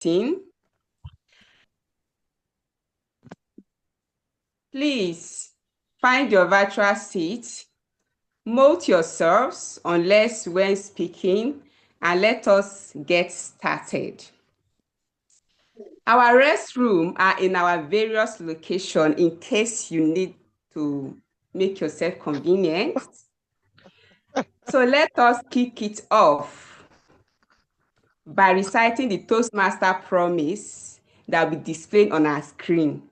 meeting. Please find your virtual seat, mute yourselves unless when speaking, and let us get started. Our restrooms are in our various locations in case you need to make yourself convenient. So let us kick it off by reciting the Toastmaster promise that will be displayed on our screen.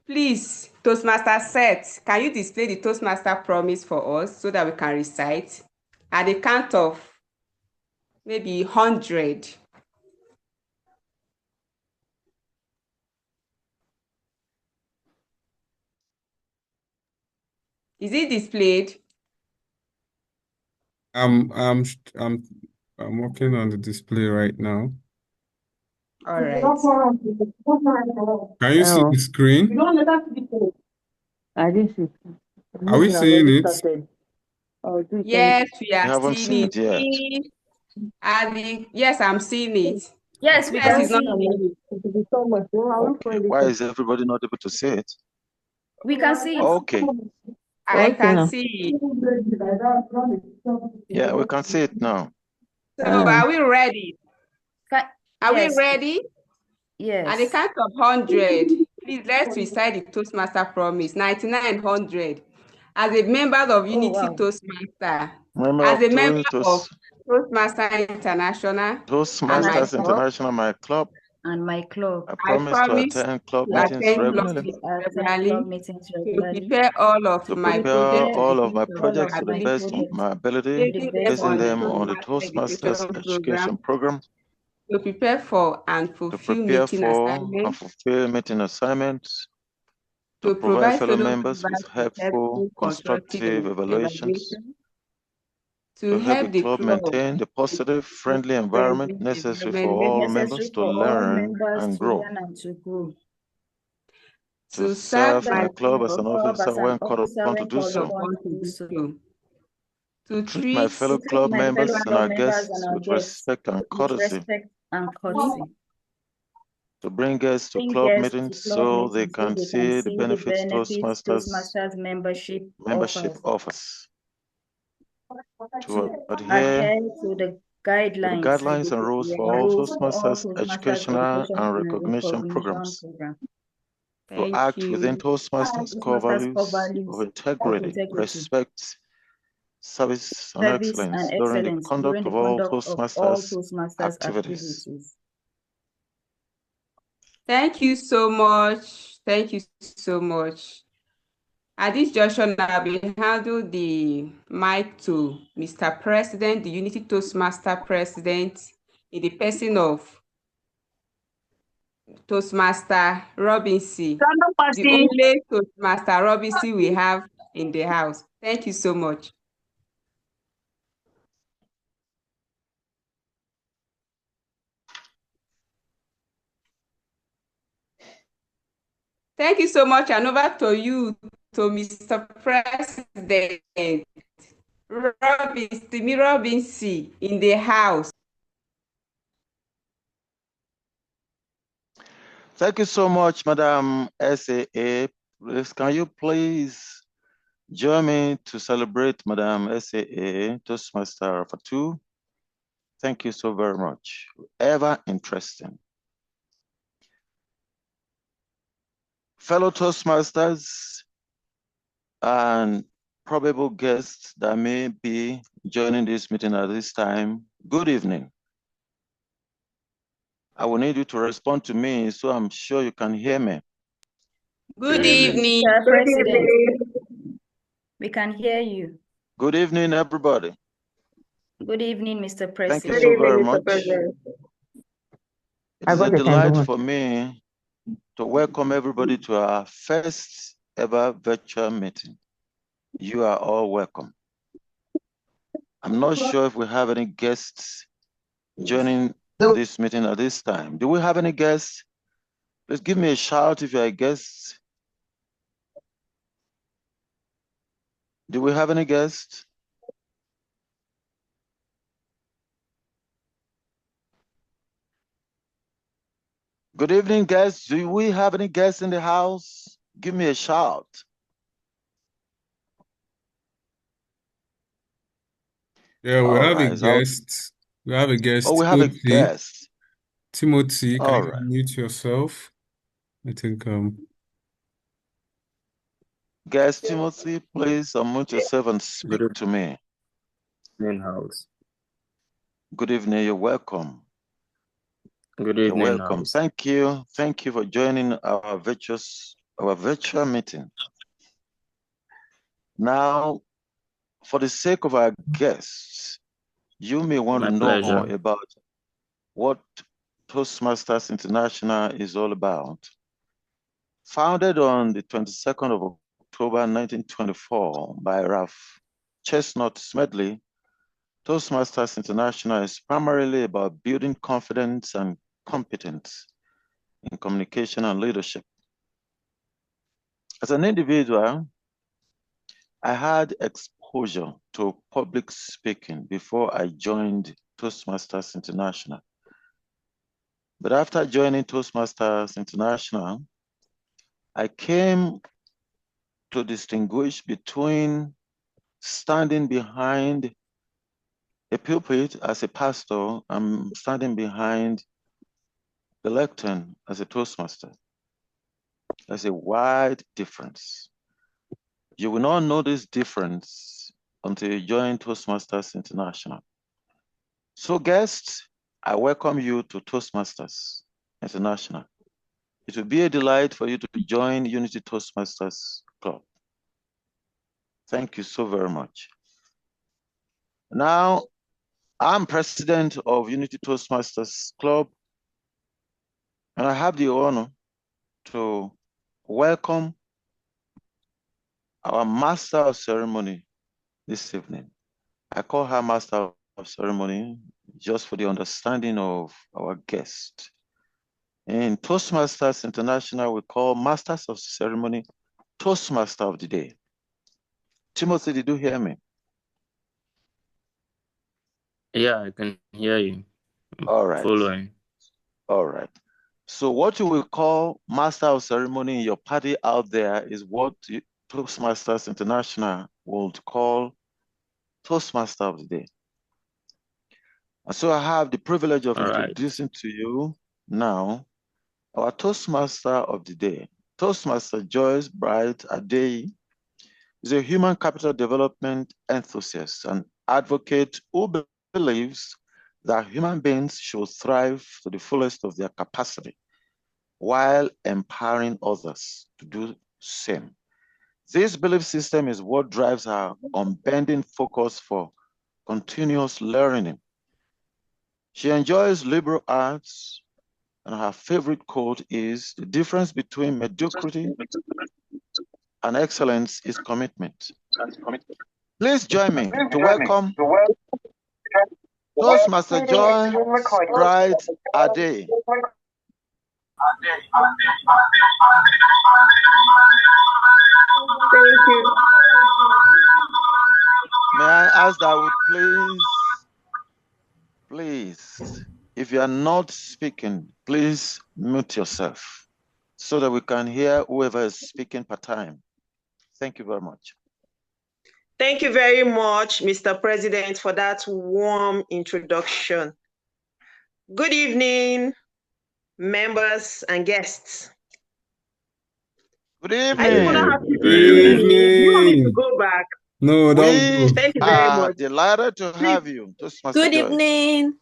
Please, Toastmaster Seth, can you display the Toastmaster promise for us so that we can recite at the count of maybe 100? Is it displayed? I'm working on the display right now. All right. Can you see the screen? I didn't see. Are we seeing it? Yes, we I are haven't seeing seen it. it yet. Yes, I'm seeing it. Yes, we Yes, can it's not see it. Okay. Why is everybody not able to see it? We can see it. Okay. I can see it. Yeah, we can see it now. So are we ready? Are we Yes. ready? At the Yes. count of 100, please let's recite the Toastmaster promise. 9900. As a member of Unity wow. Toastmaster, Member as of a member of Toastmaster International, Toastmasters International, my club, and my club, I I promise to promise attend club to meetings attend club regularly, meetings attend regularly, club meetings to regularly, prepare all of to my prepare projects to all the of my best of projects my to the best of ability, my ability, basing them based basing on the them on the Toastmaster Toastmasters education education program, program, to prepare for and to fulfill prepare meeting for and assignments, fulfill meeting assignments, to to provide provide fellow fellow members with members with helpful, helpful, constructive constructive evaluations, evaluation, to to help the help the club club maintain the positive, friendly environment friendly necessary for environment all necessary members to for all learn members and to grow, learn and to grow, to to serve serve my my club as club an club as officer an when called officer upon to when do called called so, upon upon to to do do so, so, to to treat my treat fellow to treat club my fellow members and club our members and guests our with guests respect and with courtesy, respect and courtesy. to bring guests to Bring club guests to meetings club so they meetings so can they can see the see the benefits benefits Toastmasters Toastmasters membership membership offers, offers, to to adhere adhere to the to the guidelines guidelines and rules for all rules for all Toastmasters Toastmasters educational education and and recognition recognition programs, program. to Thank act within you. Toastmasters' core Toastmasters core values of values of integrity, integrity, respect, service, and service, and excellence during the excellence during conduct the of all conduct of all Toastmasters Toastmasters activities. activities. Thank you so much. Thank you so much. At this junction, I will handle the mic to Mr. President, the Unity Toastmaster President, in the person of Toastmaster Robinson, the only Toastmaster Robinson we have in the house. Thank you so much. Thank you so much, and over to you, to Mr. President. Robinson in the house. Thank you so much, Madam SAA. Can you please join me to celebrate Madam SAA Toastmaster for two? Thank you so very much. Ever interesting. Fellow Toastmasters and probable guests that may be joining this meeting at this time, good evening. I will need you to respond to me so I'm sure you can hear me. Good evening. Mr. President, we can hear you. Good evening, everybody. Good evening, Mr. President. Thank you so very much. It is a delight for me to welcome everybody to our first ever virtual meeting. You are all welcome. I'm not sure if we have any guests joining this meeting at this time. Do we have any guests? Please give me a shout if you're a guest. Do we have any guests? Good evening, guests. Do we have any guests in the house? Give me a shout. Yeah, we All have a right. guest. We have a Oh, guest, we have a Timothy. guest. Timothy, can All you right. mute yourself? I think Guest Timothy, please unmute yourself and speak Good to me. evening, house. Good evening. You're welcome. Good You're evening, welcome. house. Thank you. Thank you for joining our virtual meeting. Now, for the sake of our guests, you may want My to know pleasure. about what Toastmasters International is all about. Founded on the 22nd of October 1924 by Ralph Chestnut Smedley, Toastmasters International is primarily about building confidence and competence in communication and leadership. As an individual, I had exposure to public speaking before I joined Toastmasters International. But after joining Toastmasters International, I came to distinguish between standing behind a pulpit as a pastor and standing behind the lectern as a Toastmaster. There's a wide difference. You will not know this difference until you join Toastmasters International. So guests, I welcome you to Toastmasters International. It will be a delight for you to join Unity Toastmasters Club. Thank you so very much. Now, I'm president of Unity Toastmasters Club, and I have the honor to welcome our Master of Ceremony this evening. I call her Master of Ceremony just for the understanding of our guest. In Toastmasters International, we call Masters of Ceremony Toastmaster of the Day. Timothy, did you hear me? Yeah, I can hear you. All right. Following. All right. So what you will call Master of Ceremony in your party out there is what Toastmasters International would call Toastmaster of the Day. And so I have the privilege of introducing to you now our Toastmaster of the Day. Toastmaster Joyce Bright Adeyi is a human capital development enthusiast and advocate who believes that human beings should thrive to the fullest of their capacity while empowering others to do same. This belief system is what drives her unbending focus for continuous learning. She enjoys liberal arts, and her favorite quote is, "The difference between mediocrity and excellence is commitment." Please join me to welcome Toastmaster Joy Bright Adeyi. Thank you. May I ask that we please, if you are not speaking, please mute yourself so that we can hear whoever is speaking per time. Thank you very much. Thank you very much, Mr. President, for that warm introduction. Good evening, members and guests. Good Are you gonna evening. have to Good see me? Do you want me to evening. go back? No, don't We go. Thank you very are much. delighted to have you, Toastmaster Good Joy. evening.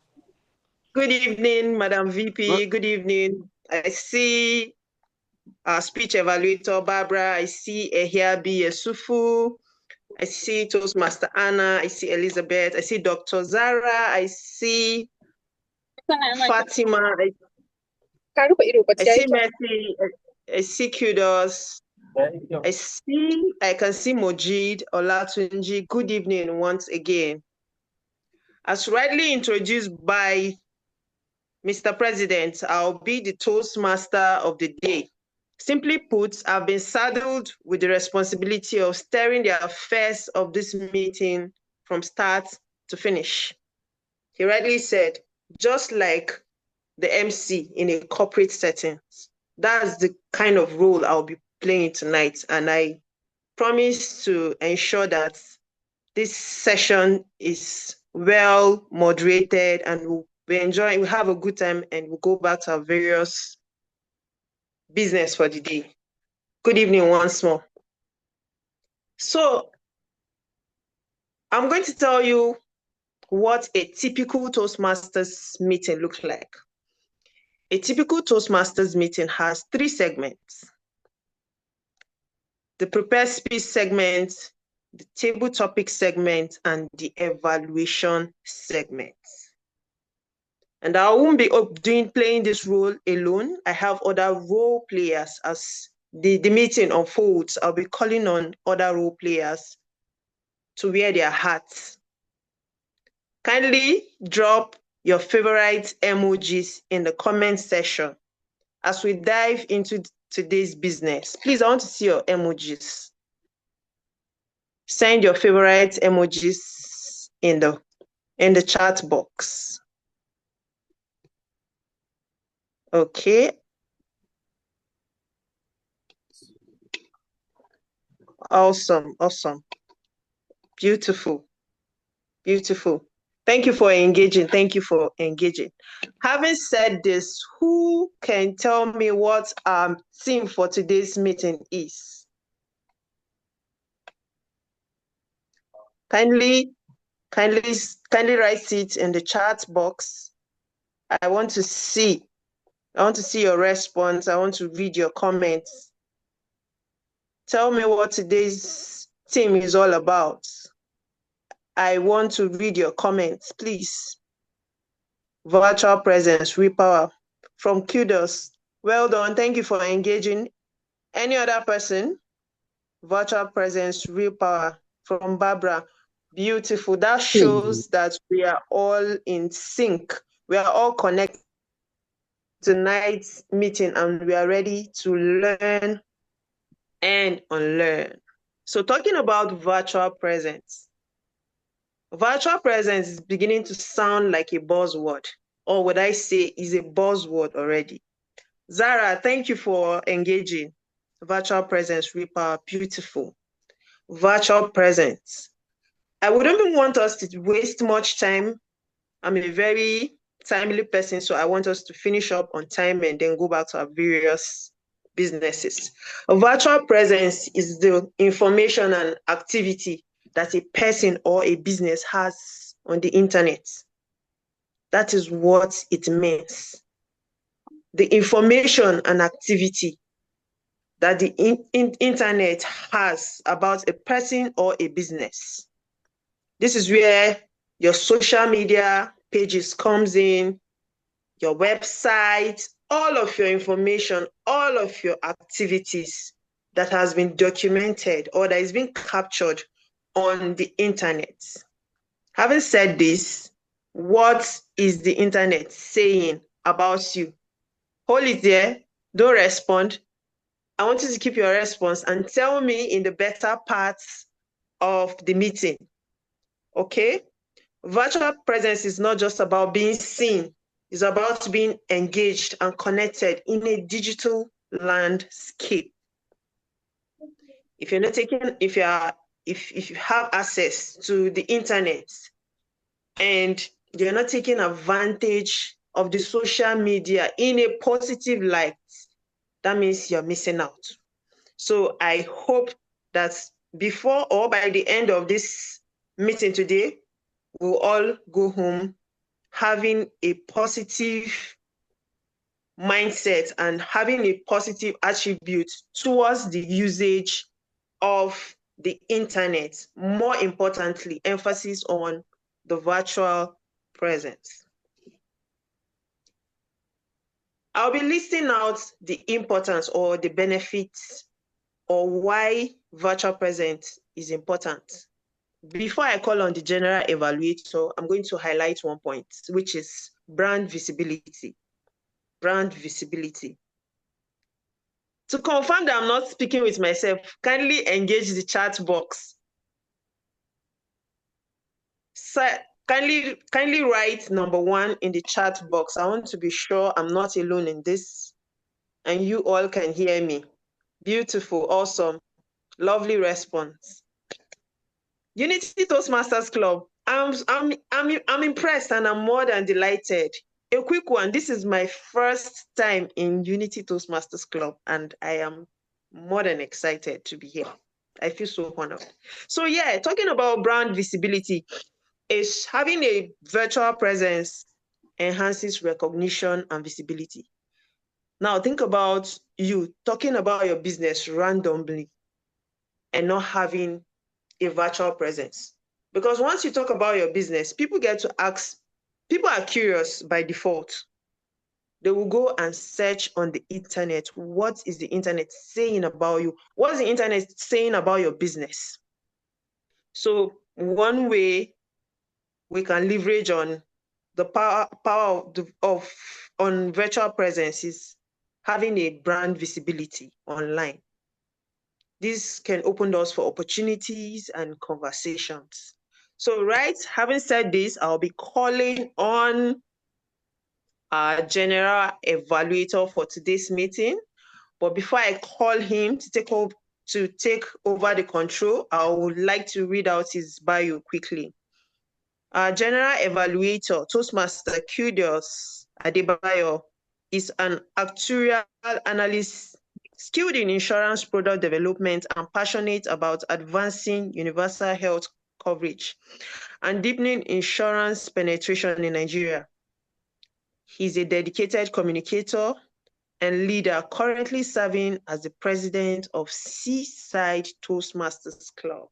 Good evening, Madam VP. Good evening. I see our speech evaluator, Barbara. I see Ehiabi Esufu. I see Toastmaster Anna. I see Elizabeth. I see Dr. Zara. I see Fatima. I see Mercy. I see Kudos. I can see Mojid Olatunji. Good evening once again. As rightly introduced by Mr. President, I'll be the Toastmaster of the day. Simply put, I've been saddled with the responsibility of steering the affairs of this meeting from start to finish. He rightly said, just like the MC in a corporate setting. That's the kind of role I'll be playing tonight. And I promise to ensure that this session is well moderated and we'll have a good time, and we'll go back to our various business for the day. Good evening once more. So I'm going to tell you what a typical Toastmasters meeting looks like. A typical Toastmasters meeting has 3 segments: the prepared speech segment, the table topic segment, and the evaluation segment. And I won't be playing this role alone. I have other role players. As the meeting unfolds, I'll be calling on other role players to wear their hats. Kindly drop your favorite emojis in the comment section as we dive into today's business. Please, I want to see your emojis. Send your favorite emojis in the chat box. Okay. Awesome. Beautiful. Thank you for engaging. Having said this, who can tell me what our theme for today's meeting is? Kindly write it in the chat box. I want to see your response. I want to read your comments. Tell me what today's theme is all about. I want to read your comments, please. Virtual presence, repower from Kudos. Well done. Thank you for engaging. Any other person? Virtual presence, repower from Barbara. Beautiful. That shows that we are all in sync. We are all connected to tonight's meeting, and we are ready to learn and unlearn. So talking about virtual presence. Virtual presence is beginning to sound like a buzzword, or would I say is a buzzword already. Zara, thank you for engaging. Virtual presence, repower, beautiful. Virtual presence. I wouldn't even want us to waste much time. I'm a very timely person, so I want us to finish up on time and then go back to our various businesses. A virtual presence is the information and activity that a person or a business has on the internet. That is what it means. The information and activity that the internet has about a person or a business. This is where your social media pages comes in, your website, all of your information, all of your activities that has been documented or that is being captured on the internet. Having said this, what is the internet saying about you? Hold it there, don't respond. I want you to keep your response and tell me in the better parts of the meeting. Okay? Virtual presence is not just about being seen, it's about being engaged and connected in a digital landscape. If you have access to the internet and you're not taking advantage of the social media in a positive light, that means you're missing out. So I hope that before or by the end of this meeting today, we'll all go home having a positive mindset and having a positive attribute towards the usage of the internet. More importantly, emphasis on the virtual presence. I'll be listing out the importance or the benefits or why virtual presence is important. Before I call on the general evaluator, I'm going to highlight one point, which is brand visibility. Brand visibility. To confirm that I'm not speaking with myself, kindly engage the chat box. kindly write number 1 in the chat box. I want to be sure I'm not alone in this and you all can hear me. Beautiful, awesome, lovely response. Unity Toastmasters Club. I'm impressed and I'm more than delighted. A quick one. This is my first time in Unity Toastmasters Club, and I am more than excited to be here. I feel so honored. So yeah, talking about brand visibility is having a virtual presence enhances recognition and visibility. Now think about you talking about your business randomly and not having a virtual presence. Because once you talk about your business, people get to ask, people are curious by default. They will go and search on the internet. What is the internet saying about you? What's the internet saying about your business? So one way we can leverage on the power of on virtual presence is having a brand visibility online. This can open doors for opportunities and conversations. So, right, having said this, I'll be calling on our general evaluator for today's meeting. But before I call him to take over the control, I would like to read out his bio quickly. Our general evaluator, Toastmaster Kudos Adebayo, is an actuarial analyst skilled in insurance product development and passionate about advancing universal health coverage and deepening insurance penetration in Nigeria. He's a dedicated communicator and leader currently serving as the president of Seaside Toastmasters Club.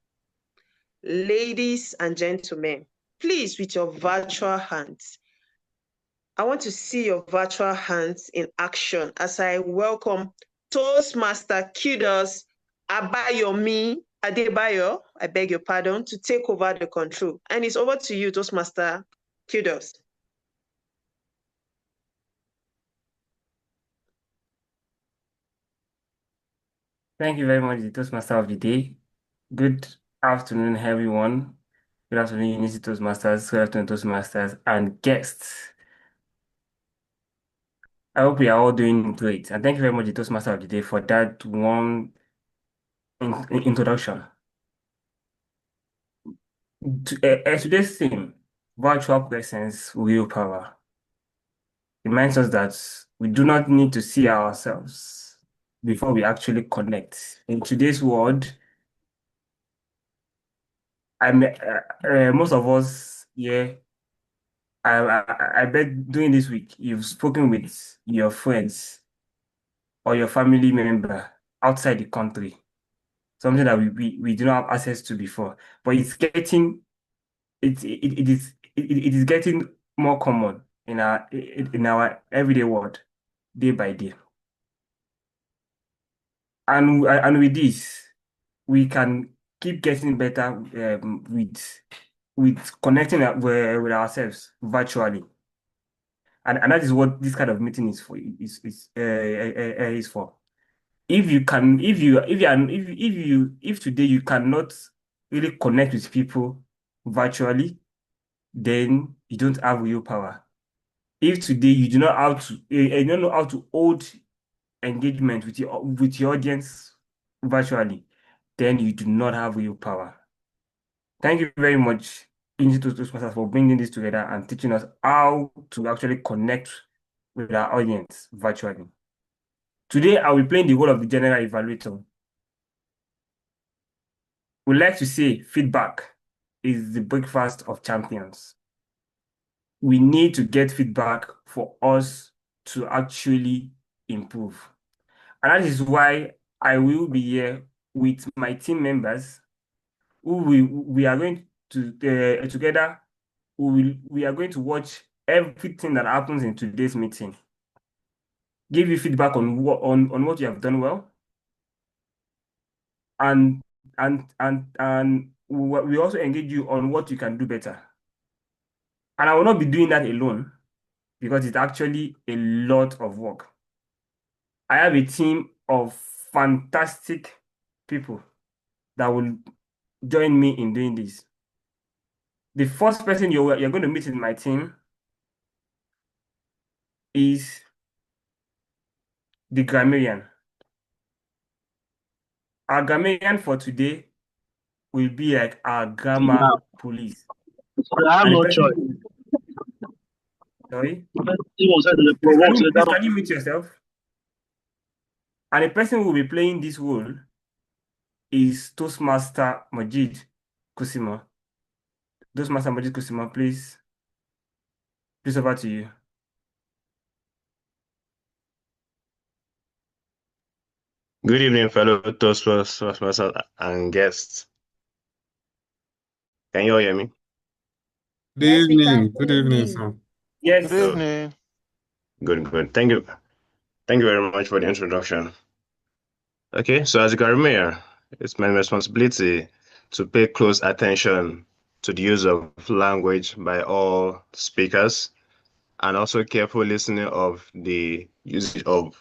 Ladies and gentlemen, please, with your virtual hands, I want to see your virtual hands in action as I welcome Toastmaster Kudos Abayomi Adebayo, I beg your pardon, to take over the control. And it's over to you, Toastmaster Kudos. Thank you very much, the Toastmaster of the day. Good afternoon, everyone. Good afternoon, Unity Toastmasters. Good afternoon, Toastmasters and guests. I hope we are all doing great. And thank you very much, the Toastmaster of the day, for that one introduction. Today's theme, virtual presence, real power, reminds us that we do not need to see ourselves before we actually connect. In today's world, most of us here, I bet during this week you've spoken with your friends or your family member outside the country, something that we do not have access to before. But it's getting it is getting more common in our everyday world, day by day. And with this, we can keep getting better with connecting with ourselves virtually. And that is what this kind of meeting is for. Is for. If today you cannot really connect with people virtually, then you don't have real power. If today you do not how to you don't know how to hold engagement with your audience virtually, then you do not have real power. Thank you very much, Unity Toastmasters, for bringing this together and teaching us how to actually connect with our audience virtually. Today, I will be playing the role of the general evaluator. We like to say feedback is the breakfast of champions. We need to get feedback for us to actually improve. And that is why I will be here with my team members who we are going to together we are going to watch everything that happens in today's meeting, give you feedback on what you have done well, and we also engage you on what you can do better. And I will not be doing that alone because it's actually a lot of work. I have a team of fantastic people that will join me in doing this. The first person you're going to meet in my team is the grammarian. Our grammarian for today will be like our grammar police. I have And the no person choice. Sorry? He was at the Please, can you mute yourself? And the person who will be playing this role is Toastmaster Majid Kusima. Toastmaster Majid Kusima, please over to you. Good evening, fellow Toastmasters and guests. Can you all hear me? Good Yes, we can evening. Good hear evening, you. sir. Yes. Good evening. Good. Thank you. Thank you very much for the introduction. Okay, so as a grammarian, it's my responsibility to pay close attention to the use of language by all speakers and also careful listening of the usage of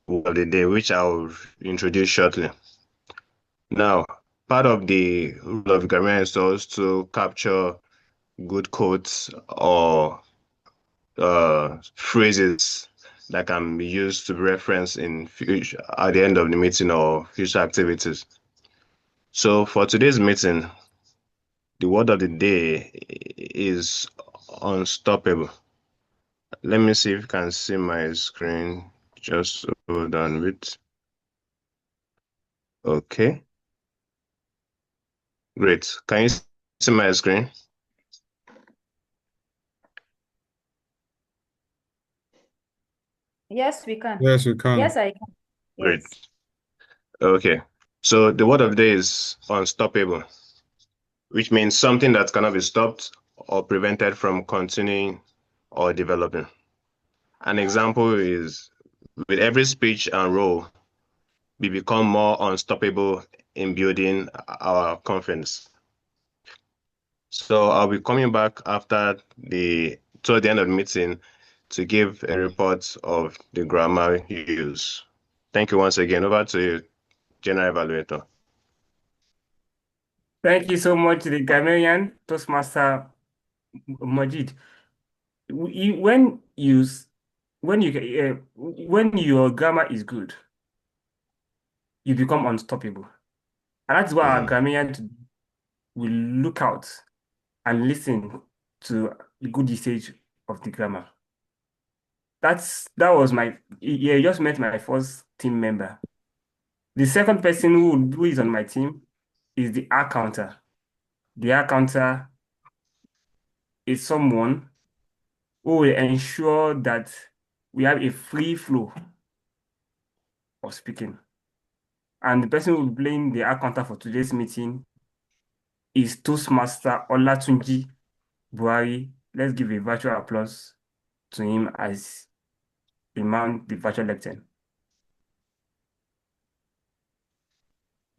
word of the day, which I'll introduce shortly. Now, part of the role of grammarian is also to capture good quotes or phrases that can be used to reference in future at the end of the meeting or future activities. So for today's meeting, the word of the day is unstoppable. Let me see if you can see my screen. Just hold on a bit. Okay. Great. Can you see my screen? Yes, we can. Yes, we can. Yes, I can. Great. Yes. Okay. So the word of the day is unstoppable, which means something that cannot be stopped or prevented from continuing or developing. An example is with every speech and role, we become more unstoppable in building our confidence. So I'll be coming back toward the end of the meeting to give a report of the grammar use. Thank you once again. Over to you, General Evaluator. Thank you so much, the grammarian, Toastmaster Majid. When your grammar is good, you become unstoppable. And that's why our grammarian will look out and listen to the good usage of the grammar. That was you just met my first team member. The second person who is on my team is the R counter. The R counter is someone who will ensure that we have a free flow of speaking. And the person who will be playing the R counter for today's meeting is Toastmaster Olatunji Buhari. Let's give a virtual applause to him as he mount the virtual lectern.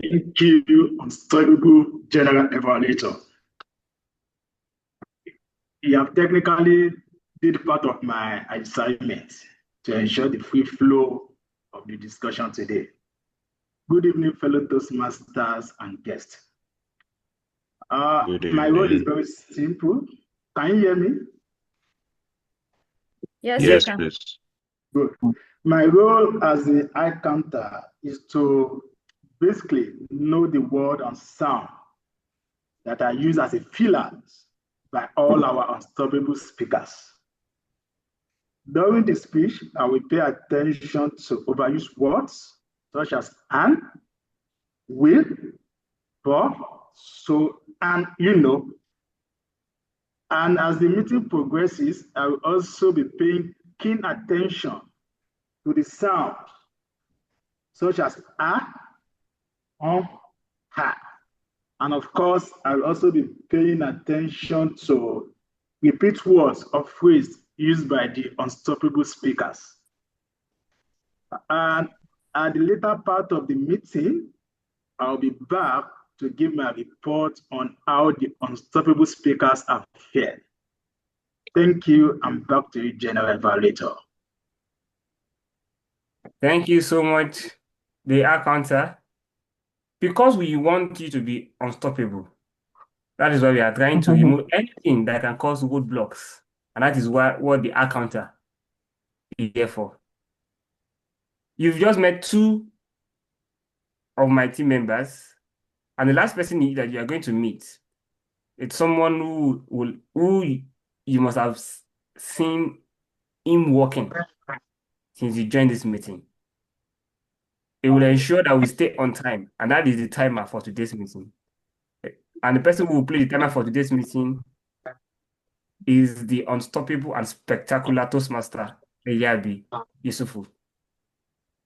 Thank you, unstoppable general evaluator. You have technically did part of my assignment to ensure the free flow of the discussion today. Good evening, fellow Toastmasters and guests. My role is very simple. Can you hear me? Yes, Yes, we can. please. Good. My role as the eye counter is to basically know the word and sound that are used as a fillers by all our unstoppable speakers. During the speech, I will pay attention to overused words such as and, will, but, so, and you know. And as the meeting progresses, I will also be paying keen attention to the sound such as ha. And of course, I'll also be paying attention to repeat words or phrases used by the unstoppable speakers. And at the later part of the meeting, I'll be back to give my report on how the unstoppable speakers have fared. Thank you, and back to you, General Evaluator. Thank you so much, the R counter. Because we want you to be unstoppable, That is why we are trying to remove anything that can cause roadblocks. And that is what the R counter is here for. You've just met 2 of my team members, and the last person that you are going to meet, it's someone who you must have seen him working since you joined this meeting. It will ensure that we stay on time, and that is the timer for today's meeting. And the person who will play the timer for today's meeting is the unstoppable and spectacular Toastmaster, Eyabi Yusufu.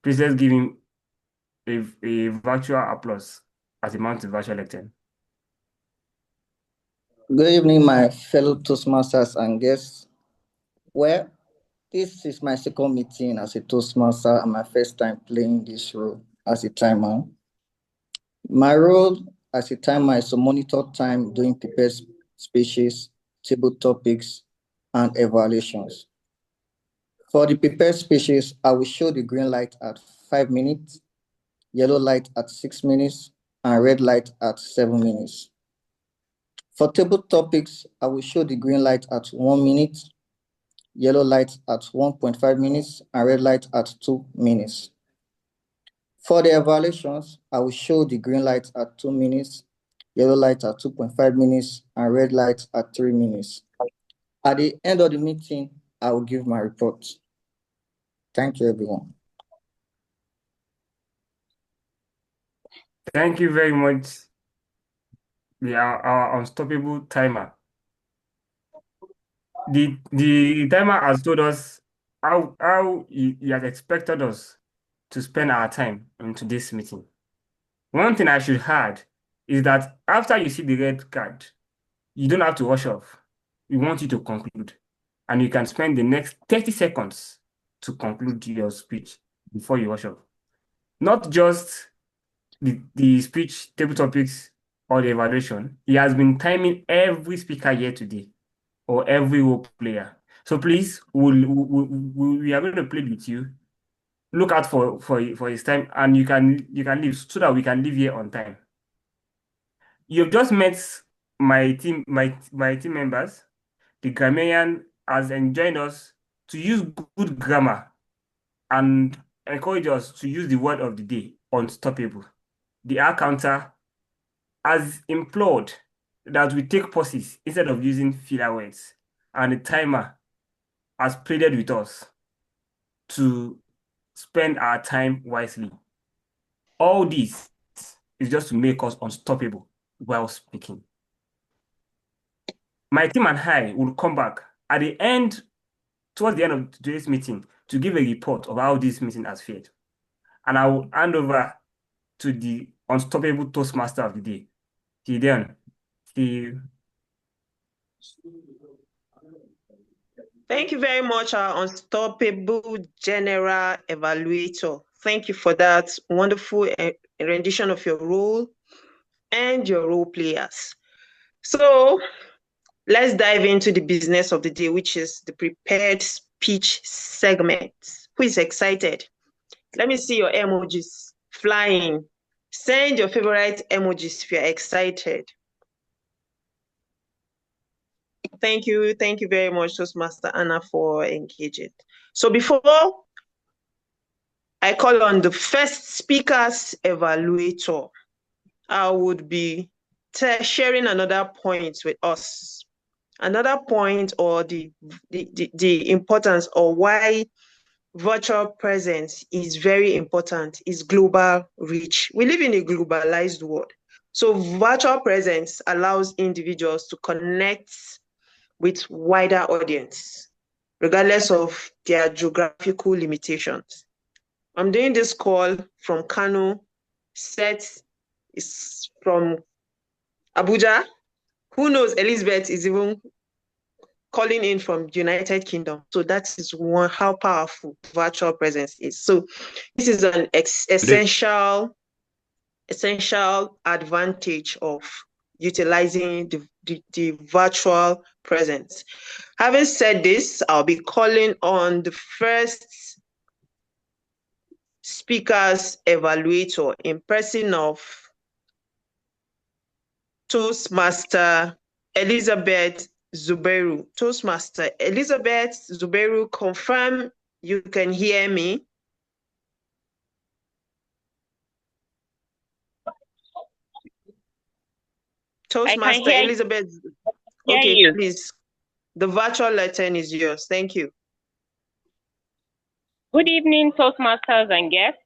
Please let's give him a virtual applause as he mounts the virtual lectern. Good evening, my fellow Toastmasters and guests. Well, this is my second meeting as a Toastmaster and my first time playing this role as a timer. My role as a timer is to monitor time during prepared speeches, table topics, and evaluations. For the prepared speeches, I will show the green light at 5 minutes, yellow light at 6 minutes, and red light at 7 minutes. For table topics, I will show the green light at 1 minute, yellow light at 1.5 minutes, and red light at 2 minutes. For the evaluations, I will show the green light at 2 minutes, yellow light at 2.5 minutes, and red light at 3 minutes. At the end of the meeting, I will give my report. Thank you, everyone. Thank you very much, our unstoppable timer. The timer has told us how he has expected us to spend our time in today's meeting. One thing I should add is that after you see the red card, you don't have to rush off. We want you to conclude, and you can spend the next 30 seconds to conclude your speech before you rush off. Not just the speech, table topics, or the evaluation. He has been timing every speaker here today, or every role player. So please, we are going to play with you. Look out for his time, and you can leave so that we can leave here on time. You've just met my team members. The grammarian has enjoined us to use good grammar and encourage us to use the word of the day, unstoppable. The R counter has implored that we take pauses instead of using filler words, and the timer has pleaded with us to spend our time wisely. All this is just to make us unstoppable while speaking. My team and I will come back at the end, towards the end of today's meeting, to give a report of how this meeting has fared. And I will hand over to the unstoppable Toastmaster of the day. Till then, Steve. Thank you very much, our unstoppable general evaluator. Thank you for that wonderful rendition of your role and your role players. So let's dive into the business of the day, which is the prepared speech segment. Who is excited? Let me see your emojis flying. Send your favorite emojis if you're excited. Thank you very much, Toastmaster Anna, for engaging. So before I call on the first speaker's evaluator, I would be sharing another point with us. Another point, or the importance, or why virtual presence is very important, is global reach. We live in a globalized world. So virtual presence allows individuals to connect with wider audience, regardless of their geographical limitations. I'm doing this call from Kano. Seth is from Abuja. Who knows, Elizabeth is even calling in from the United Kingdom. So that is how powerful virtual presence is. So this is an essential advantage of utilizing the virtual presence. Having said this, I'll be calling on the first speaker's evaluator in person of Toastmaster Elizabeth Zubeiru. Toastmaster Elizabeth Zubeiru, confirm you can hear me. Toastmaster Elizabeth. Okay, please. The virtual lesson is yours. Thank you. Good evening, Toastmasters and guests.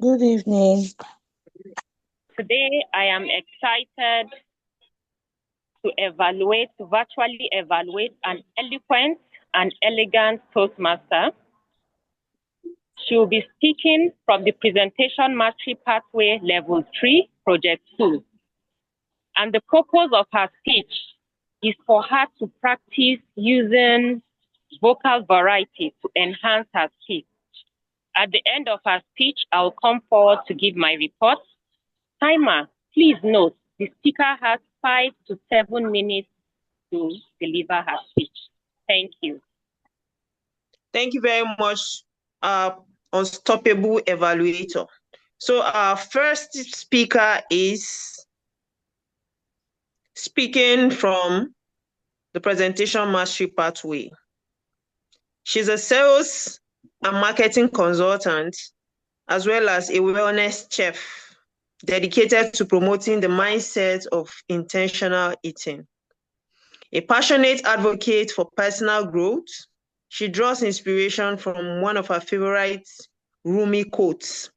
Good evening. Today, I am excited to virtually evaluate an eloquent and elegant Toastmaster. She will be speaking from the Presentation Mastery Pathway Level 3, Project 2. And the purpose of her speech is for her to practice using vocal variety to enhance her speech. At the end of her speech, I'll come forward to give my report. Timer, please note, the speaker has 5 to 7 minutes to deliver her speech. Thank you. Thank you very much, Unstoppable Evaluator. So our first speaker is speaking from the Presentation Mastery Pathway. She's a sales and marketing consultant, as well as a wellness chef dedicated to promoting the mindset of intentional eating. A passionate advocate for personal growth, she draws inspiration from one of her favorite Rumi quotes.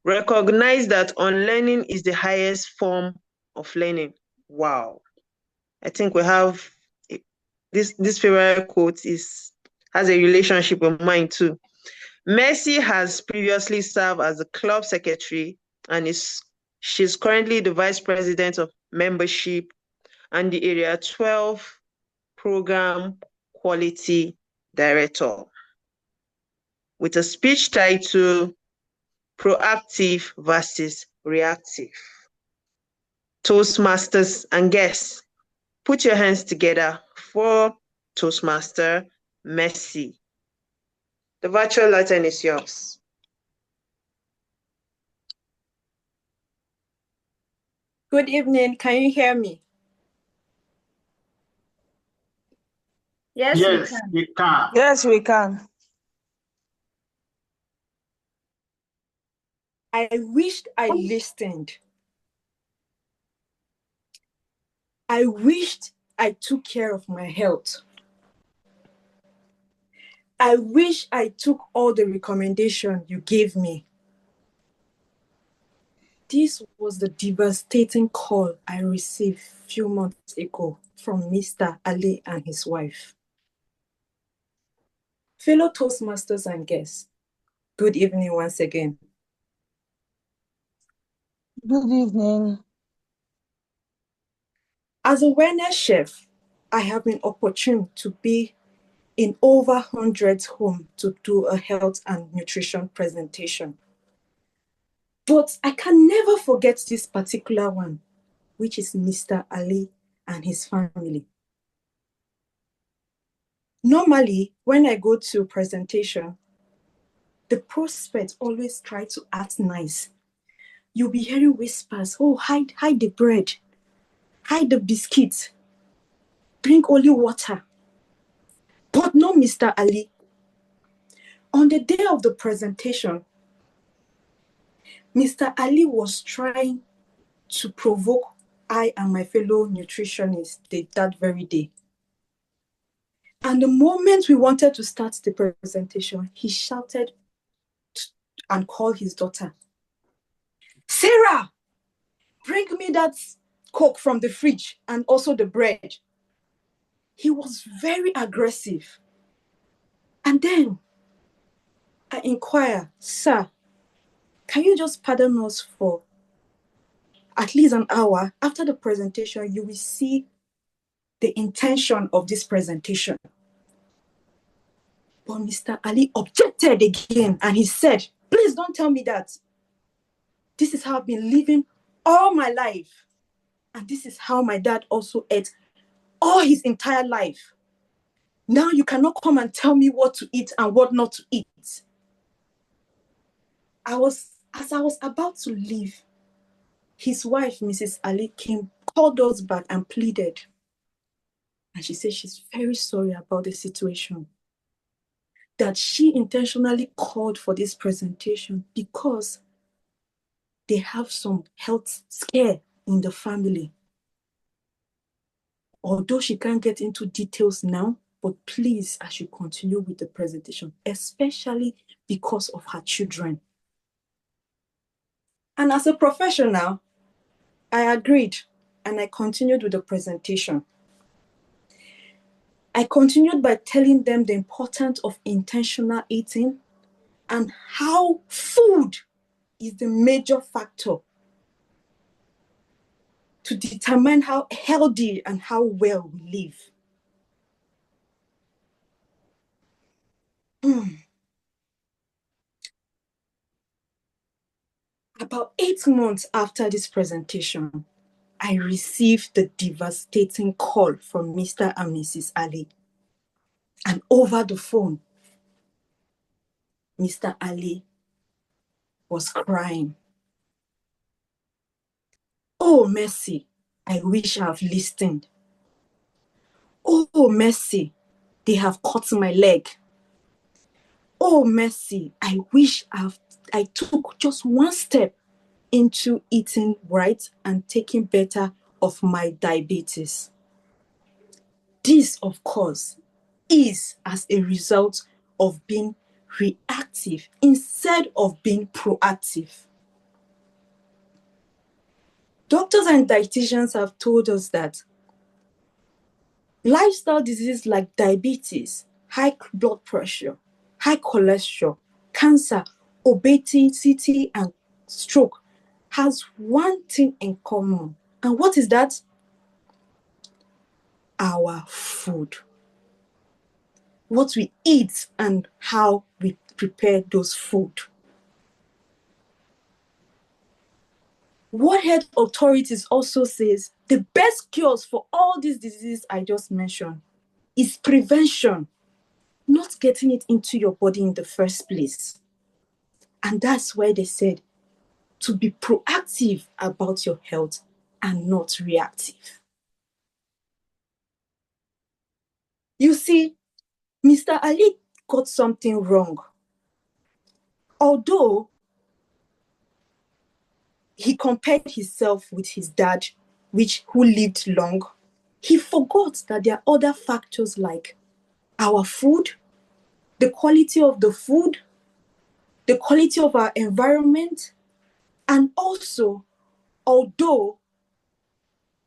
Recognize that unlearning is the highest form of learning. Wow. I think we have this favorite quote has a relationship with mine too. Mercy has previously served as the club secretary and she's currently the vice president of membership and the Area 12 program quality director, with a speech title, Proactive versus Reactive. Toastmasters and guests, put your hands together for Toastmaster Mercy. The virtual lesson is yours. Good evening. Can you hear me? Yes, we can. Yes, we can. I wished I listened. I wished I took care of my health. I wish I took all the recommendations you gave me. This was the devastating call I received a few months ago from Mr. Ali and his wife. Fellow Toastmasters and guests, good evening once again. Good evening. As a wellness chef, I have been opportune to be in over hundreds homes to do a health and nutrition presentation. But I can never forget this particular one, which is Mr. Ali and his family. Normally, when I go to a presentation, the prospects always try to act nice. You'll be hearing whispers, oh, hide the bread, hide the biscuits, drink only water. But no, Mr. Ali. On the day of the presentation, Mr. Ali was trying to provoke I and my fellow nutritionists that very day. And the moment we wanted to start the presentation, he shouted and called his daughter, Sarah, bring me that Coke from the fridge and also the bread. He was very aggressive. And then I inquire, sir, can you just pardon us for at least an hour? After the presentation, you will see the intention of this presentation. But Mr. Ali objected again and he said, please don't tell me that. This is how I've been living all my life. And this is how my dad also ate all his entire life. Now you cannot come and tell me what to eat and what not to eat. As I was about to leave, His wife, Mrs. Ali, called us back and pleaded. And she said she's very sorry about the situation. That she intentionally called for this presentation because they have some health scare in the family. Although she can't get into details now, but please, I should continue with the presentation, especially because of her children. And as a professional, I agreed and I continued with the presentation. I continued by telling them the importance of intentional eating and how food is the major factor to determine how healthy and how well we live. About 8 months after this presentation, I received the devastating call from Mr. and Mrs. Ali. And over the phone, Mr. Ali was crying. Oh, Mercy, I wish I have listened. Oh, Mercy, they have cut my leg. Oh, Mercy, I wish I took just one step into eating right and taking better of my diabetes. This, of course, is as a result of being reactive instead of being proactive. Doctors and dietitians have told us that lifestyle diseases like diabetes, high blood pressure, high cholesterol, cancer, obesity, and stroke has one thing in common. And what is that? Our food. What we eat and how we prepare those food. World Health Authorities also says the best cures for all these diseases I just mentioned is prevention, not getting it into your body in the first place. And that's why they said to be proactive about your health and not reactive. You see, Mr. Ali got something wrong. Although he compared himself with his dad, who lived long, he forgot that there are other factors like our food, the quality of the food, the quality of our environment, and also, although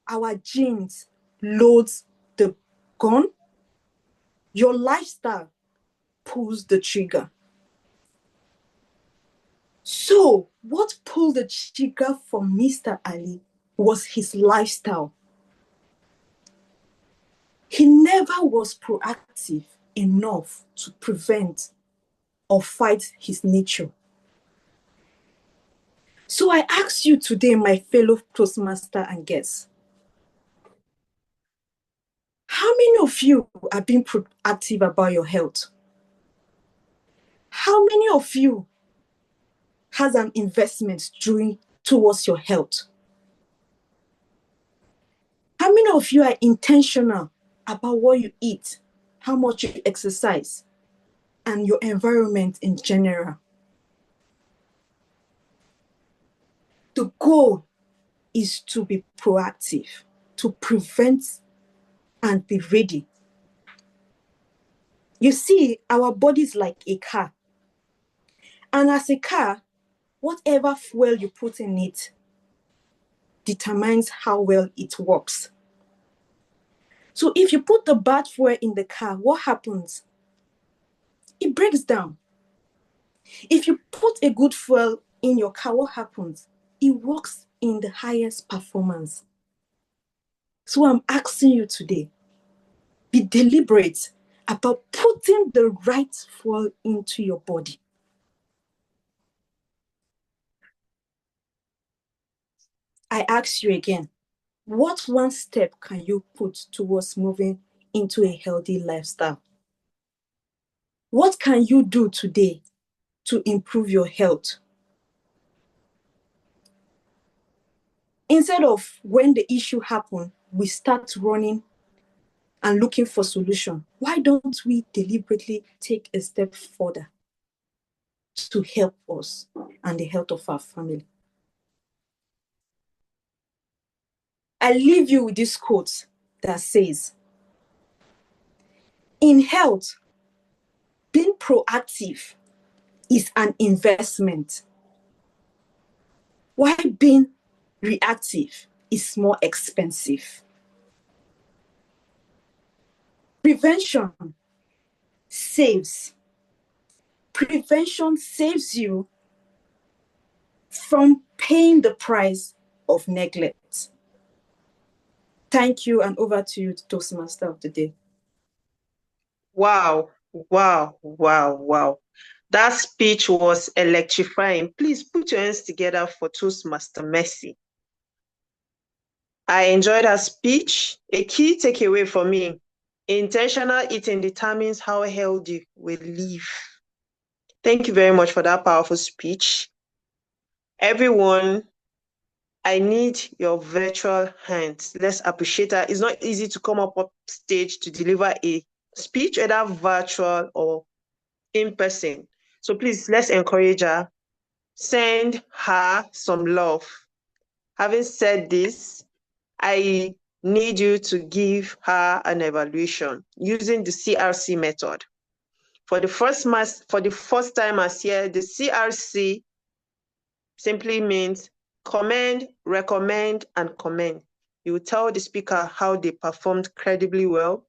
our genes loads the gun, your lifestyle pulls the trigger. So, what pulled the trigger for Mr. Ali was his lifestyle. He never was proactive enough to prevent or fight his nature. So I ask you today, my fellow Toastmaster and guests, how many of you are being proactive about your health? How many of you has an investment towards your health? How many of you are intentional about what you eat, how much you exercise, and your environment in general? The goal is to be proactive, to prevent and be ready. You see, our body is like a car. And as a car, whatever fuel you put in it determines how well it works. So if you put the bad fuel in the car, what happens? It breaks down. If you put a good fuel in your car, what happens? It works in the highest performance. So I'm asking you today, be deliberate about putting the right fuel into your body. I ask you again, what one step can you put towards moving into a healthy lifestyle? What can you do today to improve your health? Instead of when the issue happens, we start running and looking for solution. Why don't we deliberately take a step further to help us and the health of our family? I leave you with this quote that says, in health, being proactive is an investment, while being reactive is more expensive. Prevention saves. Prevention saves you from paying the price of neglect. Thank you, and over to you, Toastmaster of the Day. Wow, wow, wow, wow. That speech was electrifying. Please put your hands together for Toastmaster Mercy. I enjoyed her speech. A key takeaway for me, intentional eating determines how healthy we live. Thank you very much for that powerful speech. Everyone, I need your virtual hands. Let's appreciate her. It's not easy to come up on stage to deliver a speech, either virtual or in person. So please, let's encourage her. Send her some love. Having said this, I need you to give her an evaluation using the CRC method. For the first time as here, the CRC simply means commend, recommend, and commend. You tell the speaker how they performed credibly well.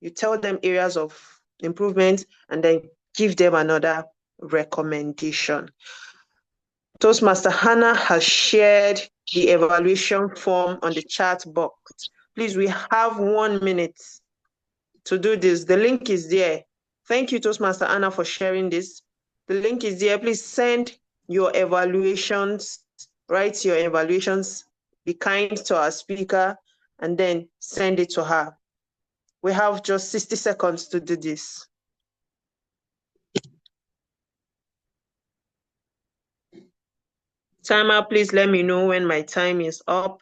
You tell them areas of improvement, and then give them another recommendation. Toastmaster Hannah has shared the evaluation form on the chat box. Please, we have 1 minute to do this. The link is there. Thank you, Toastmaster Anna, for sharing this. The link is there. Please send your evaluations, write your evaluations, be kind to our speaker, and then send it to her. We have just 60 seconds to do this. Timer, please let me know when my time is up.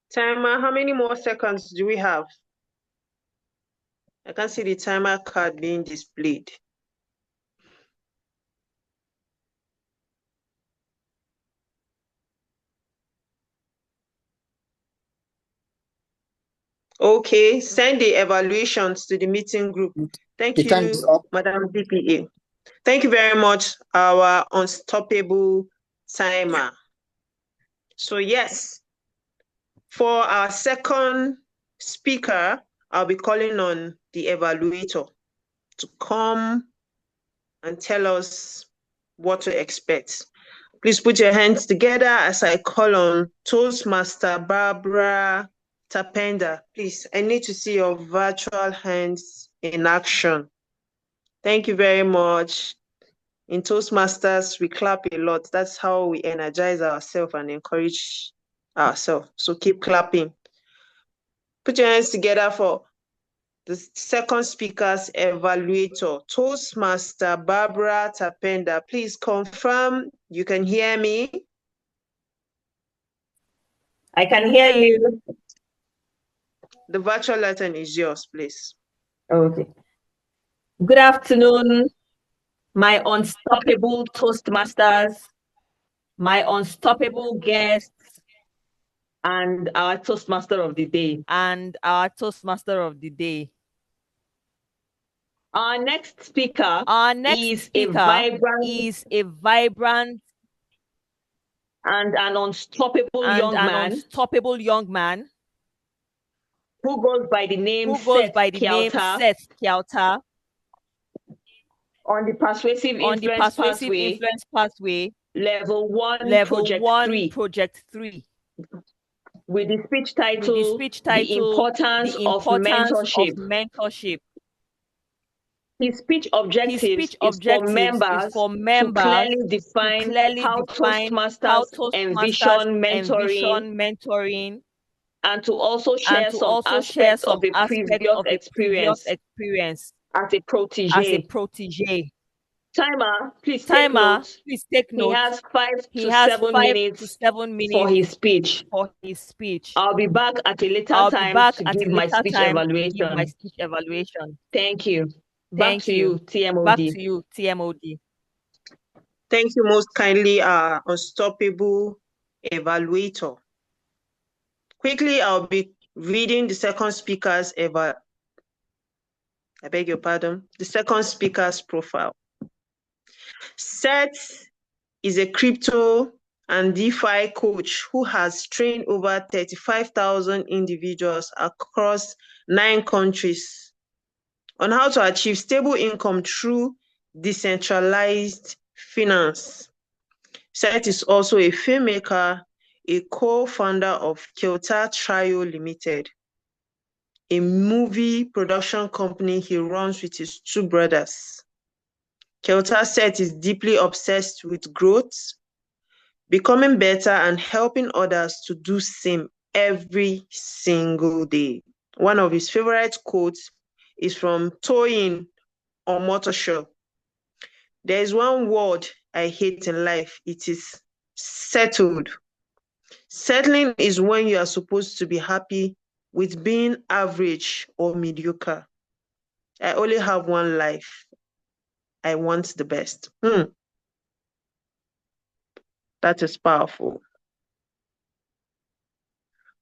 Timer, how many more seconds do we have? I can't see the timer card being displayed. Okay, send the evaluations to the meeting group. Thank you, Madam DPA. Thank you very much, our unstoppable timer. So yes, for our second speaker, I'll be calling on the evaluator to come and tell us what to expect. Please put your hands together as I call on Toastmaster Barbara Tapenda. Please, I need to see your virtual hands in action. Thank you very much. In Toastmasters, we clap a lot. That's how we energize ourselves and encourage ourselves. So keep clapping. Put your hands together for the second speaker's evaluator, Toastmaster Barbara Tapenda. Please confirm you can hear me. I can hear you. The virtual lesson is yours, please. Okay. Good afternoon, my unstoppable Toastmasters, my unstoppable guests, and our Toastmaster of the day. Our next speaker is a vibrant and an unstoppable young man who goes by the name Seth Kiauta on the persuasive influence pathway, level 1, project 3. With the speech title, The Importance of Mentorship. His speech objectives is for members to clearly define how Toastmasters envision mentoring and to also share some aspects of a previous experience as a protege. Timer, please take note. He has 5 to 7 minutes for his speech. I'll be back at a later time to give my speech evaluation. Thank you. Back to you, TMOD. Thank you most kindly, our unstoppable evaluator. Quickly, I'll be reading the second speaker's the second speaker's profile. Seth is a crypto and DeFi coach who has trained over 35,000 individuals across 9 countries on how to achieve stable income through decentralized finance. Seth is also a filmmaker, a co-founder of Kyoto Trio Limited, a movie production company he runs with his 2 brothers. Kyoto Seth is deeply obsessed with growth, becoming better, and helping others to do same every single day. One of his favorite quotes is from Toyin Omotosho. There is one word I hate in life. It is settled. Settling is when you are supposed to be happy with being average or mediocre. I only have one life. I want the best. That is powerful.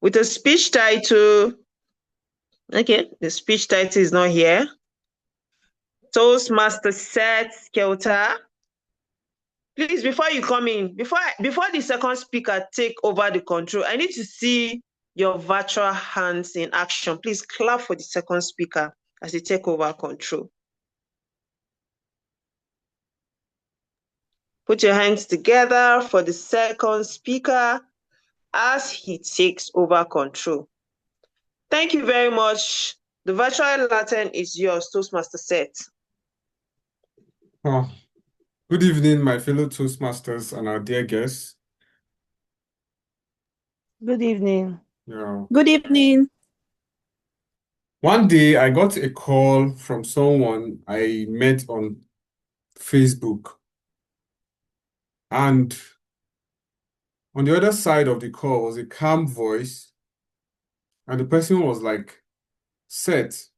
With a speech title, okay, the speech title is not here. Toastmaster Seth Kiauta. Please, before you come in, before the second speaker take over the control, I need to see your virtual hands in action. Please clap for the second speaker as he take over control. Put your hands together for the second speaker as he takes over control. Thank you very much. The virtual Latin is yours, Toastmaster Seth. Oh, good evening, my fellow Toastmasters and our dear guests. Good evening. Yeah. Good evening. One day I got a call from someone I met on Facebook. And on the other side of the call was a calm voice. And the person was like, Seth,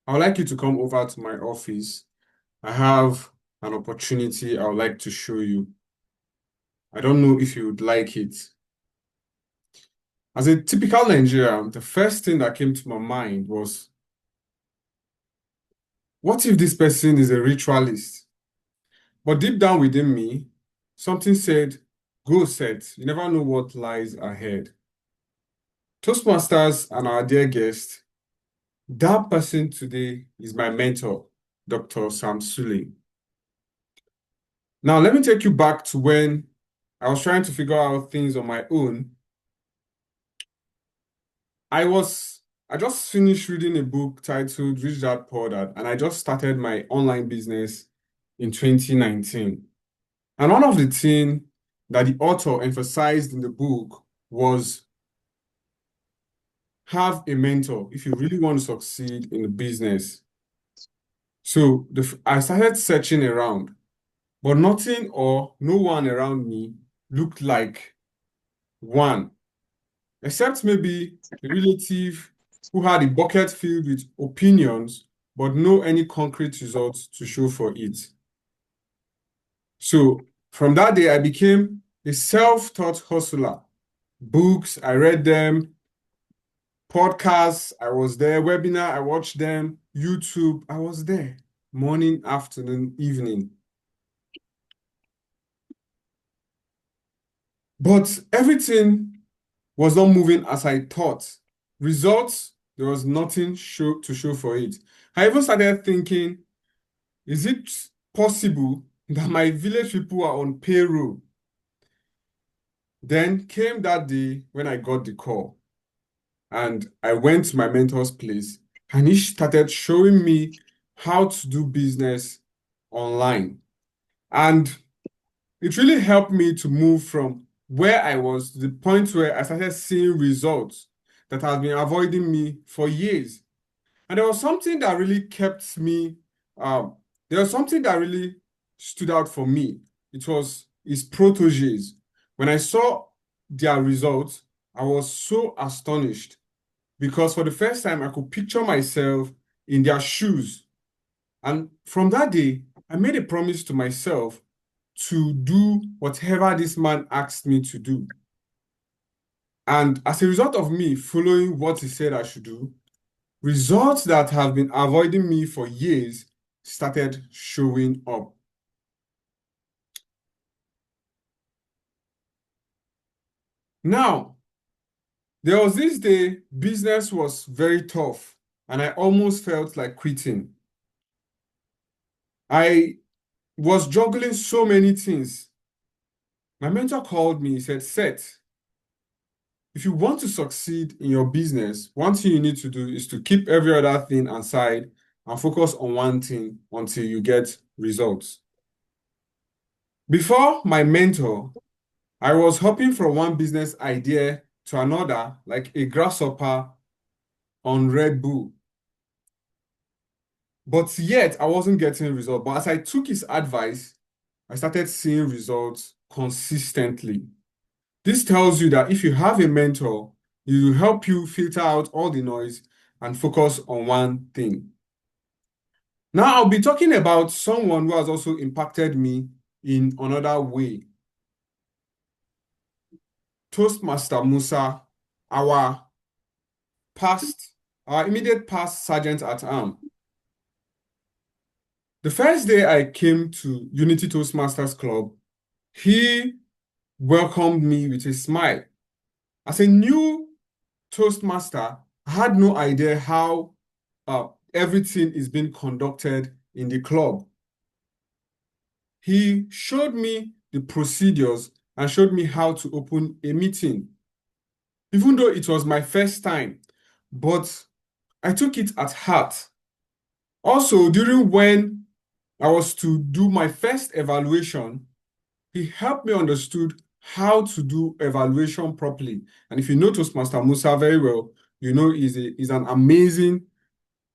I would like you to come over to my office. I have an opportunity I would like to show you. I don't know if you would like it. As a typical Nigerian, the first thing that came to my mind was, what if this person is a ritualist? But deep down within me, something said, go Seth, you never know what lies ahead. Toastmasters and our dear guest, that person today is my mentor, Dr. Sam Sule. Now, let me take you back to when I was trying to figure out things on my own. I just finished reading a book titled Rich Dad Poor Dad, and I just started my online business in 2019. And one of the things that the author emphasized in the book was have a mentor if you really want to succeed in the business. So I started searching around, but nothing or no one around me looked like one, except maybe a relative who had a bucket filled with opinions, but no any concrete results to show for it. So from that day, I became a self-taught hustler. Books, I read them. Podcasts, I was there. Webinar, I watched them. YouTube, I was there. Morning, afternoon, evening. But everything was not moving as I thought. Results, there was nothing to show for it. I even started thinking, is it possible that my village people are on payroll? Then came that day when I got the call, and I went to my mentor's place, and he started showing me how to do business online. And it really helped me to move from where I was to the point where I started seeing results that have been avoiding me for years. And there was something that really kept me, there was something that really stood out for me. It was his proteges. When I saw their results, I was so astonished because for the first time, I could picture myself in their shoes. And from that day, I made a promise to myself to do whatever this man asked me to do. And as a result of me following what he said I should do, results that have been avoiding me for years started showing up. Now, there was this day, business was very tough, and I almost felt like quitting. I was juggling so many things. My mentor called me, he said, Seth, if you want to succeed in your business, one thing you need to do is to keep every other thing aside and focus on one thing until you get results. Before my mentor, I was hopping from one business idea to another like a grasshopper on Red Bull. But yet, I wasn't getting results. But as I took his advice, I started seeing results consistently. This tells you that if you have a mentor, it will help you filter out all the noise and focus on one thing. Now, I'll be talking about someone who has also impacted me in another way. Toastmaster Musa, our immediate past sergeant at arms. The first day I came to Unity Toastmasters Club, he welcomed me with a smile. As a new Toastmaster, I had no idea how everything is being conducted in the club. He showed me the procedures and showed me how to open a meeting. Even though it was my first time, but I took it at heart. Also, during when I was to do my first evaluation, he helped me understood how to do evaluation properly. And if you know Toastmaster Musa very well, you know he's an amazing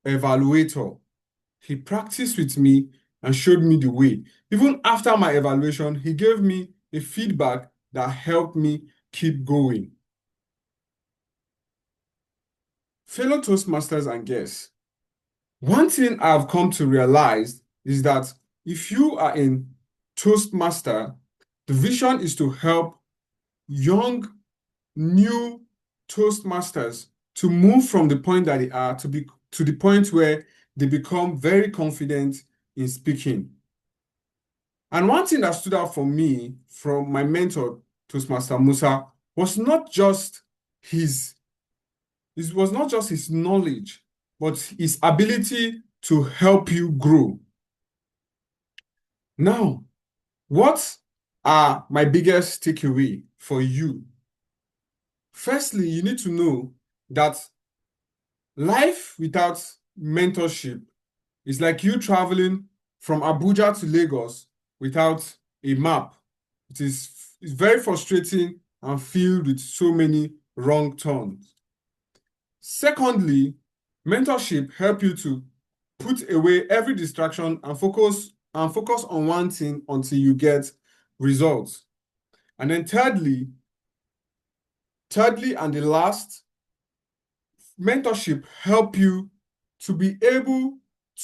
evaluator. He practiced with me and showed me the way. Even after my evaluation, he gave me a feedback that helped me keep going. Fellow Toastmasters and guests, one thing I've come to realize is that if you are in Toastmaster, the vision is to help young, new Toastmasters to move from the point that they are to the point where they become very confident in speaking. And one thing that stood out for me from my mentor, Toastmaster Musa, was not just his knowledge, but his ability to help you grow. Now, what are my biggest takeaway for you? Firstly, you need to know that life without mentorship is like you traveling from Abuja to Lagos without a map. It's very frustrating and filled with so many wrong turns. Secondly, mentorship helps you to put away every distraction and focus on one thing until you get results. And then thirdly and the last, mentorship help you to be able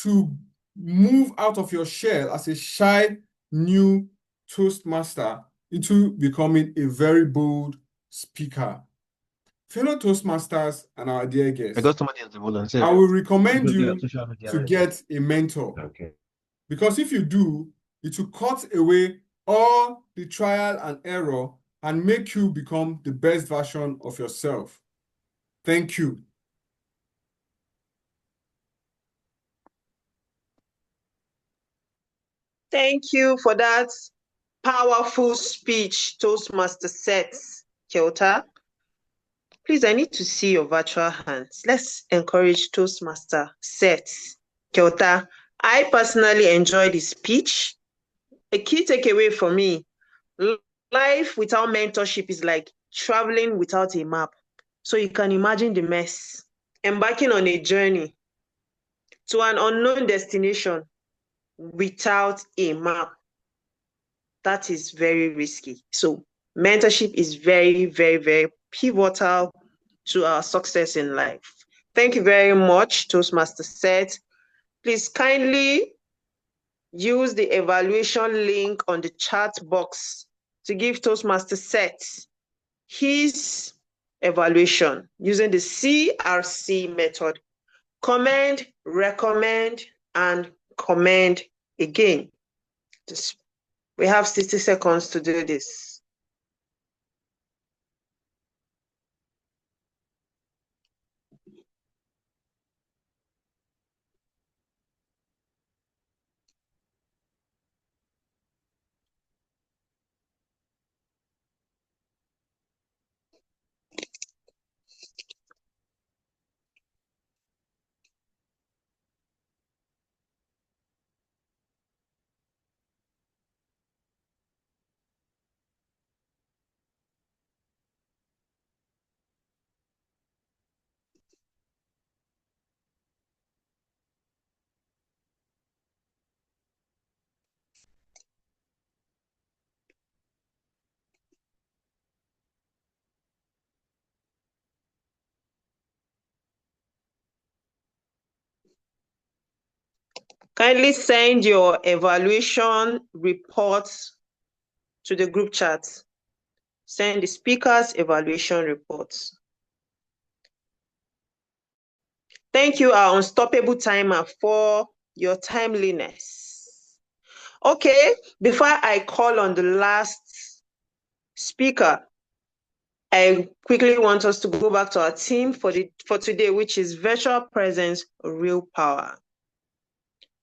to move out of your shell as a shy new Toastmaster into becoming a very bold speaker. fellow Toastmasters and our dear guests, Because somebody is a volunteer. I will recommend Because they are you social media to right get a mentor. Okay. Because if you do, it will cut away all the trial and error and make you become the best version of yourself. Thank you. Thank you for that powerful speech, Toastmaster Seth Kelta. Please, I need to see your virtual hands. Let's encourage Toastmaster Seth Kelta. I personally enjoyed the speech. A key takeaway for me, life without mentorship is like traveling without a map. So you can imagine the mess. Embarking on a journey to an unknown destination without a map. That is very risky. So mentorship is very, very, very pivotal to our success in life. Thank you very much, Toastmaster Seth. Please kindly use the evaluation link on the chat box to give Toastmaster Seth his evaluation using the CRC method. Commend, recommend, and commend again. We have 60 seconds to do this. Kindly send your evaluation reports to the group chat. Send the speaker's evaluation reports. Thank you, our unstoppable timer, for your timeliness. Okay, before I call on the last speaker, I quickly want us to go back to our theme for today, which is virtual presence, real power.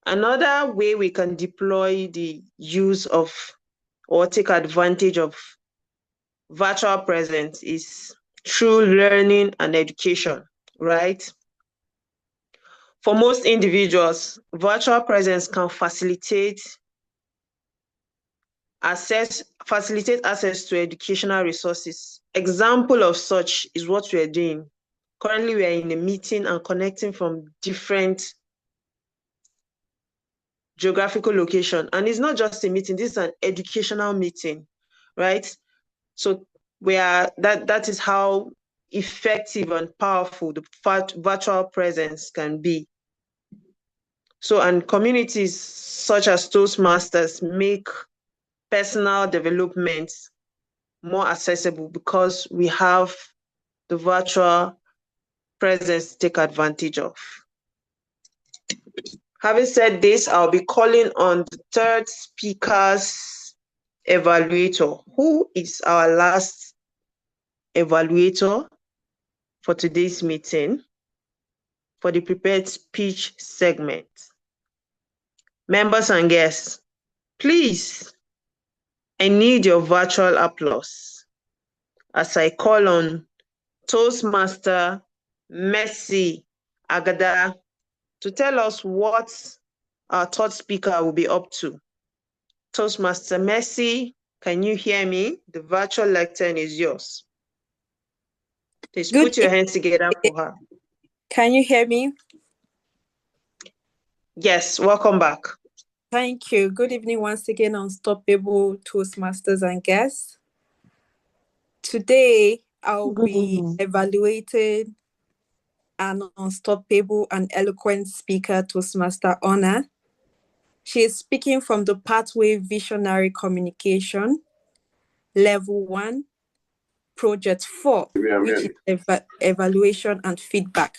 Another way we can deploy the use of or take advantage of virtual presence is through learning and education, right? For most individuals, virtual presence can facilitate access to educational resources. Example of such is what we are doing. Currently, we are in a meeting and connecting from different geographical location. And it's not just a meeting, this is an educational meeting, right? So that is how effective and powerful the virtual presence can be. So, and communities such as Toastmasters make personal development more accessible because we have the virtual presence to take advantage of. Having said this, I'll be calling on the third speaker's evaluator. Who is our last evaluator for today's meeting for the prepared speech segment? Members and guests, please, I need your virtual applause as I call on Toastmaster Mercy Agada to tell us what our third speaker will be up to. Toastmaster Mercy, can you hear me? The virtual lectern is yours. Please put your hands together for her. Can you hear me? Yes, welcome back. Thank you. Good evening once again, Unstoppable Toastmasters and guests. Today, I'll be evaluating an unstoppable and eloquent speaker, Toastmaster Honor. She is speaking from the Pathway Visionary Communication, Level 1, project 4, which is evaluation and feedback.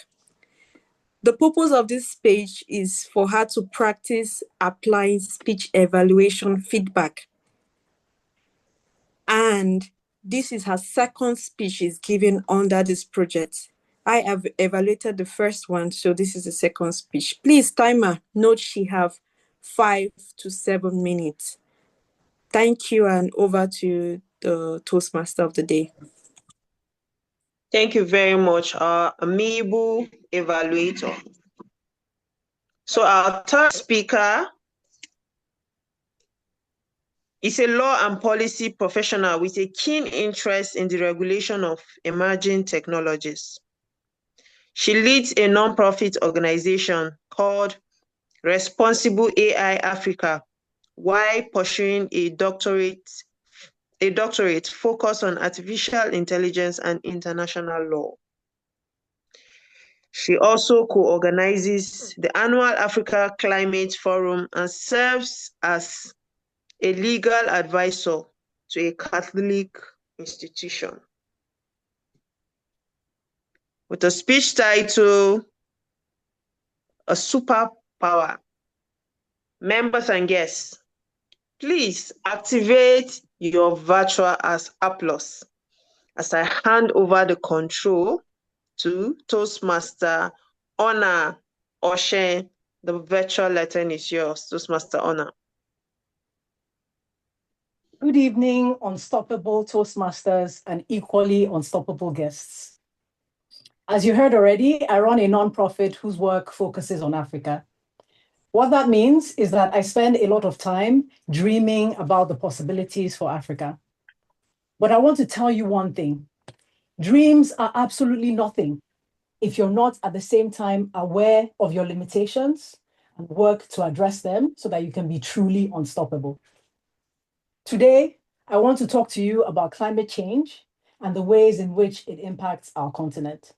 The purpose of this page is for her to practice applying speech evaluation feedback. And this is her second speech she's given under this project. I have evaluated the first one, so this is the second speech. Please, timer, note she have 5 to 7 minutes. Thank you, and over to the Toastmaster of the day. Thank you very much, amiable evaluator. So our third speaker is a law and policy professional with a keen interest in the regulation of emerging technologies. She leads a nonprofit organization called Responsible AI Africa while pursuing a doctorate focused on artificial intelligence and international law. She also co-organizes the annual Africa Climate Forum and serves as a legal advisor to a Catholic institution. With a speech title, A Superpower. Members and guests, please activate your virtual applause as I hand over the control to Toastmaster Honor Oshen. The virtual lesson is yours, Toastmaster Honor. Good evening, unstoppable Toastmasters and equally unstoppable guests. As you heard already, I run a nonprofit whose work focuses on Africa. What that means is that I spend a lot of time dreaming about the possibilities for Africa. But I want to tell you one thing. Dreams are absolutely nothing if you're not at the same time aware of your limitations and work to address them so that you can be truly unstoppable. Today, I want to talk to you about climate change and the ways in which it impacts our continent.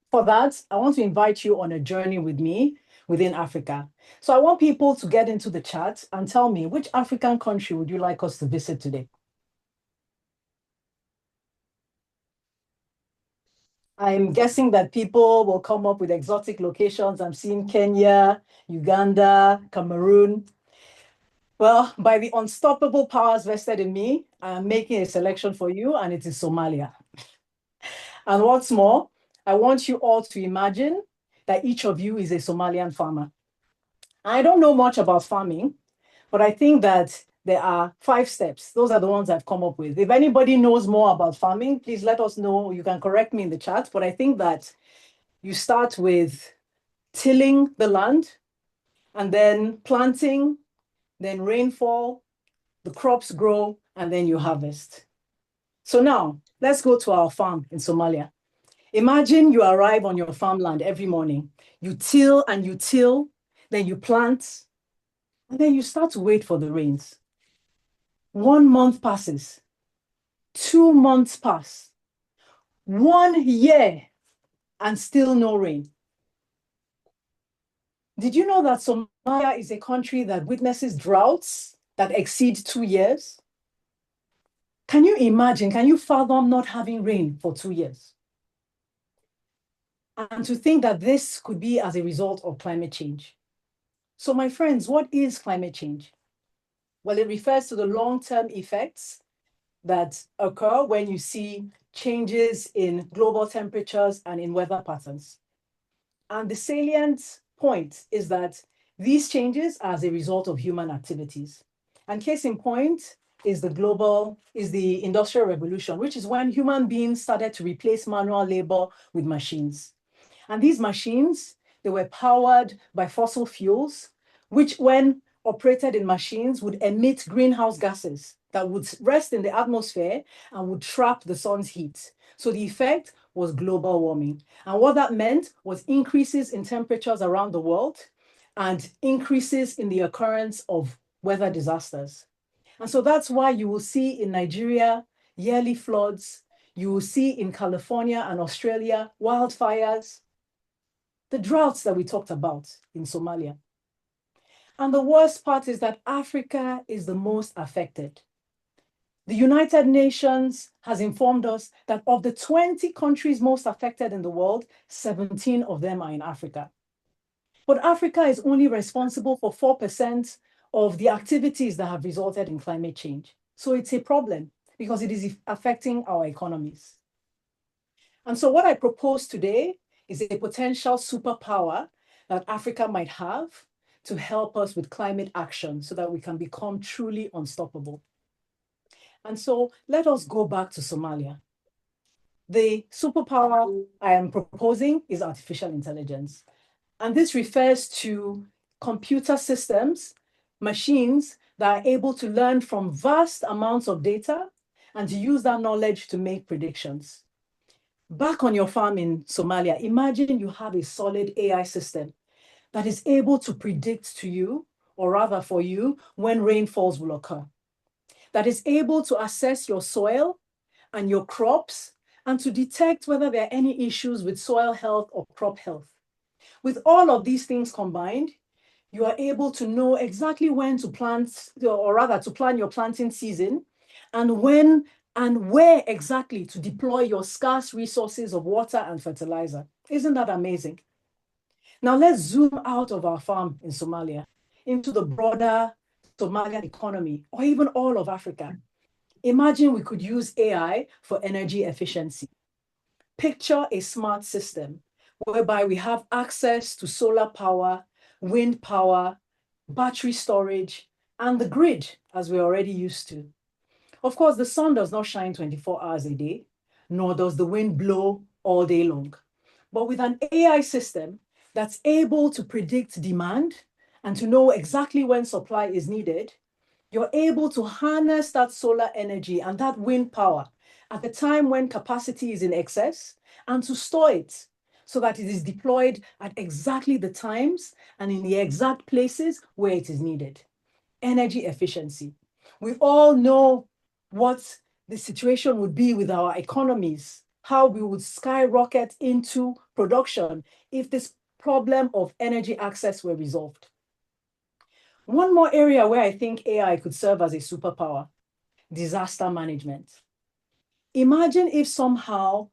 For that, I want to invite you on a journey with me within Africa. So I want people to get into the chat and tell me, which African country would you like us to visit today? I'm guessing that people will come up with exotic locations. I'm seeing Kenya, Uganda, Cameroon. Well, by the unstoppable powers vested in me, I'm making a selection for you, and it is Somalia. And what's more, I want you all to imagine that each of you is a Somalian farmer. I don't know much about farming, but I think that there are 5 steps. Those are the ones I've come up with. If anybody knows more about farming, please let us know. You can correct me in the chat, but I think that you start with tilling the land, and then planting, then rainfall, the crops grow, and then you harvest. So now, let's go to our farm in Somalia. Imagine you arrive on your farmland every morning. You till and you till, then you plant, and then you start to wait for the rains. 1 month passes, 2 months pass, 1 year, and still no rain. Did you know that Somalia is a country that witnesses droughts that exceed 2 years? Can you imagine, can you fathom not having rain for 2 years? And to think that this could be as a result of climate change. So my friends, what is climate change? Well, it refers to the long-term effects that occur when you see changes in global temperatures and in weather patterns. And the salient point is that these changes are as a result of human activities. And case in point is the Industrial Revolution, which is when human beings started to replace manual labor with machines. And these machines, they were powered by fossil fuels, which when operated in machines would emit greenhouse gases that would rest in the atmosphere and would trap the sun's heat. So the effect was global warming. And what that meant was increases in temperatures around the world and increases in the occurrence of weather disasters. And so that's why you will see in Nigeria yearly floods, you will see in California and Australia wildfires, the droughts that we talked about in Somalia. And the worst part is that Africa is the most affected. The United Nations has informed us that of the 20 countries most affected in the world, 17 of them are in Africa. But Africa is only responsible for 4% of the activities that have resulted in climate change. So it's a problem because it is affecting our economies. And so what I propose today is a potential superpower that Africa might have to help us with climate action so that we can become truly unstoppable. And so let us go back to Somalia. The superpower I am proposing is artificial intelligence. And this refers to computer systems, machines that are able to learn from vast amounts of data and to use that knowledge to make predictions. Back on your farm in Somalia, imagine you have a solid AI system that is able to predict to you, or rather for you, when rainfalls will occur, that is able to assess your soil and your crops and to detect whether there are any issues with soil health or crop health. With all of these things combined, you are able to know exactly when to plant, or rather to plan your planting season, and when and where exactly to deploy your scarce resources of water and fertilizer. Isn't that amazing? Now let's zoom out of our farm in Somalia into the broader Somalian economy, or even all of Africa. Imagine we could use AI for energy efficiency. Picture a smart system whereby we have access to solar power, wind power, battery storage, and the grid, as we're already used to. Of course, the sun does not shine 24 hours a day, nor does the wind blow all day long. But with an AI system that's able to predict demand and to know exactly when supply is needed, you're able to harness that solar energy and that wind power at the time when capacity is in excess and to store it so that it is deployed at exactly the times and in the exact places where it is needed. Energy efficiency. We all know what the situation would be with our economies, how we would skyrocket into production if this problem of energy access were resolved. One more area where I think AI could serve as a superpower: disaster management. Imagine if somehow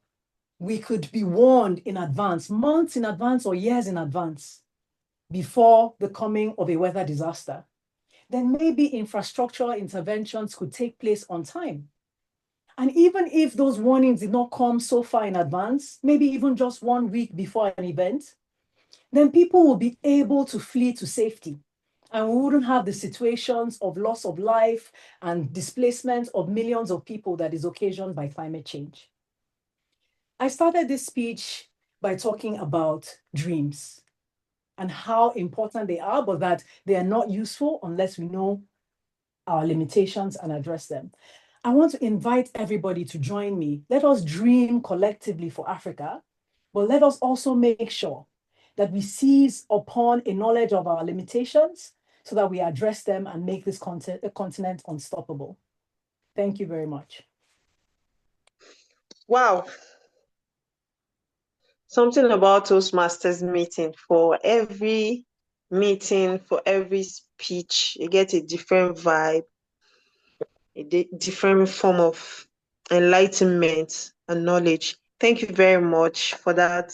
we could be warned in advance, months in advance or years in advance, before the coming of a weather disaster. Then maybe infrastructural interventions could take place on time. And even if those warnings did not come so far in advance, maybe even just 1 week before an event, then people will be able to flee to safety. And we wouldn't have the situations of loss of life and displacement of millions of people that is occasioned by climate change. I started this speech by talking about dreams and how important they are, but that they are not useful unless we know our limitations and address them. I want to invite everybody to join me. Let us dream collectively for Africa, but let us also make sure that we seize upon a knowledge of our limitations so that we address them and make this continent unstoppable. Thank you very much. Wow. Something about Toastmasters meeting. For every meeting, for every speech, you get a different vibe, a different form of enlightenment and knowledge. Thank you very much for that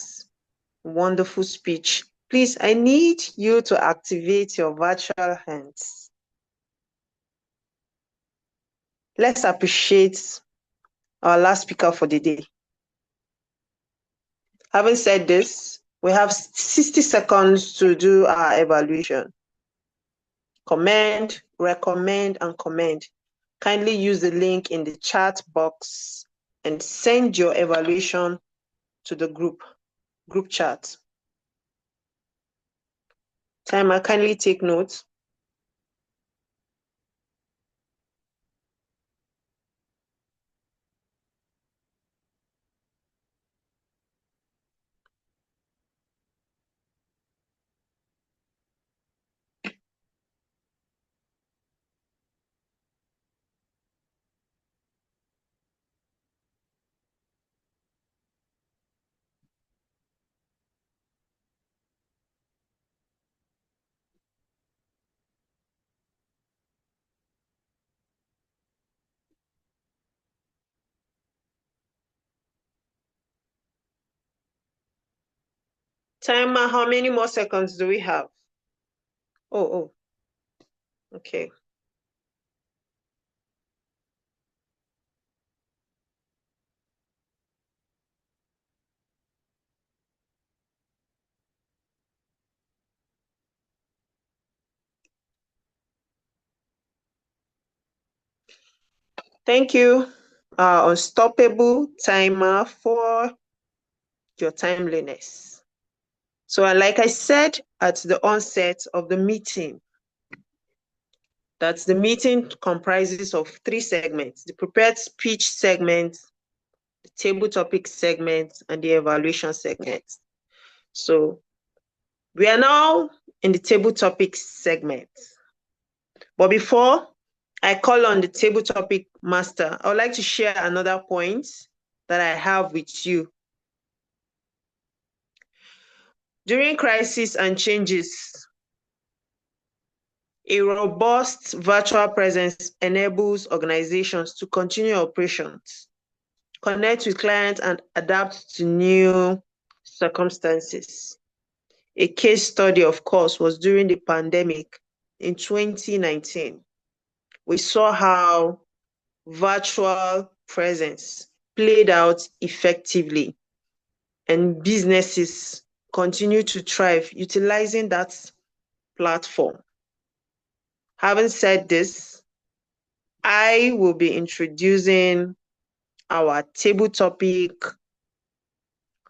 wonderful speech. Please, I need you to activate your virtual hands. Let's appreciate our last speaker for the day. Having said this, we have 60 seconds to do our evaluation. Commend, recommend, and commend. Kindly use the link in the chat box and send your evaluation to the group chat. Timer, kindly take notes. Timer, how many more seconds do we have? Oh, okay. Thank you. Unstoppable timer for your timeliness. So, like I said at the onset of the meeting, that the meeting comprises of 3 segments: the prepared speech segment, the table topic segment, and the evaluation segment. So we are now in the table topic segment. But before I call on the table topic master, I would like to share another point that I have with you. During crisis and changes, a robust virtual presence enables organizations to continue operations, connect with clients, and adapt to new circumstances. A case study, of course, was during the pandemic in 2019. We saw how virtual presence played out effectively, and businesses continue to thrive utilizing that platform. Having said this, I will be introducing our table topic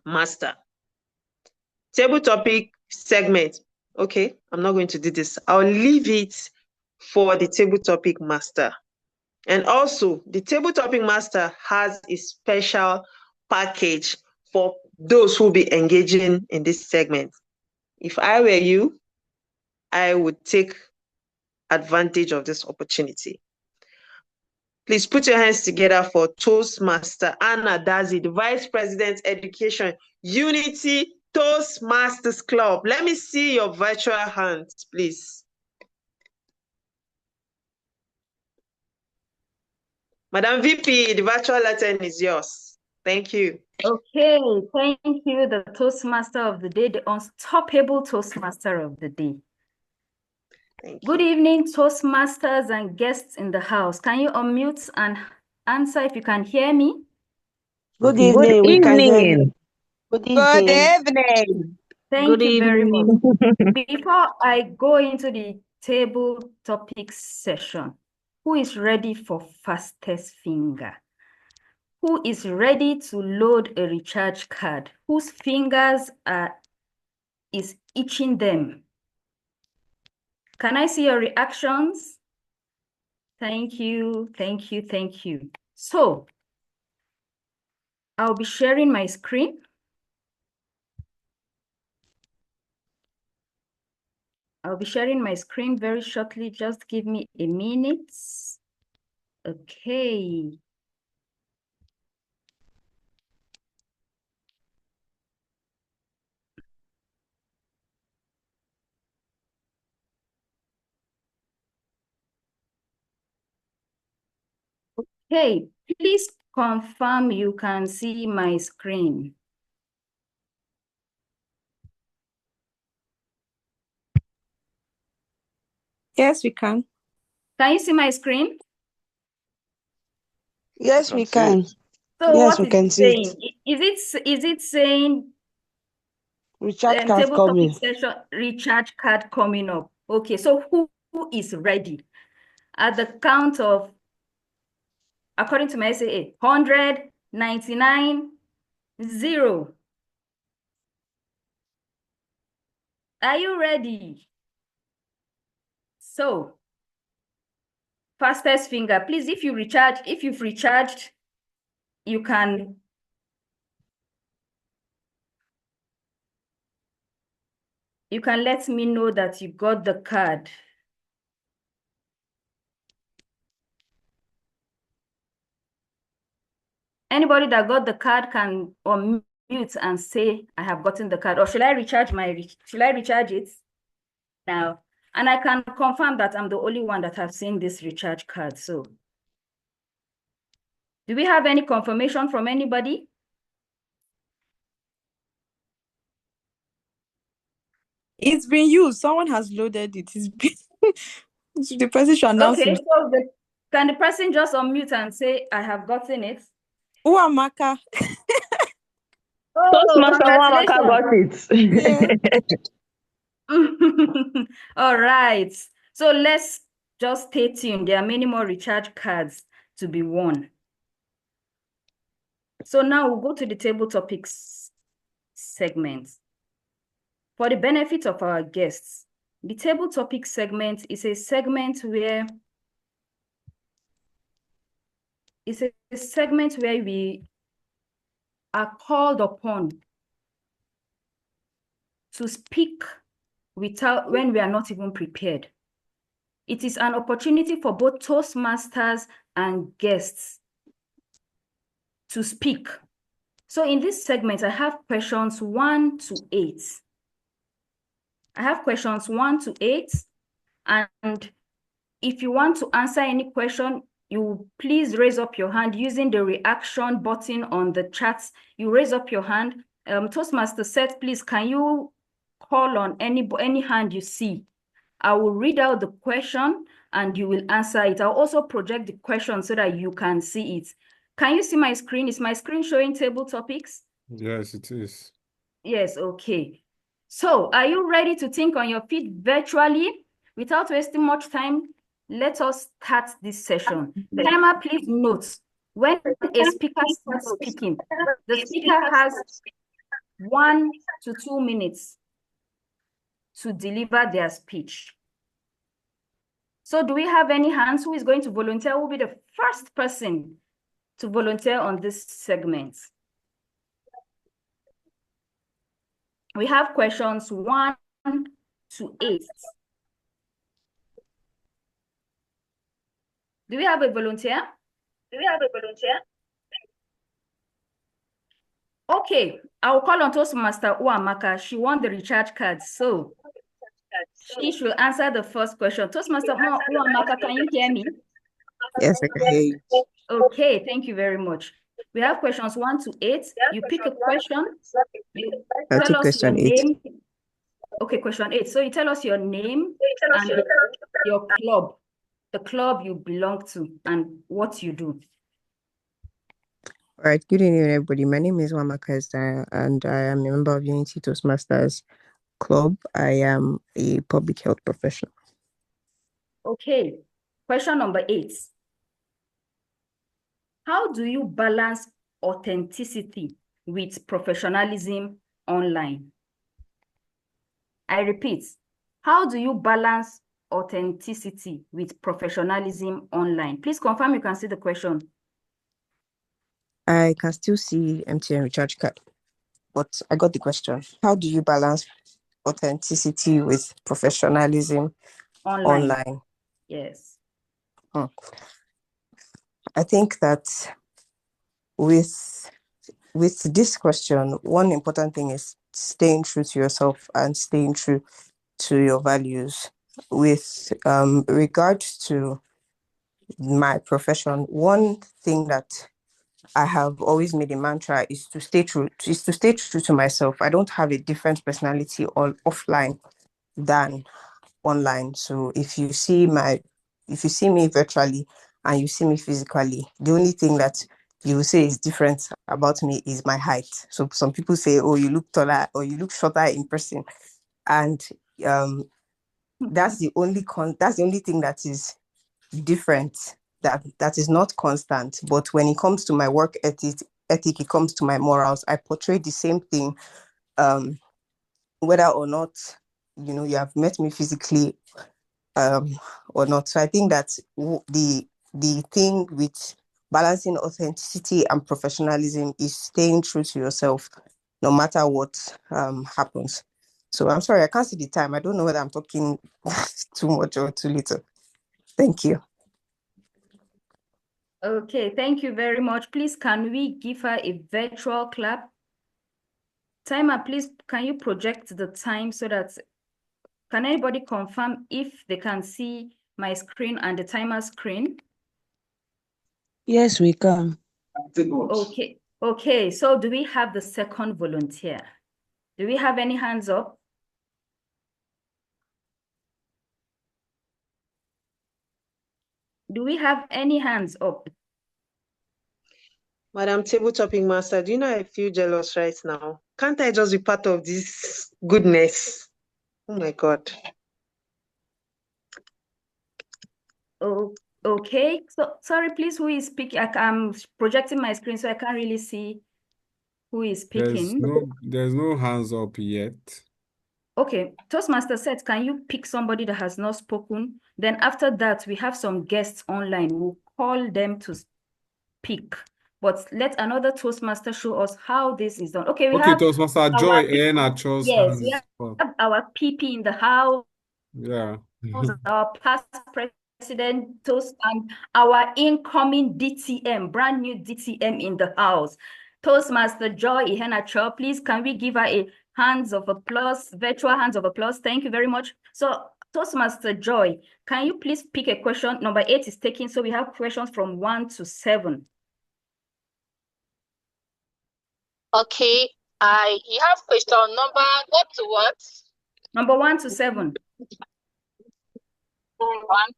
master. Table topic segment. Okay, I'm not going to do this. I'll leave it for the table topic master. And also, the table topic master has a special package for those who will be engaging in this segment. If I were you, I would take advantage of this opportunity. Please put your hands together for Toastmaster Anna Dazi, the Vice President Education, Unity Toastmasters Club. Let me see your virtual hands, please. Madam VP, the virtual Latin is yours. Thank you. Okay, thank you, the Toastmaster of the day, the unstoppable Toastmaster of the day. Good evening, Toastmasters and guests in the house. Can you unmute and answer if you can hear me? Good evening. We can hear you. Good evening. Thank you very much. Before I go into the table topic session, who is ready for fastest finger? Who is ready to load a recharge card? Whose fingers is itching them? Can I see your reactions? Thank you, thank you, thank you. So, I'll be sharing my screen. I'll be sharing my screen very shortly. Just give me a minute. Okay. Okay, please confirm you can see my screen. Yes, we can. Can you see my screen? Yes, we can. So yes, what we is can it see saying? Is it saying recharge card table coming? topic session recharge card coming up? Okay, so who is ready? At the count of, according to my SAA, 100, 99, 0. Are you ready? So, fastest finger, please, if you've recharged, you can let me know that you got the card. Anybody that got the card can unmute and say, I have gotten the card. Or should I recharge it now? And I can confirm that I'm the only one that have seen this recharge card. So, do we have any confirmation from anybody? It's been used. Someone has loaded it. The person should announce Okay, it. so can the person just unmute and say, I have gotten it? Uamaka. Oh, Toastmaster Wamaka congratulations. got it. Yeah. All right. So let's just stay tuned. There are many more recharge cards to be won. So now we'll go to the table topics segment. For the benefit of our guests, the table topic segment is a segment where we are called upon to speak when we are not even prepared. It is an opportunity for both Toastmasters and guests to speak. So in this segment, I have questions 1 to 8. I have questions 1 to 8, and if you want to answer any question, you please raise up your hand using the reaction button on the chats. You raise up your hand. Toastmaster said, please, can you call on any hand you see? I will read out the question and you will answer it. I'll also project the question so that you can see it. Can you see my screen? Is my screen showing table topics? Yes, it is. Yes, okay. So are you ready to think on your feet virtually? Without wasting much time, let us start this session. Timer, please note, when a speaker starts speaking, the speaker has 1 to 2 minutes to deliver their speech. So do we have any hands? Who is going to volunteer? Who will be the first person to volunteer on this segment? We have questions 1 to 8. Do we have a volunteer? Okay, I will call on Toastmaster Uamaka. She won the recharge card, so she should answer the first question. Toastmaster Uamaka, can you hear me? Yes, I can hear you. Okay, thank you very much. We have questions 1 to 8. You pick a question. You I'll tell take us your question 8. name. Okay, question 8. So you tell us your name and your club, the club you belong to, and what you do. All right, good evening, everybody. My name is Wamaka Esther, and I am a member of Unity Toastmasters Club. I am a public health professional. Okay, question number 8. How do you balance authenticity with professionalism online? I repeat, how do you balance authenticity with professionalism online? Please confirm you can see the question. I can still see MTN recharge card, but I got the question. How do you balance authenticity with professionalism online? Yes. I think that with this question, one important thing is staying true to yourself and staying true to your values. With regard to my profession, one thing that I have always made a mantra is to stay true to myself. I don't have a different personality offline than online. So if you see me virtually and you see me physically, the only thing that you will say is different about me is my height. So some people say, oh, you look taller or you look shorter in person. And that's the only thing that is different, that is not constant. But when it comes to my work ethic, it comes to my morals, I portray the same thing, whether or not you have met me physically or not. So I think that the thing with balancing authenticity and professionalism is staying true to yourself no matter what happens. So I'm sorry, I can't see the time. I don't know whether I'm talking too much or too little. Thank you. Okay, thank you very much. Please, can we give her a virtual clap? Timer, please, can you project the time so that, can anybody confirm if they can see my screen and the timer screen? Yes, we can. Okay, so do we have the second volunteer? Do we have any hands up? Do we have any hands up? Madam Table Topping Master, do you know I feel jealous right now? Can't I just be part of this goodness? Oh my God. Oh, okay. So sorry, please, who is speaking? I'm projecting my screen, so I can't really see who is speaking. There's no hands up yet. Okay, Toastmaster said, can you pick somebody that has not spoken? Then after that, we have some guests online. We'll call them to speak. But let another Toastmaster show us how this is done. Okay, we Okay, have Toastmaster Joy our and Acho's yes, we hands up. have our PP in the house. Yeah. Our past president Toast and our incoming DTM, brand new DTM in the house. Toastmaster Joy Ihenacho, please can we give her a hands of applause, virtual hands of applause? Thank you very much. So Toastmaster Joy, can you please pick a question? Number 8 is taken, so we have questions from 1 to 7. Okay, you have question number what to what? Number 1 to 7. 1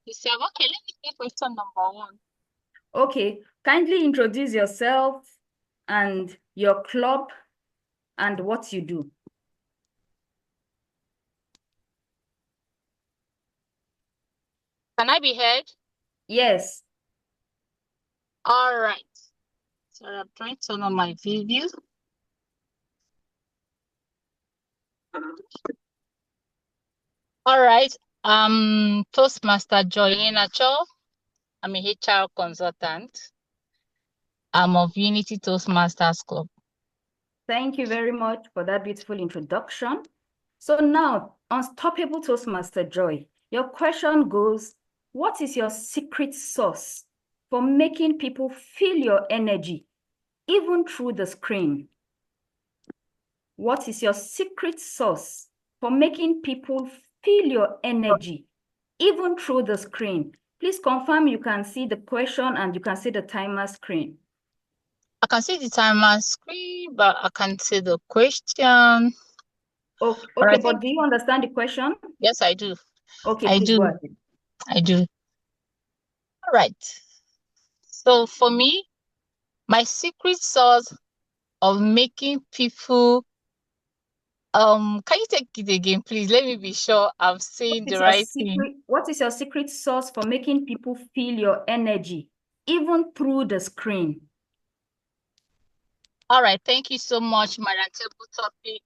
to 7. Okay, let me take question number 1. Okay, kindly introduce yourself and your club and what you do. Can I be heard? Yes. All right. So I'm trying to turn on my video. All right. Toastmaster Joy Nacho. I'm a HR consultant. I'm of Unity Toastmasters Club. Thank you very much for that beautiful introduction. So now, Unstoppable Toastmaster Joy, your question goes, what is your secret sauce for making people feel your energy, even through the screen? What is your secret sauce for making people feel your energy, even through the screen? Please confirm you can see the question and you can see the timer screen. I can see the timer screen, but I can't see the question. Okay, Right. but do you understand the question? Yes, I do. Okay, I please do. go ahead. I do. All right. So for me, my secret sauce of making people can you take it again, please? Let me be sure I'm saying the right thing. What is your secret sauce for making people feel your energy, even through the screen? All right, thank you so much, Madam Table Topic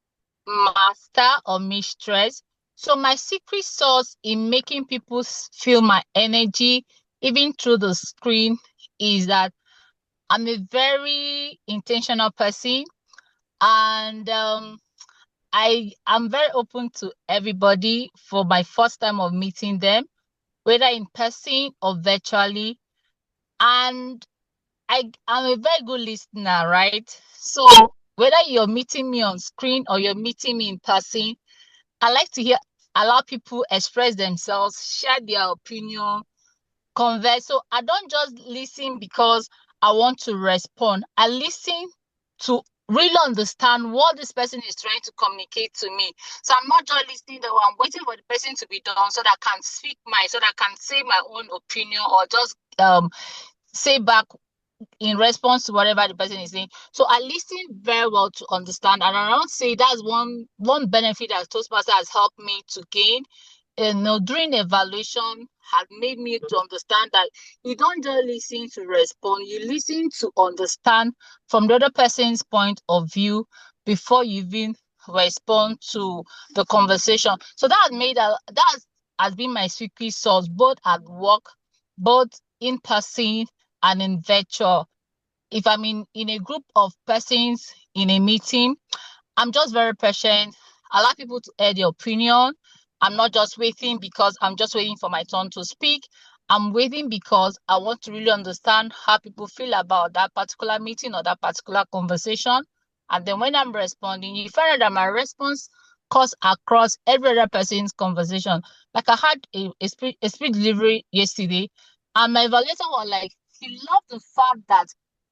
Master or Mistress. So my secret sauce in making people feel my energy, even through the screen, is that I'm a very intentional person, and I am very open to everybody for my first time of meeting them, whether in person or virtually. And I'm a very good listener, right? So whether you're meeting me on screen or you're meeting me in person, I like to allow people express themselves, share their opinion, converse. So I don't just listen because I want to respond. I listen to really understand what this person is trying to communicate to me. So I'm not just listening, though I'm waiting for the person to be done so that I can so that I can say my own opinion or just say back in response to whatever the person is saying. So I listen very well to understand, and I don't say that's one benefit that Toastmaster has helped me to gain. During evaluation had made me to understand that you don't just listen to respond, you listen to understand from the other person's point of view before you even respond to the conversation. So that has been my secret sauce, both at work, both in person and in virtual. If I'm in a group of persons in a meeting, I'm just very patient. I allow people to air their opinion. I'm not just waiting because I'm just waiting for my turn to speak. I'm waiting because I want to really understand how people feel about that particular meeting or that particular conversation. And then when I'm responding, you find out that my response cuts across every other person's conversation. Like I had a speech delivery yesterday, and my evaluator was like, he loved the fact that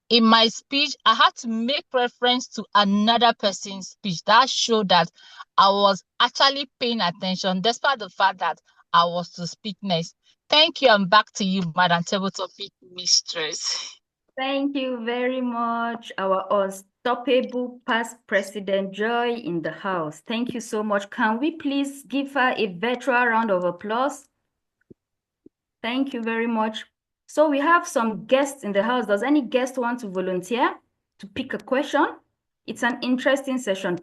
in my speech, I had to make reference to another person's speech. That showed that I was actually paying attention, despite the fact that I was to speak next. Thank you, and back to you, Madam Table Topic Mistress. Thank you very much, our unstoppable past president Joy in the house. Thank you so much. Can we please give her a virtual round of applause? Thank you very much. So we have some guests in the house. Does any guest want to volunteer to pick a question? It's an interesting session.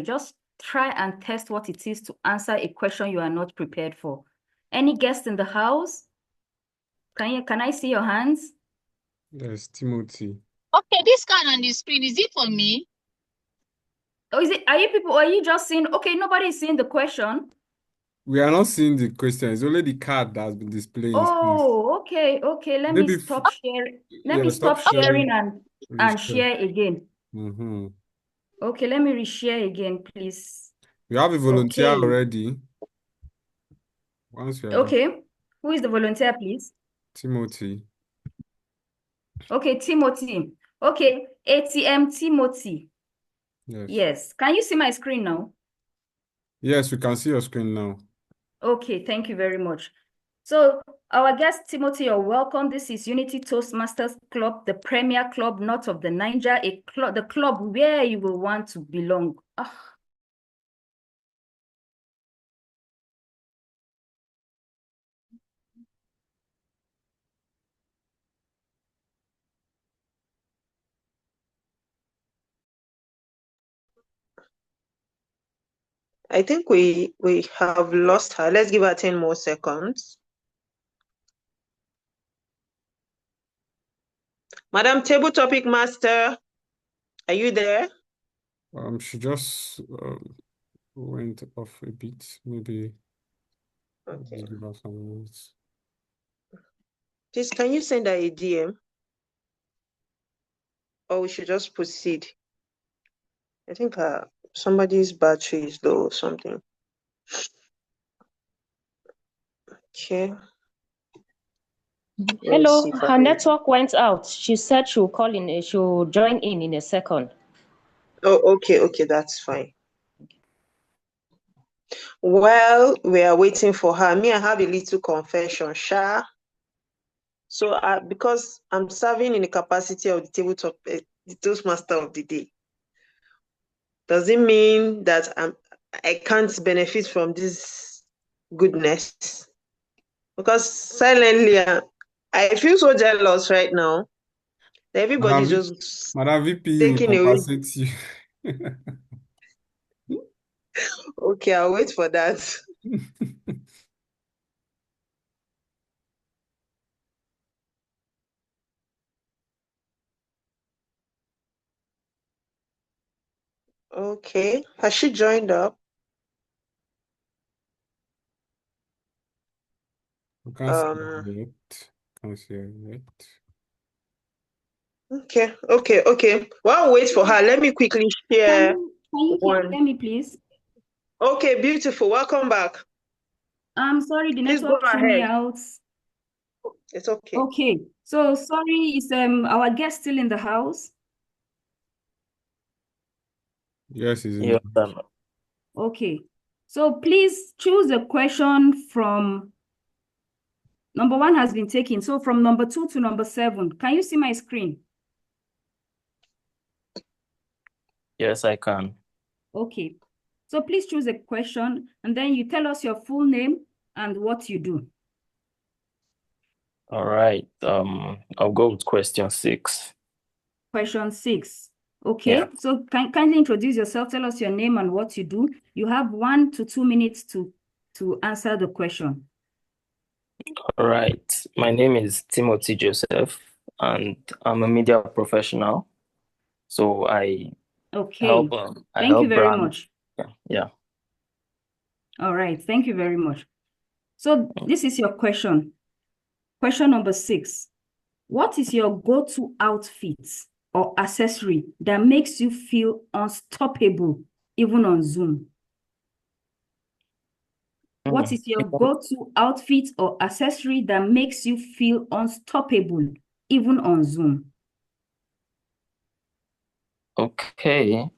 Just try and test what it is to answer a question you are not prepared for. Any guests in the house? Can I see your hands? Yes, Timothy. Okay, this card on the screen, is it for me? Oh, are you just seeing, okay, nobody is seeing the question. We are not seeing the question. It's only the card that has been displaying. Oh, okay. Let Maybe me stop sharing. Let me stop stop sharing and reshare. share again. Okay, let me reshare again, please. We have a volunteer already. Once you are okay. Who is the volunteer, please? Timothy. Okay, Timothy. Okay, ATM Timothy. Yes. Can you see my screen now? Yes, we can see your screen now. Okay, thank you very much. So our guest, Timothy, you're welcome. This is Unity Toastmasters Club, the premier club north of the Niger, the club where you will want to belong. I think we have lost her. Let's give her 10 more seconds. Madam Table Topic Master, are you there? She just went off a bit. Maybe just give her some minutes. Please, can you send her a DM? Or we should just proceed? I think somebody's battery is low or something. Okay. Hello, her network went out. She said she'll she'll join in a second. Oh, okay, that's fine. While we are waiting for her, I have a little confession, Sha. So, because I'm serving in the capacity of the tabletop, the Toastmaster of the day, does it mean that I can't benefit from this goodness? Because silently, I feel so jealous right now. Everybody's just Madam VP taking will away. compensate you. Okay, I'll wait for that. Okay, has she joined up? Can't see her yet. Can't see her yet. Okay. While I wait for her, let me quickly share. Can you hear me, please? Okay, beautiful. Welcome back. I'm sorry, the Please network go threw me ahead. out. It's okay. Okay, so sorry, is our guest still in the house? Yes, he's in. Okay, so please choose a question from number 1 has been taken. So from number 2 to number 7. Can you see my screen? Yes, I can. Okay, so please choose a question and then you tell us your full name and what you do. All right. I'll go with question 6. Question 6. Okay, so kindly introduce yourself, tell us your name and what you do. You have 1 to 2 minutes to answer the question. All right. My name is Timothy Joseph, and I'm a media professional. So I help. Thank you very much. Yeah. All right. Thank you very much. So this is your question. Question number 6. What is your go-to outfit or accessory that makes you feel unstoppable even on Zoom? What is your go-to outfit or accessory that makes you feel unstoppable even on Zoom? Okay.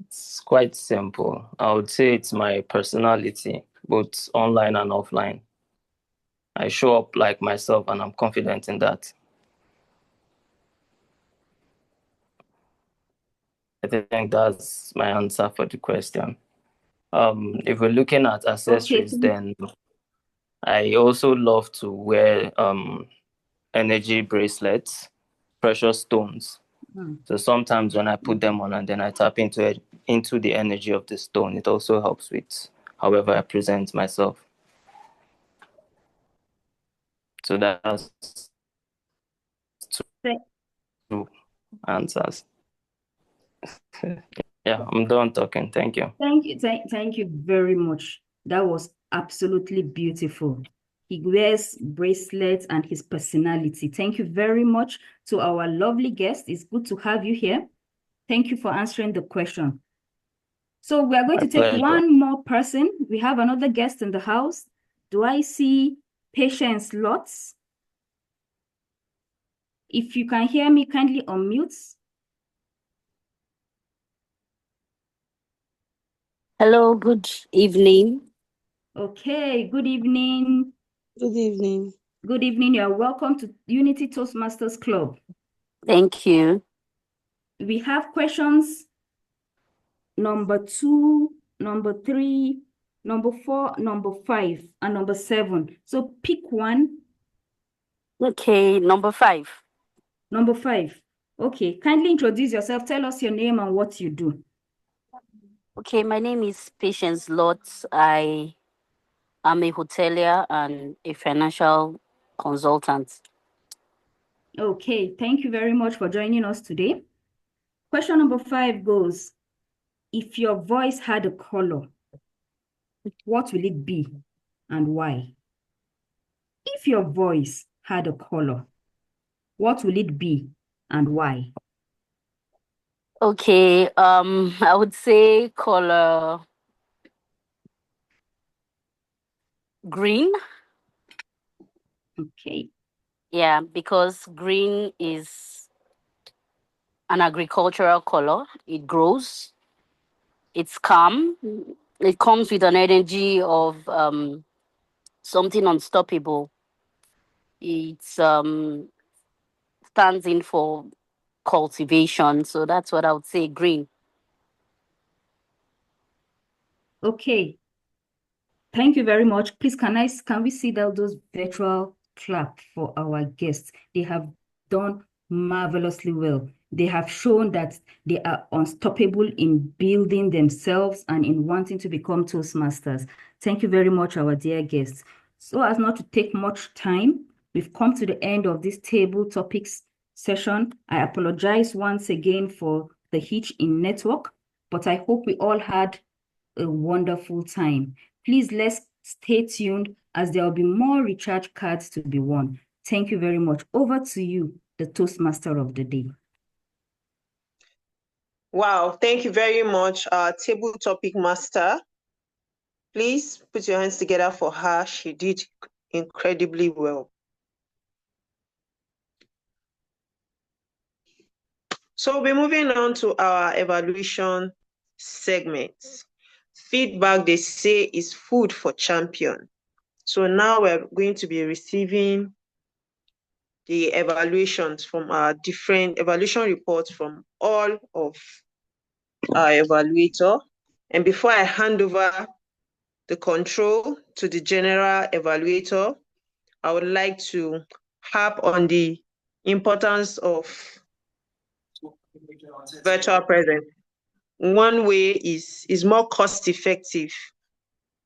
It's quite simple. I would say it's my personality, both online and offline. I show up like myself, and I'm confident in that. I think that's my answer for the question. If we're looking at accessories, then I also love to wear energy bracelets, precious stones. So sometimes when I put them on and then I tap into the energy of the stone, it also helps with however I present myself. So that's two answers. Yeah, I'm done talking. Thank you. Thank you very much. That was absolutely beautiful. He wears bracelets and his personality. Thank you very much to our lovely guest. It's good to have you here. Thank you for answering the question. So we are going to take one more person. We have another guest in the house. Do I see Patience Lots? If you can hear me, kindly unmute. Hello, good evening. Okay, good evening. Good evening. Good evening. You are welcome to Unity Toastmasters Club. Thank you. We have questions number 2, number 3, number 4, number 5, and number 7. So pick one. Okay, number 5. Number 5. Okay, kindly introduce yourself. Tell us your name and what you do. Okay, my name is Patience Lotz. I am a hotelier and a financial consultant. Okay, thank you very much for joining us today. Question number 5 goes, if your voice had a color, what will it be and why? If your voice had a color, what will it be and why? Okay, I would say color green. Okay. Yeah, because green is an agricultural color. It grows. It's calm. It comes with an energy of something unstoppable. It stands in for cultivation. So that's what I would say, green. Okay. Thank you very much. Please, can we see those virtual clap for our guests? They have done marvelously well. They have shown that they are unstoppable in building themselves and in wanting to become Toastmasters. Thank you very much, our dear guests. So as not to take much time, we've come to the end of this table topics session. I apologize once again for the hitch in network, but I hope we all had a wonderful time. Please let's stay tuned as there will be more recharge cards to be won. Thank you very much. Over to you, the Toastmaster of the day. Wow, thank you very much, table topic master. Please put your hands together for her. She did incredibly well. So we're moving on to our evaluation segments. Feedback, they say, is food for champion. So now we're going to be receiving the evaluations from our different evaluation reports from all of our evaluator. And before I hand over the control to the general evaluator, I would like to harp on the importance of virtual presence. One way is more cost effective.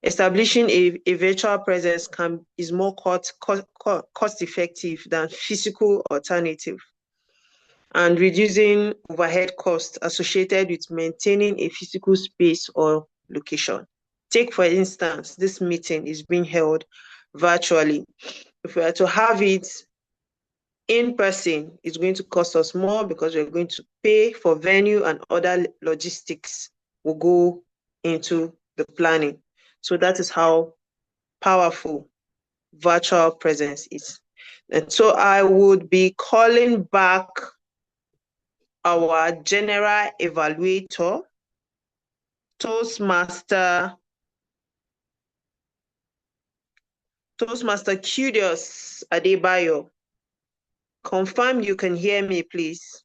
Establishing a virtual presence is more cost effective than physical alternative, and reducing overhead costs associated with maintaining a physical space or location. Take, for instance, this meeting is being held virtually. If we are to have it in person, it's going to cost us more because we're going to pay for venue and other logistics will go into the planning. So that is how powerful virtual presence is. And so I would be calling back our general evaluator, Toastmaster Toastmaster Curious Adebayo, confirm you can hear me, please.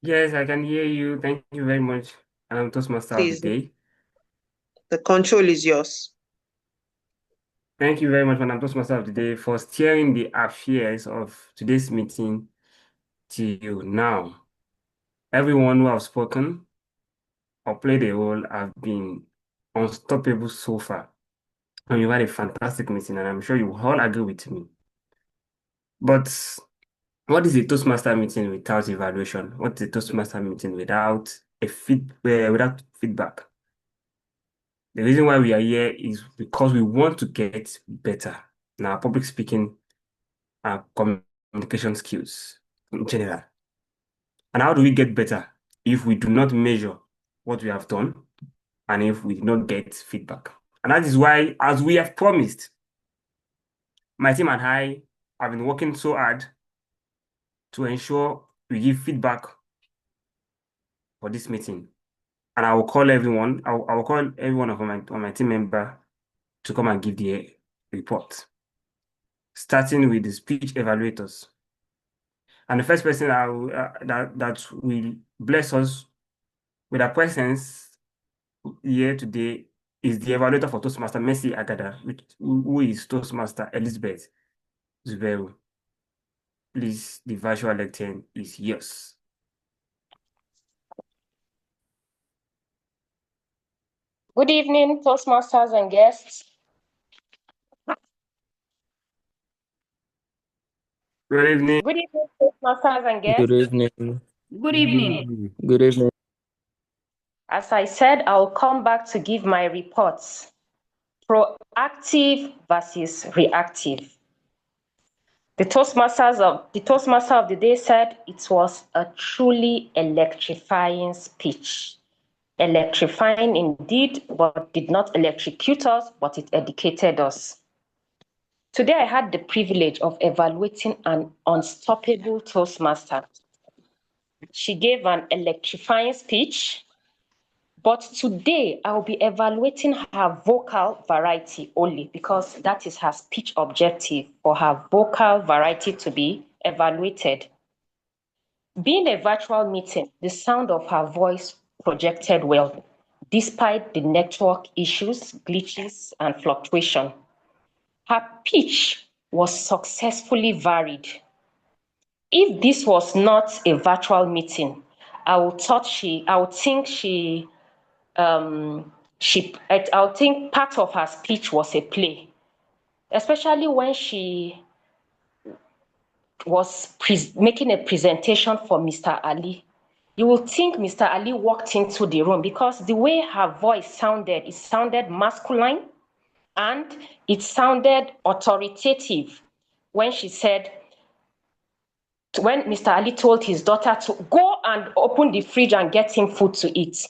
Yes, I can hear you. Thank you very much. I'm Toastmaster of the Please, day. the control is yours. Thank you very much, Madam Toastmaster of the day, for steering the affairs of today's meeting till now. Everyone who have spoken or played a role have been unstoppable so far. And you've had a fantastic meeting, and I'm sure you all agree with me. But what is a Toastmaster meeting without evaluation? What is a Toastmaster meeting without without feedback? The reason why we are here is because we want to get better in our public speaking and communication skills in general. And how do we get better if we do not measure what we have done and if we do not get feedback? And that is why, as we have promised, my team and I have been working so hard to ensure we give feedback for this meeting. And I will call everyone, I will call every one of my team member to come and give the report, starting with the speech evaluators. And the first person that will bless us with our presence here today is the evaluator for Toastmaster Mercy Agada, who is Toastmaster Elizabeth Zuberu. Please, the virtual lectern is yours. Good evening, Toastmasters and guests. Good evening. Good evening, Toastmasters and guests. Good evening. Good evening. Good evening. As I said, I'll come back to give my reports. Proactive versus reactive. The Toastmaster of the day said it was a truly electrifying speech. Electrifying indeed, but did not electrocute us, but it educated us. Today, I had the privilege of evaluating an unstoppable Toastmaster. She gave an electrifying speech, but today I'll be evaluating her vocal variety only because that is her speech objective, for her vocal variety to be evaluated. Being a virtual meeting, the sound of her voice projected well, despite the network issues, glitches, and fluctuation. Her pitch was successfully varied. If this was not a virtual meeting, I would think part of her speech was a play, especially when she was making a presentation for Mr. Ali. You will think Mr. Ali walked into the room because the way her voice sounded, it sounded masculine and it sounded authoritative when she said, when Mr. Ali told his daughter to go and open the fridge and get him food to eat.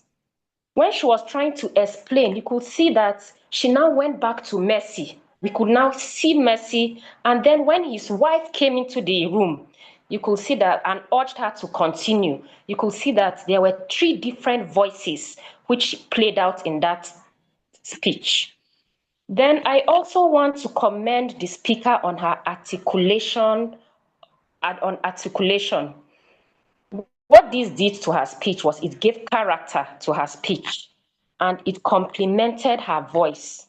When she was trying to explain, you could see that she now went back to Mercy. We could now see Mercy. And then when his wife came into the room, you could see that and urged her to continue. You could see that there were 3 different voices which played out in that speech. Then I also want to commend the speaker on her articulation. What this did to her speech was it gave character to her speech and it complemented her voice.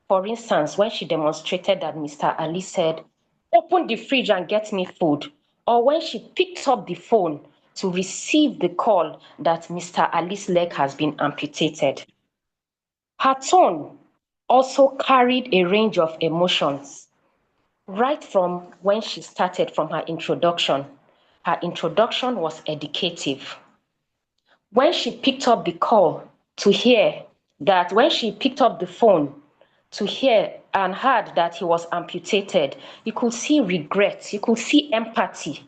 For instance, when she demonstrated that Mr. Ali said, open the fridge and get me food, or when she picked up the phone to receive the call that Mr. Ali's leg has been amputated. Her tone also carried a range of emotions. Right from when she started from her introduction was educative. When she picked up the call to hear that, when she picked up the phone to hear and heard that he was amputated, you could see regret, you could see empathy,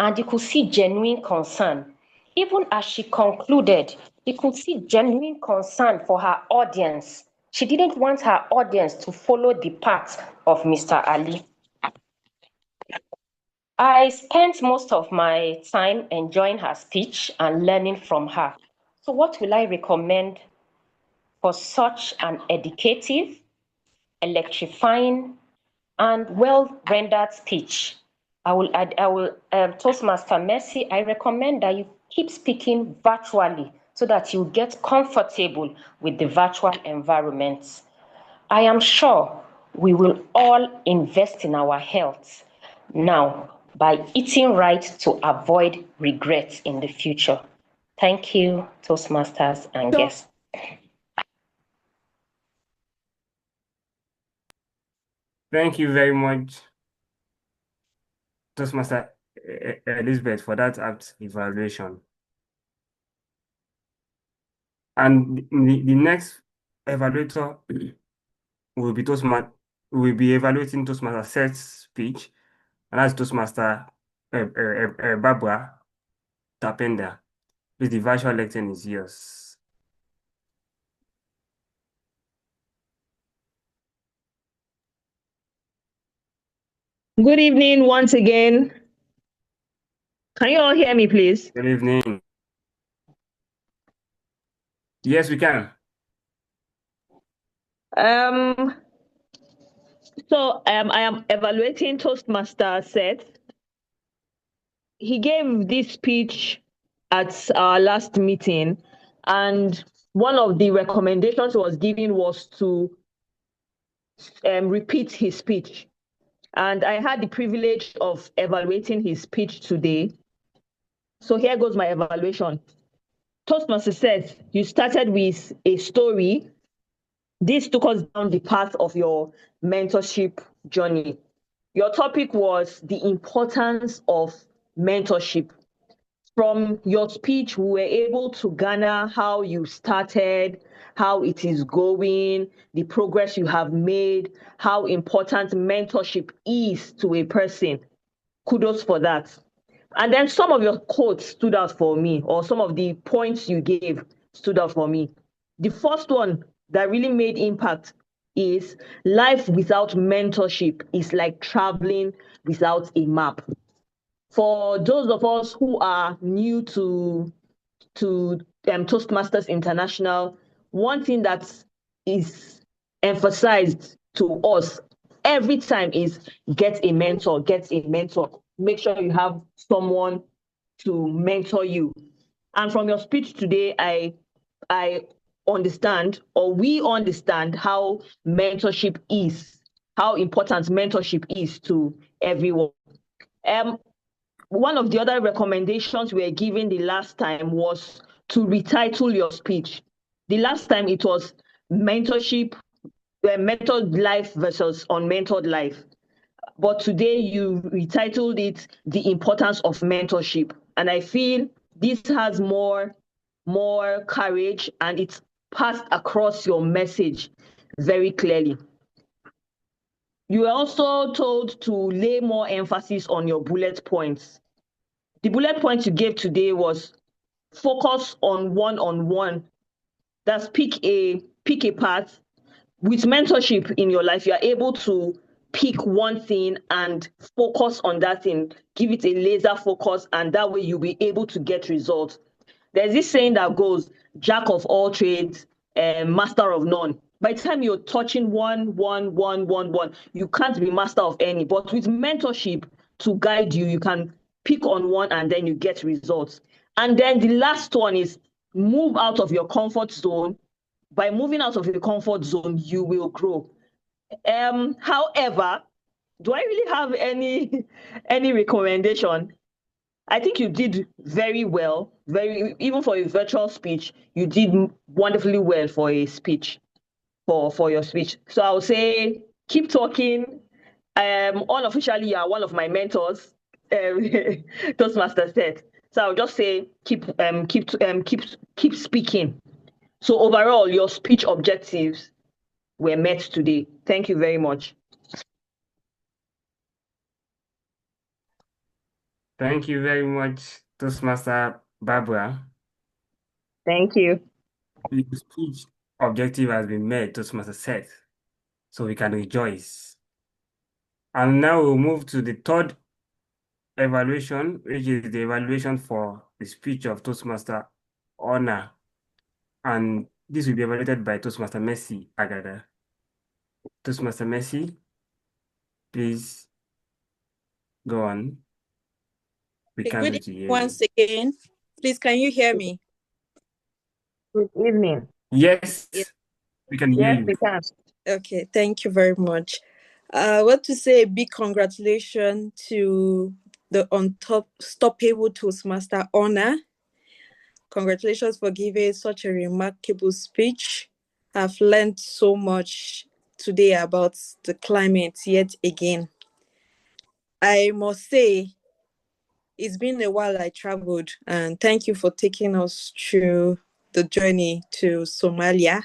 and you could see genuine concern. Even as she concluded, you could see genuine concern for her audience. She didn't want her audience to follow the path of Mr. Ali. I spent most of my time enjoying her speech and learning from her. So what will I recommend for such an educative, electrifying, and well-rendered speech. Toastmaster Mercy, I recommend that you keep speaking virtually so that you get comfortable with the virtual environment. I am sure we will all invest in our health now by eating right to avoid regrets in the future. Thank you, Toastmasters and guests. Thank you very much, Toastmaster Elizabeth, for that apt evaluation. And the next evaluator will be evaluating Toastmaster Seth's speech, and that's Toastmaster Barbara Tapenda. Please, the virtual lecture is yours. Good evening once again. Can you all hear me, please? Good evening. Yes, we can. I am evaluating Toastmaster Seth. He gave this speech at our last meeting, and one of the recommendations he was giving was to repeat his speech. And I had the privilege of evaluating his speech today. So here goes my evaluation. Toastmaster Seth, you started with a story. This took us down the path of your mentorship journey. Your topic was the importance of mentorship. From your speech, we were able to garner how you started, how it is going, the progress you have made, how important mentorship is to a person. Kudos for that. And then some of your quotes stood out for me, or some of the points you gave stood out for me. The first one that really made impact is life without mentorship is like traveling without a map. For those of us who are new to Toastmasters International, one thing that is emphasized to us every time is get a mentor, get a mentor. Make sure you have someone to mentor you. And from your speech today, I understand, or we understand how mentorship is, how important mentorship is to everyone. One of the other recommendations we were given the last time was to retitle your speech. The last time it was mentorship, mentored life versus unmentored life. But today you retitled it The Importance of Mentorship. And I feel this has more courage, and it's passed across your message very clearly. You were also told to lay more emphasis on your bullet points. The bullet points you gave today was focus on one-on-one. That's pick a path. With mentorship in your life, you are able to pick one thing and focus on that thing, give it a laser focus, and that way you'll be able to get results. There's this saying that goes, jack of all trades, master of none. By the time you're touching one, you can't be master of any. But with mentorship to guide you, you can pick on one and then you get results. And then the last one is move out of your comfort zone. By moving out of your comfort zone, you will grow. However, do I really have any recommendation? I think you did very well, even for a virtual speech, you did wonderfully well for a speech, for your speech. So I would say keep talking. Unofficially, you are one of my mentors, Toastmaster said. So I'll just say keep speaking. So overall, your speech objectives were met today. Thank you very much. Thank you very much, Toastmaster Barbara. Thank you. The speech objective has been met, Toastmaster Seth, so we can rejoice. And now we'll move to the third evaluation, which is the evaluation for the speech of Toastmaster Honor. And this will be evaluated by Toastmaster Mercy Agada. Toastmaster Messi, please go on. We Okay, can't good wait to evening hear you. once again. Please, can you hear me? Good evening. Yes, Yes, we can hear Yes, you. we can. okay, thank you very much. I want to say a big congratulations to the unstoppable Toastmaster honor. Congratulations for giving such a remarkable speech. I've learned so much today about the climate yet again. I must say, it's been a while I traveled, and thank you for taking us through the journey to Somalia.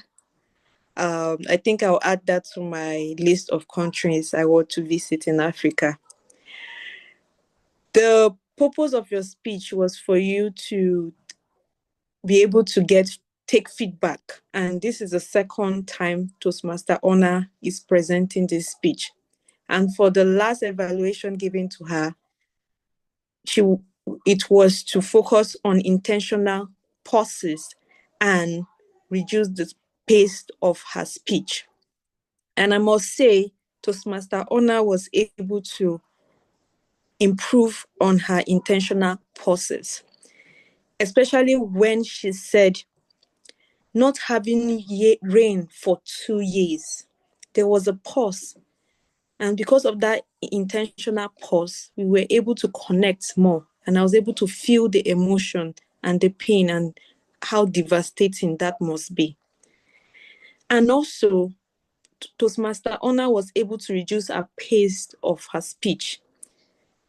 I think I'll add that to my list of countries I want to visit in Africa. The purpose of your speech was for you to be able to take feedback, and this is the second time Toastmaster Honor is presenting this speech. And for the last evaluation given to her, it was to focus on intentional pauses and reduce the pace of her speech. And I must say, Toastmaster Honor was able to improve on her intentional pauses, especially when she said, not having rain for 2 years. There was a pause. And because of that intentional pause, we were able to connect more. And I was able to feel the emotion and the pain and how devastating that must be. And also, Toastmaster Honor was able to reduce her pace of her speech.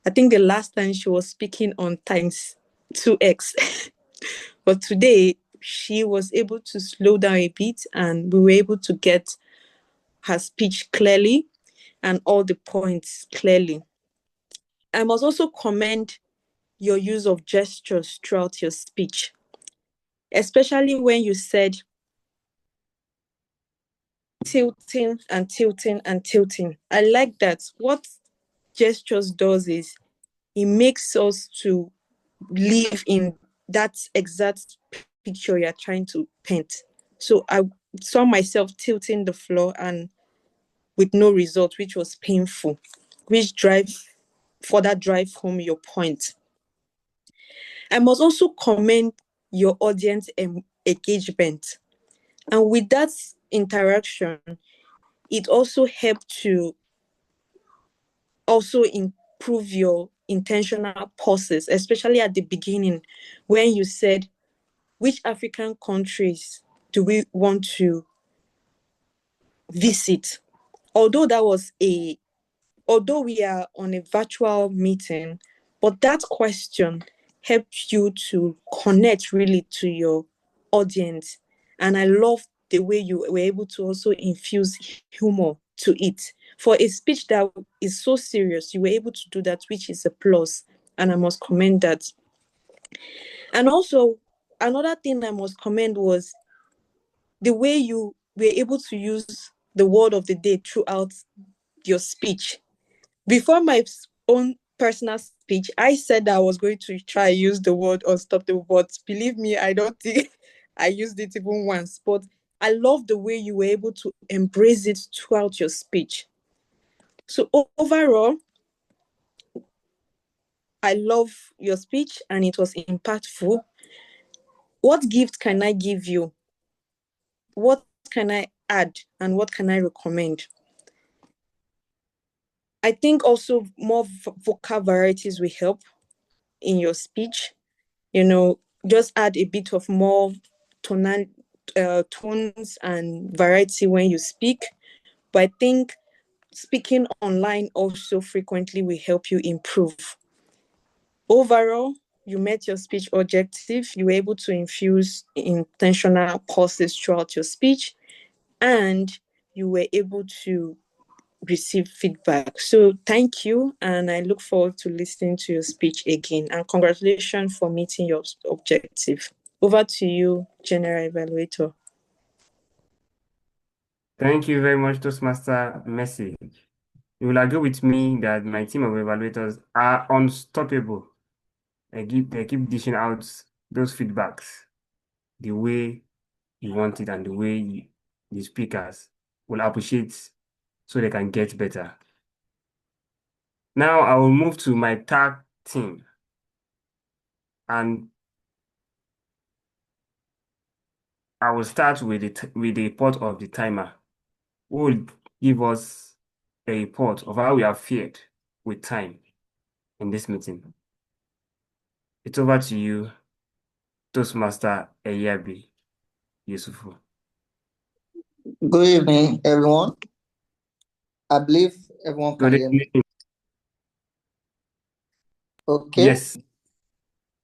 I think the last time she was speaking on times 2x. But today, she was able to slow down a bit and we were able to get her speech clearly and all the points clearly. I must also commend your use of gestures throughout your speech, especially when you said tilting and tilting and tilting. I like that. What gestures does is it makes us to live in that exact picture you're trying to paint. So I saw myself tilting the floor and with no result, which was painful, which further drive home your point. I must also commend your audience engagement. And with that interaction, it also helped to also improve your intentional pauses, especially at the beginning when you said, which African countries do we want to visit? Although we are on a virtual meeting, but that question helps you to connect really to your audience. And I love the way you were able to also infuse humor to it. For a speech that is so serious, you were able to do that, which is a plus. And I must commend that. And also, another thing I must commend was the way you were able to use the word of the day throughout your speech. Before my own personal speech, I said that I was going to try use the word unstoppable, but believe me, I don't think I used it even once. But I love the way you were able to embrace it throughout your speech. So overall, I love your speech and it was impactful. What gift can I give you? What can I add and what can I recommend? I think also more vocal varieties will help in your speech. Just add a bit of more tones and variety when you speak. But I think speaking online also frequently will help you improve. Overall, you met your speech objective. You were able to infuse intentional pauses throughout your speech, and you were able to receive feedback. So thank you, and I look forward to listening to your speech again. And congratulations for meeting your objective. Over to you, General Evaluator. Thank you very much, Toastmaster Messi. You will agree with me that my team of evaluators are unstoppable. They keep dishing out those feedbacks the way you want it and the way the speakers will appreciate so they can get better. Now I will move to my tag team. And I will start with the report of the timer, who will give us a report of how we have fared with time in this meeting. It's over to you, Toastmaster Eyabi Yusufu. Good evening, everyone. I believe everyone can Good hear me. evening. Okay. Yes.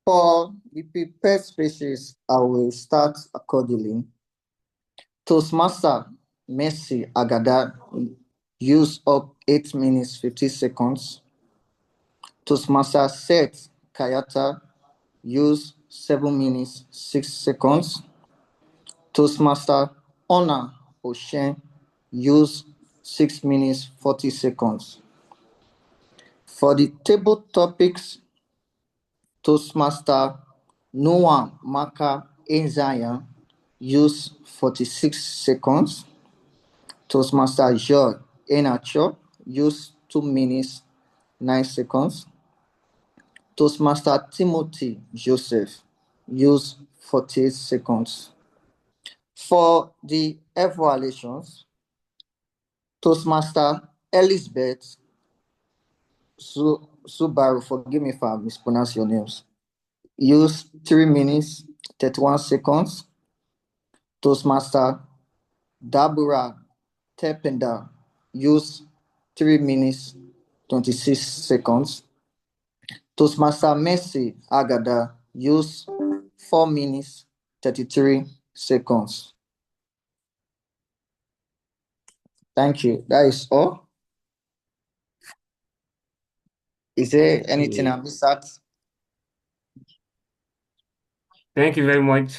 For the prepared speeches, I will start accordingly. Toastmaster Messi Agada use up 8 minutes 50 seconds. Toastmaster Seth Kayata use 7 minutes 6 seconds. Toastmaster Honor Oshen use 6 minutes 40 seconds. For the table topics, Toastmaster Noah Maka Enzion use 46 seconds. Toastmaster George Enacho use 2 minutes 9 seconds. Toastmaster Timothy Joseph use 48 seconds. For the evaluations, Toastmaster Elizabeth Subaru, forgive me if I mispronounce your names, use 3 minutes 31 seconds. Toastmaster Dabura Tependa use 3 minutes 26 seconds. Toastmaster Messi Agada use 4 minutes 33 seconds. Thank you. That is all. Is there anything I missed out? Thank you very much.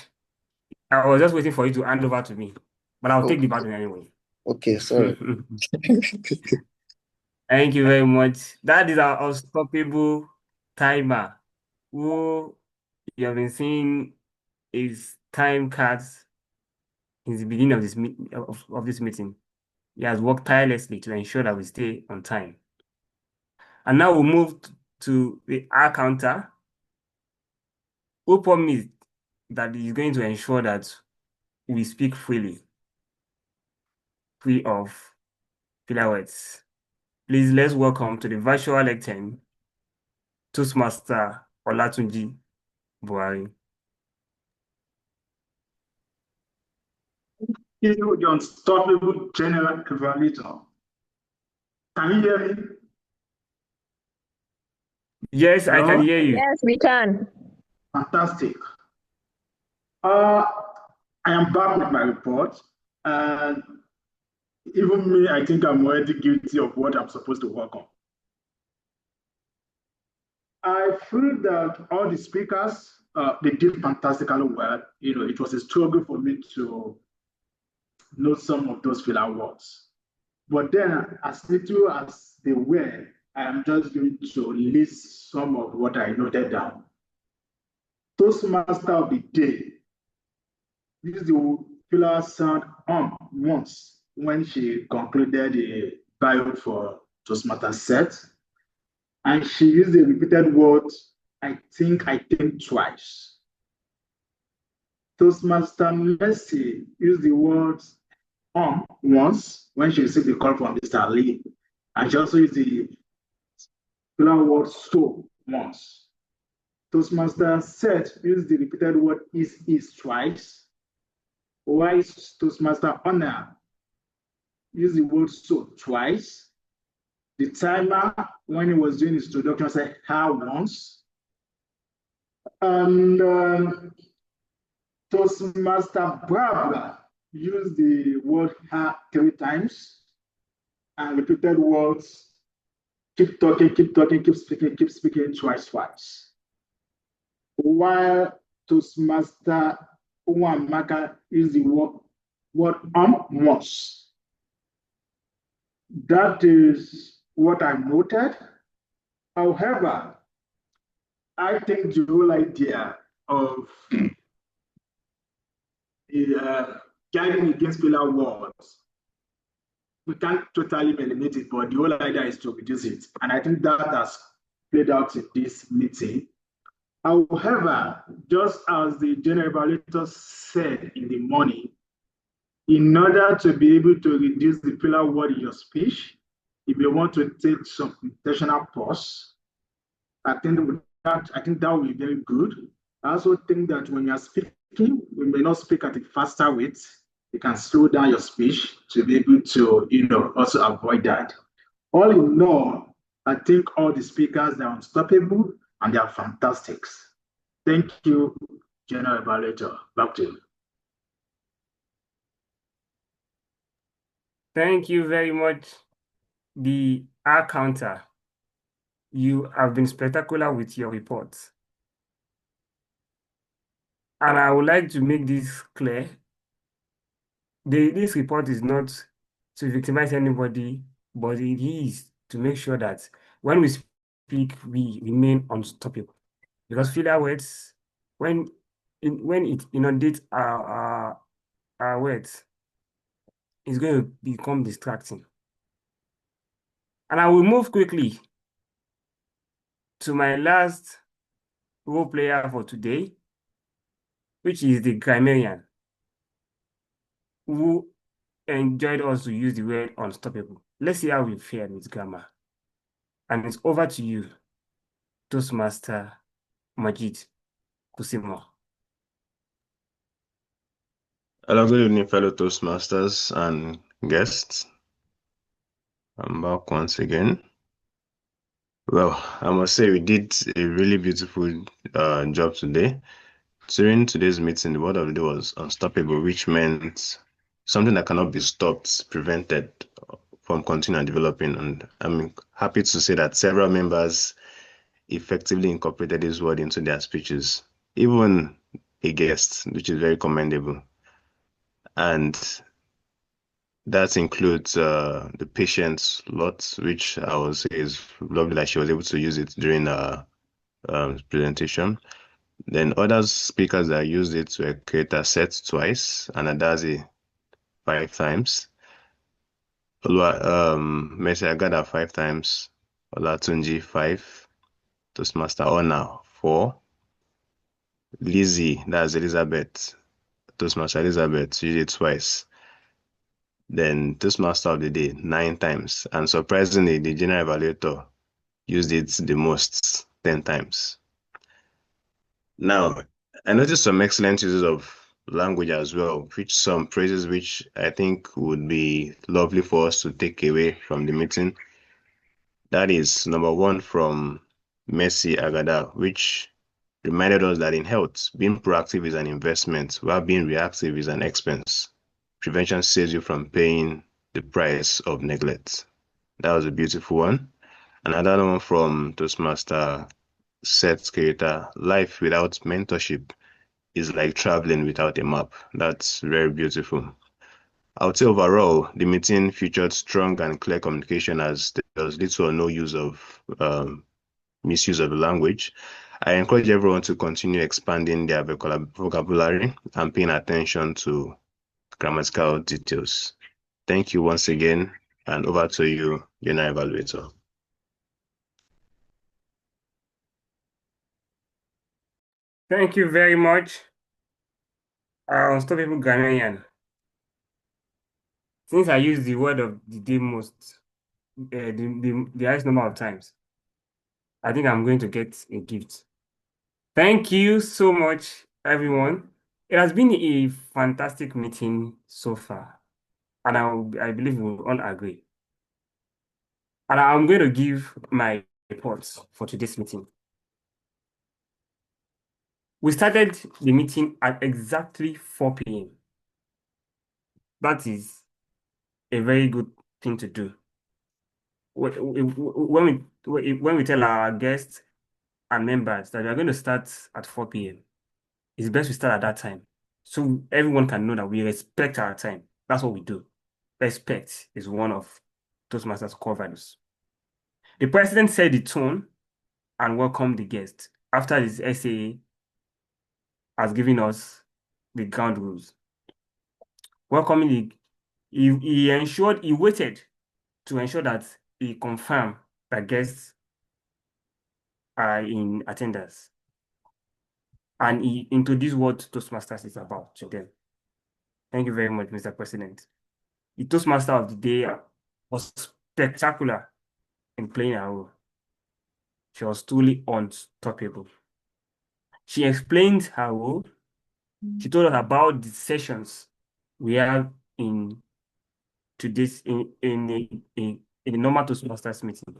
I was just waiting for you to hand over to me, but I'll take the baton anyway. Okay, sorry. Thank you very much. That is our unstoppable timer, who you have been seeing his time cards since the beginning of this meeting. He has worked tirelessly to ensure that we stay on time. And now we move to the R counter, who promised that he's going to ensure that we speak freely, free of filler words. Please, let's welcome to the virtual lectern, Toastmaster Olatunji Buhari. You, the unstoppable general evaluator. Can you hear me? Yes, I can hear you. Yes, we can. Fantastic. I am back with my report, and even me, I think I'm already guilty of what I'm supposed to work on. I feel that all the speakers, they did fantastically well. You know, it was a struggle for me to know some of those filler words. But then, as little as they were, I am just going to list some of what I noted down. Toastmaster of the day used the filler sound once when she concluded the bio for Toastmaster set. And she used the repeated word, I think twice. Toastmaster Mercy used the word once when she received the call from Mr. Lee. And she also used the filler word so once. Toastmaster Seth used the repeated word is twice. While Toastmaster Honor used the word so twice. The timer, when he was doing his introduction, said how once. And Toastmaster Barbara used the word her 3 times and repeated words keep talking, keep speaking twice. While Toastmaster Uwamaka used the word once. That is what I noted. However, I think the whole idea of guiding against filler words we can't totally eliminate it, but the whole idea is to reduce it. And I think that has played out in this meeting. However, just as the general evaluator said in the morning, in order to be able to reduce the filler word in your speech, if you want to take some intentional pause, I think that will be very good. I also think that when you are speaking, we may not speak at a faster rate. You can slow down your speech to be able to, also avoid that. All in all, I think all the speakers are unstoppable and they are fantastic. Thank you, General Evaluator. Back to you. Thank you very much, the R counter. You have been spectacular with your reports. And I would like to make this clear. This report is not to victimize anybody, but it is to make sure that when we speak, we remain unstoppable. Because filler words, when it inundates our words, it's going to become distracting. And I will move quickly to my last role player for today, which is the grammarian, who enjoyed us to use the word unstoppable. Let's see how we fared with grammar. And it's over to you, Toastmaster Majid Kusimo. Hello, good evening, fellow Toastmasters and guests. I'm back once again. Well, I must say we did a really beautiful job today. During today's meeting, the word of the day was unstoppable, which meant something that cannot be stopped, prevented from continuing developing. And I'm happy to say that several members effectively incorporated this word into their speeches, even a guest, which is very commendable. And that includes the patient's lot, which I would say is lovely that she was able to use it during her presentation. Then other speakers that used it to create a set twice, and Adazi 5 times. Messi Agada 5 times, Olatunji 5, Toastmaster Honor 4, Lizzie, that's Elizabeth, Toastmaster Elizabeth used it twice. Then Toastmaster of the Day 9 times, and surprisingly, the General Evaluator used it the most, 10 times. Now, I noticed some excellent uses of language as well, which some phrases which I think would be lovely for us to take away from the meeting. That is number 1 from Messi Agada, which reminded us that in health, being proactive is an investment, while being reactive is an expense. Prevention saves you from paying the price of neglect. That was a beautiful one. Another one from Toastmaster Seth Keita, life without mentorship is like traveling without a map. That's very beautiful. I would say overall, the meeting featured strong and clear communication as there was little or no use of misuse of the language. I encourage everyone to continue expanding their vocabulary and paying attention to grammatical details. Thank you once again, and over to you, General Evaluator. Thank you very much, our unstoppable Ghanaian. Since I used the word of the day most, the highest number of times, I think I'm going to get a gift. Thank you so much, everyone. It has been a fantastic meeting so far, and I believe we'll all agree. And I'm going to give my reports for today's meeting. We started the meeting at exactly 4 p.m. That is a very good thing to do. When we tell our guests and members that we are going to start at 4 p.m., it's best we start at that time so everyone can know that we respect our time. That's what we do. Respect is one of Toastmasters' core values. The president set the tone and welcomed the guests after his SAA has given us the ground rules. Welcoming he waited to ensure that he confirmed that guests are in attendance. And he introduced what Toastmasters is about to them. Thank you very much, Mr. President. The Toastmaster of the day was spectacular in playing her role. She was truly unstoppable. She explained her role. She told us about the sessions we have in today's in the normal Toastmasters meeting.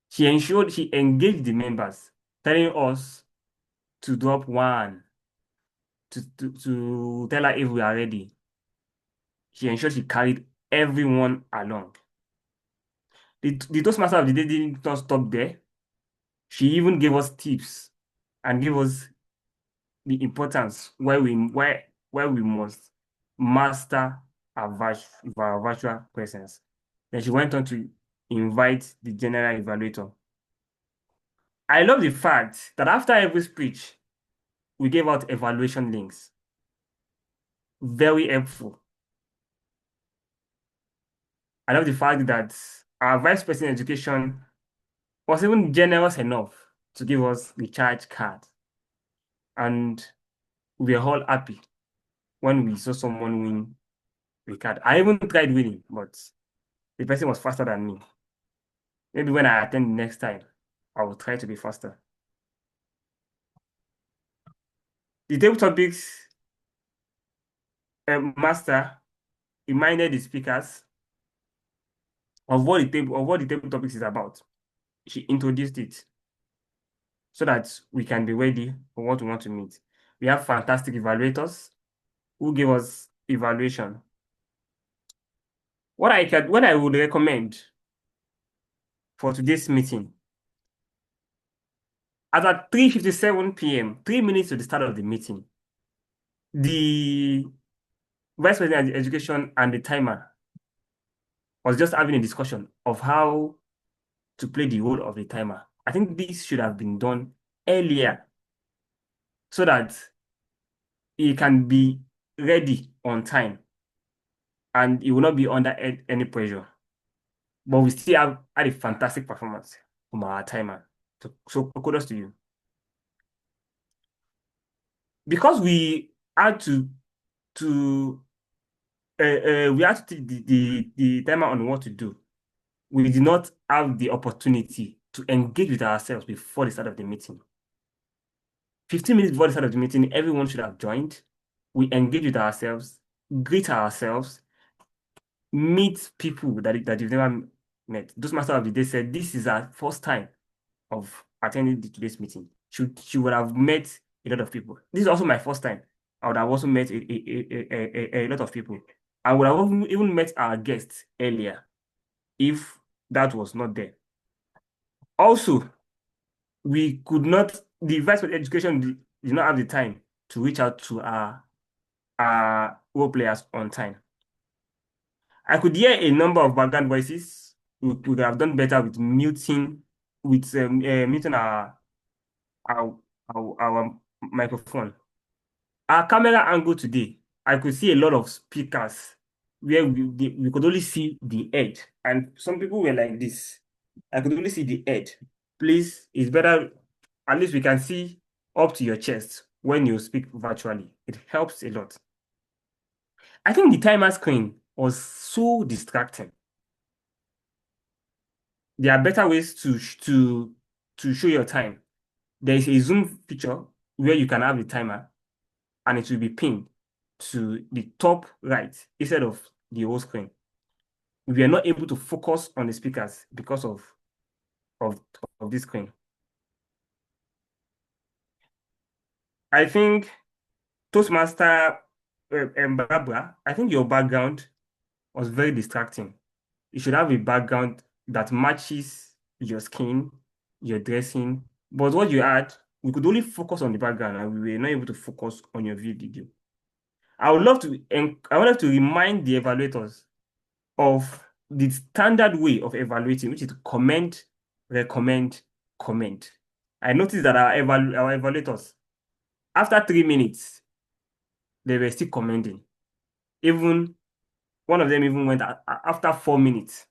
She ensured she engaged the members, telling us to drop one, to tell her if we are ready. She ensured she carried everyone along. The Toastmaster of the day didn't just stop there. She even gave us tips and gave us the importance where we must master our virtual presence. Then she went on to invite the general evaluator. I love the fact that after every speech, we gave out evaluation links. Very helpful. I love the fact that our vice president education was even generous enough to give us the charge card. And we were all happy when we saw someone win the card. I even tried winning, but the person was faster than me. Maybe when I attend the next time, I will try to be faster. The table topics master reminded the speakers of what the table topics is about. She introduced it so that we can be ready for what we want to meet. We have fantastic evaluators who give us evaluation. What I would recommend for today's meeting, at 3:57 p.m., 3 minutes to the start of the meeting, the Vice President of Education and the timer was just having a discussion of how to play the role of the timer. I think this should have been done earlier so that he can be ready on time and he will not be under any pressure. But we still had a fantastic performance from our timer. So kudos to you. Because we had to teach the timer on what to do, we did not have the opportunity to engage with ourselves before the start of the meeting. 15 minutes before the start of the meeting, everyone should have joined. We engage with ourselves, greet ourselves, meet people that you've never met. Those master of the day said this is our first time of attending today's meeting. She would have met a lot of people. This is also my first time. I would have also met a lot of people. I would have even met our guests earlier if that was not there. Also, we could not, the Vice President Education did not have the time to reach out to our role players on time. I could hear a number of background voices. We could have done better with muting our microphone. Our camera angle today, I could see a lot of speakers where we could only see the edge, and some people were like this. I could only see the edge. Please, it's better, at least we can see up to your chest when you speak virtually. It helps a lot. I think the timer screen was so distracting. There are better ways to show your time. There is a zoom feature where you can have the timer and it will be pinned to the top right instead of the whole screen. We are not able to focus on the speakers because of this screen. I think Toastmaster Barbara, I think your background was very distracting. You should have a background that matches your skin, your dressing. But what you had, we could only focus on the background and we were not able to focus on your video. I would love to remind the evaluators of the standard way of evaluating, which is to comment, recommend, comment. I noticed that our evaluators, after 3 minutes, they were still commenting. Even One of them even went after 4 minutes.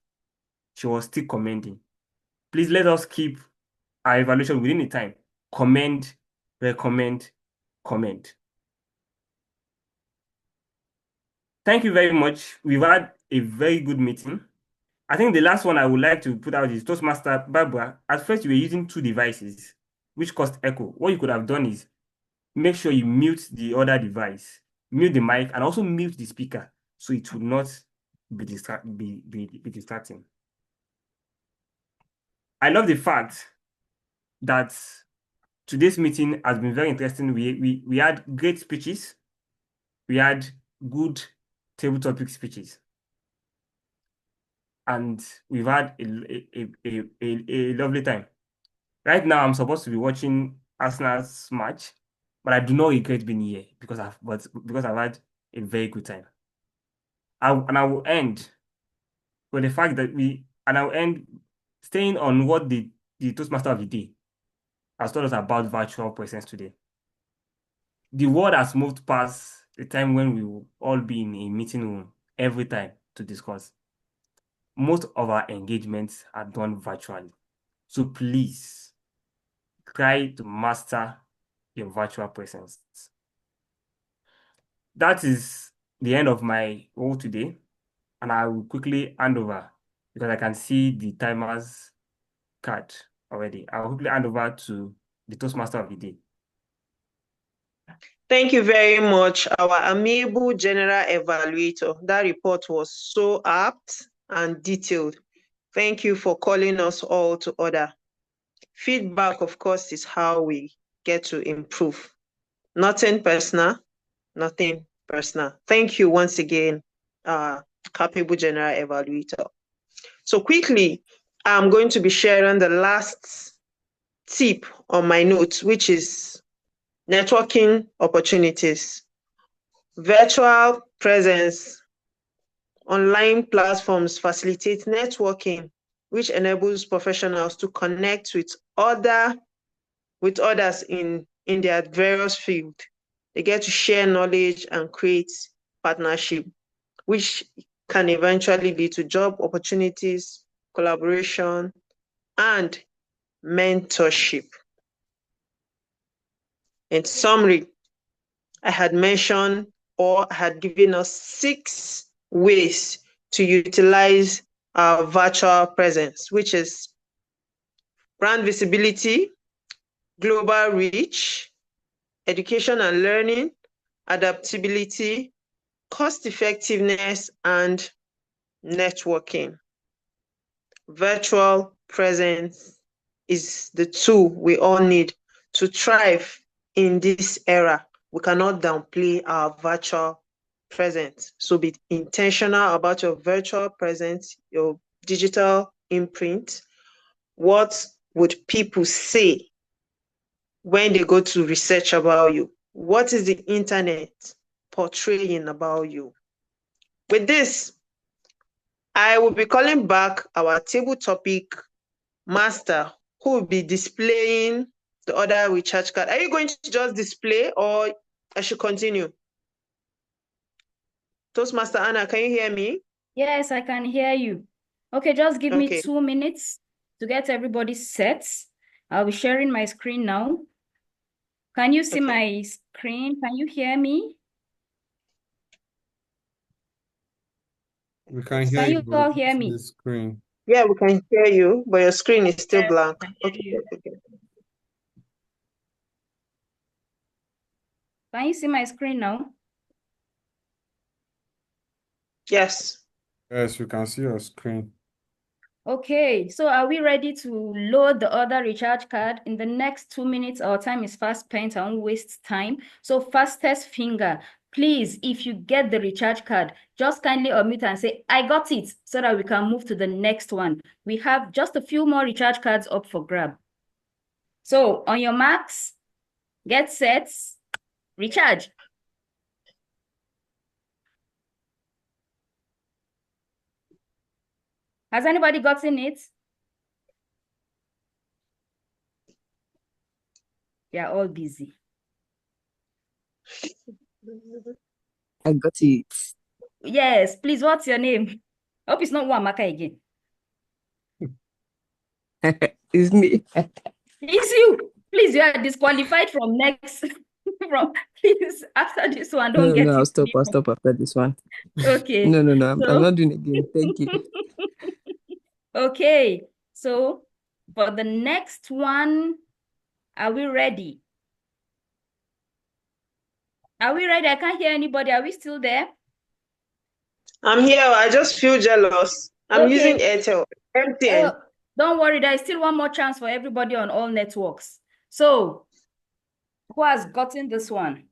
She was still commending. Please let us keep our evaluation within the time. Commend, recommend, comment. Thank you very much. We've had a very good meeting. I think the last one I would like to put out is Toastmaster Barbara. At first, you were using 2 devices, which caused echo. What you could have done is make sure you mute the other device, mute the mic, and also mute the speaker so it will not be distracting. I love the fact that today's meeting has been very interesting. We had great speeches. We had good table topic speeches. And we've had a lovely time. Right now, I'm supposed to be watching Arsenal's match, but I do not regret being here because I've had a very good time. I will end with the fact that I will end staying on what the Toastmaster of the day has told us about virtual presence today. The world has moved past the time when we will all be in a meeting room every time to discuss. Most of our engagements are done virtually. So please try to master your virtual presence. That is the end of my role today, and I will quickly hand over because I can see the timer's card already. I will quickly hand over to the Toastmaster of the day. Thank you very much, our amiable general evaluator. That report was so apt and detailed. Thank you for calling us all to order. Feedback, of course, is how we get to improve. Nothing personal, nothing personal. Thank you once again, capable general evaluator. So quickly, I'm going to be sharing the last tip on my notes, which is networking opportunities. Virtual presence, online platforms facilitate networking, which enables professionals to connect with others in their various fields. They get to share knowledge and create partnership, which can eventually lead to job opportunities, collaboration, and mentorship. In summary, I had mentioned or had given us 6 ways to utilize our virtual presence, which is brand visibility, global reach, education and learning, adaptability, cost effectiveness, and networking. Virtual presence is the tool we all need to thrive in this era. We cannot downplay our virtual presence. So be intentional about your virtual presence, your digital imprint. What would people say when they go to research about you? What is the internet portraying about you? With this, I will be calling back our table topic master, who will be displaying the other recharge card. Are you going to just display or I should continue? Toastmaster Anna, can you hear me? Yes, I can hear you. Okay, just give me 2 minutes to get everybody set. I'll be sharing my screen now. Can you see my screen? Can you hear me? We can hear Can you, you but all we can't hear see me? the screen. Yeah, we can hear you, but your screen is still blank. Okay. Can you see my screen now? Yes. Yes, we can see your screen. Okay, so are we ready to load the other recharge card? In the next 2 minutes, our time is fast spent. I won't waste time. So fastest finger, please, if you get the recharge card, just kindly unmute and say, I got it, so that we can move to the next one. We have just a few more recharge cards up for grab. So on your marks, get set, recharge. Has anybody gotten it? They are all busy. I got it. Yes, please, what's your name? I hope it's not Wamaka again. It's me. It's you. Please, you are disqualified from next. Please, after this one, don't No, get I'll it stop. I'll anymore. stop after this one. Okay. No. I'm So, not doing it again. Thank you. okay. So, for the next one, are we ready? Are we ready? I can't hear anybody. Are we still there? I'm here. I just feel jealous. I'm using Okay. Airtel. MTN. Don't worry, there is still one more chance for everybody on all networks. So, who has gotten this one?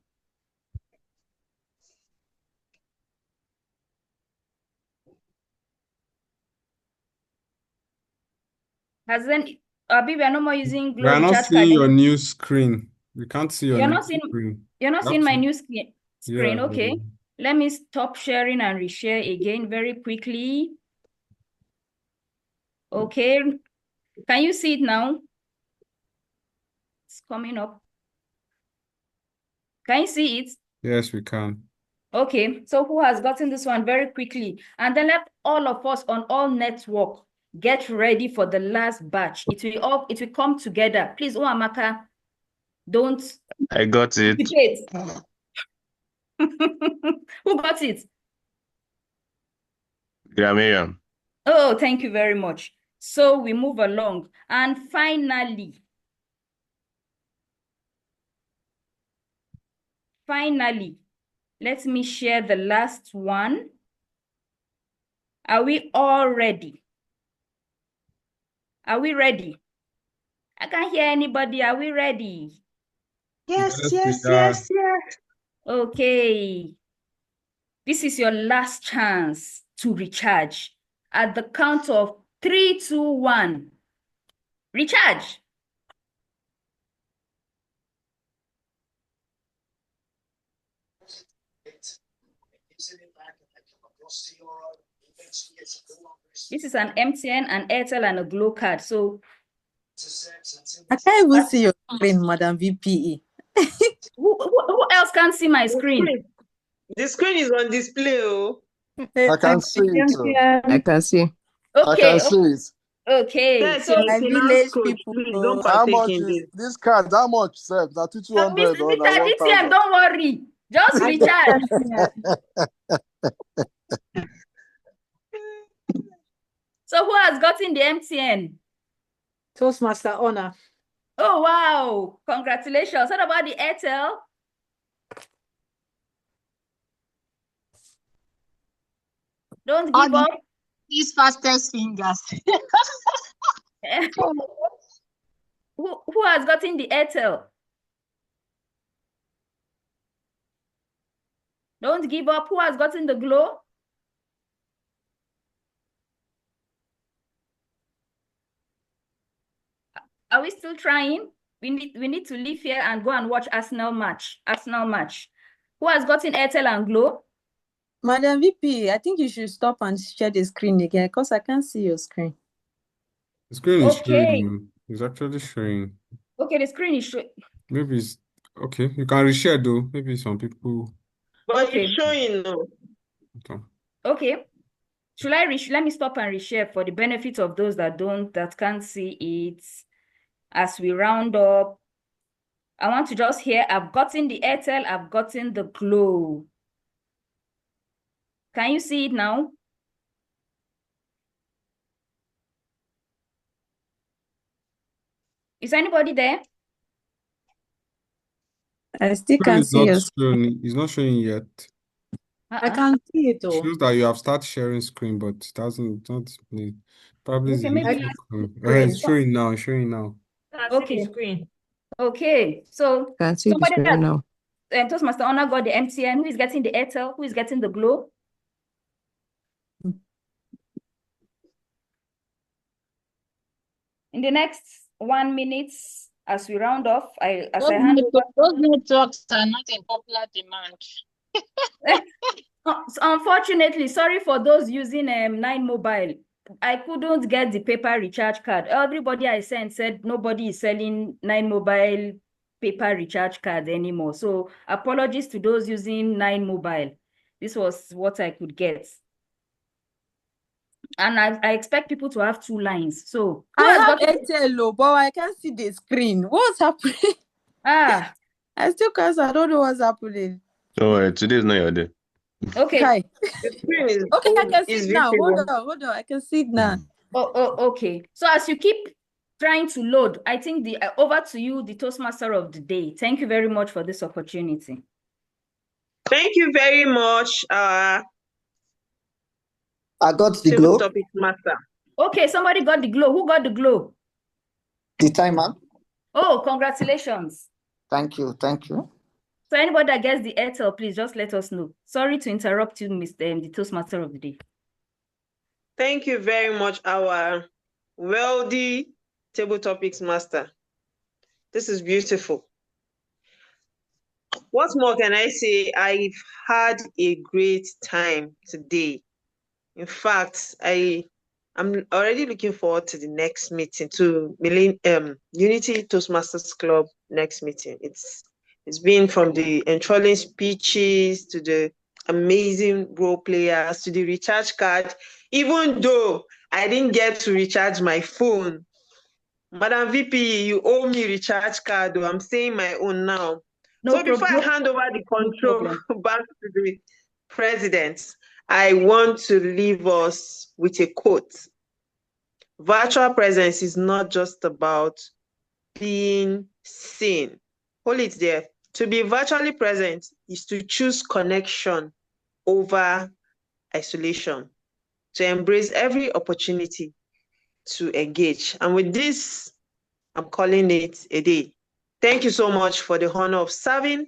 Abi, we are no more using We Glow are not recharge card seeing your anymore. new screen. We can't see your new screen. You're not You have seeing my to, new yeah. screen. Okay. Let me stop sharing and reshare again very quickly. Okay. Can you see it now? It's coming up. Can you see it? Yes, we can. Okay. So who has gotten this one very quickly? And then let all of us on all network get ready for the last batch. It will come together. Please, Amaka, don't I got it. hesitate. Who got it? Gramarian. Oh, thank you very much. So we move along. And finally, let me share the last one. Are we all ready? Are we ready? I can't hear anybody. Are we ready? Yes. Okay. This is your last chance to recharge. At the count of 3, 2, 1. Recharge. This is an MTN, an Airtel, and a Glow card. So I can't even see your screen, Madam VPE. who else can't see my screen? The screen is on display. Oh. I can see it. I can see. I can Okay. see it. Okay. So My village people. Please don't How partake much in is this. this card? How much, sir? That Mr. 200 or that DTM, 1,000? don't worry. Just I recharge. So who has gotten the MTN? Toastmaster honor. Oh, wow. Congratulations. What about the Airtel? Don't give up. These fastest fingers. Who has gotten the Airtel? Don't give up. Who has gotten the Glow? Are we still trying? We need to leave here and go and watch Arsenal match. Who has gotten Airtel and Glow? Madam VP, I think you should stop and share the screen again because I can't see your screen. The screen is Okay. showing. It's actually showing. Okay, the screen is showing. Maybe it's okay. You can reshare though. Maybe some people. But Okay. it's showing now. Okay. Let me stop and reshare for the benefit of those that can't see it. As we round up, I want to just hear, I've gotten the Airtel, I've gotten the Glow. Can you see it now? Is anybody there? I still can't see your screen. It's not showing yet. I can't see it It though. shows that you have started sharing screen, but it doesn't. It's not displaying. Probably Okay, the maybe network. It's showing now. It's showing now. Okay. Okay. So Can see the somebody screen now. Toastmaster Honor got the MTN. Who is getting the Airtel? Who is getting the Glow? In the next 1 minute, as we round off, I hand over. Those networks are not in popular demand. Unfortunately, sorry for those using 9mobile. I couldn't get the paper recharge card. Everybody I sent said nobody is selling 9mobile paper recharge card anymore. So apologies to those using 9mobile, This was what I could get. And I expect people to have 2 lines. So who I has have got Airtel, but I can't see the screen. What's happening? Ah, I still can't. I don't know what's happening. Oh, today is not your day. okay. Hi. The screen is Okay, I can see is it now. Hold visible. on. I can see it now. Okay. So as you keep trying to load, I think over to you, the Toastmaster of the day. Thank you very much for this opportunity. Thank you very much, I got the table glow. topic master. Okay, somebody got the glow. Who got the glow? The timer. Oh, congratulations. Thank you. So anybody that gets the Airtel, please just let us know. Sorry to interrupt you, Mr. The Toastmaster of the day. Thank you very much, our wealthy table topics master. This is beautiful. What more can I say? I've had a great time today. In fact, I'm already looking forward to the next meeting, to Unity Toastmasters Club next meeting. It's been from the enthralling speeches to the amazing role players to the recharge card, even though I didn't get to recharge my phone. Madam VP, you owe me recharge card, though. I'm saying my own now. No So before I problem. hand over the control No back to the president, I want to leave us with a quote. Virtual presence is not just about being seen. Hold it there. To be virtually present is to choose connection over isolation, to embrace every opportunity to engage. And with this, I'm calling it a day. Thank you so much for the honor of serving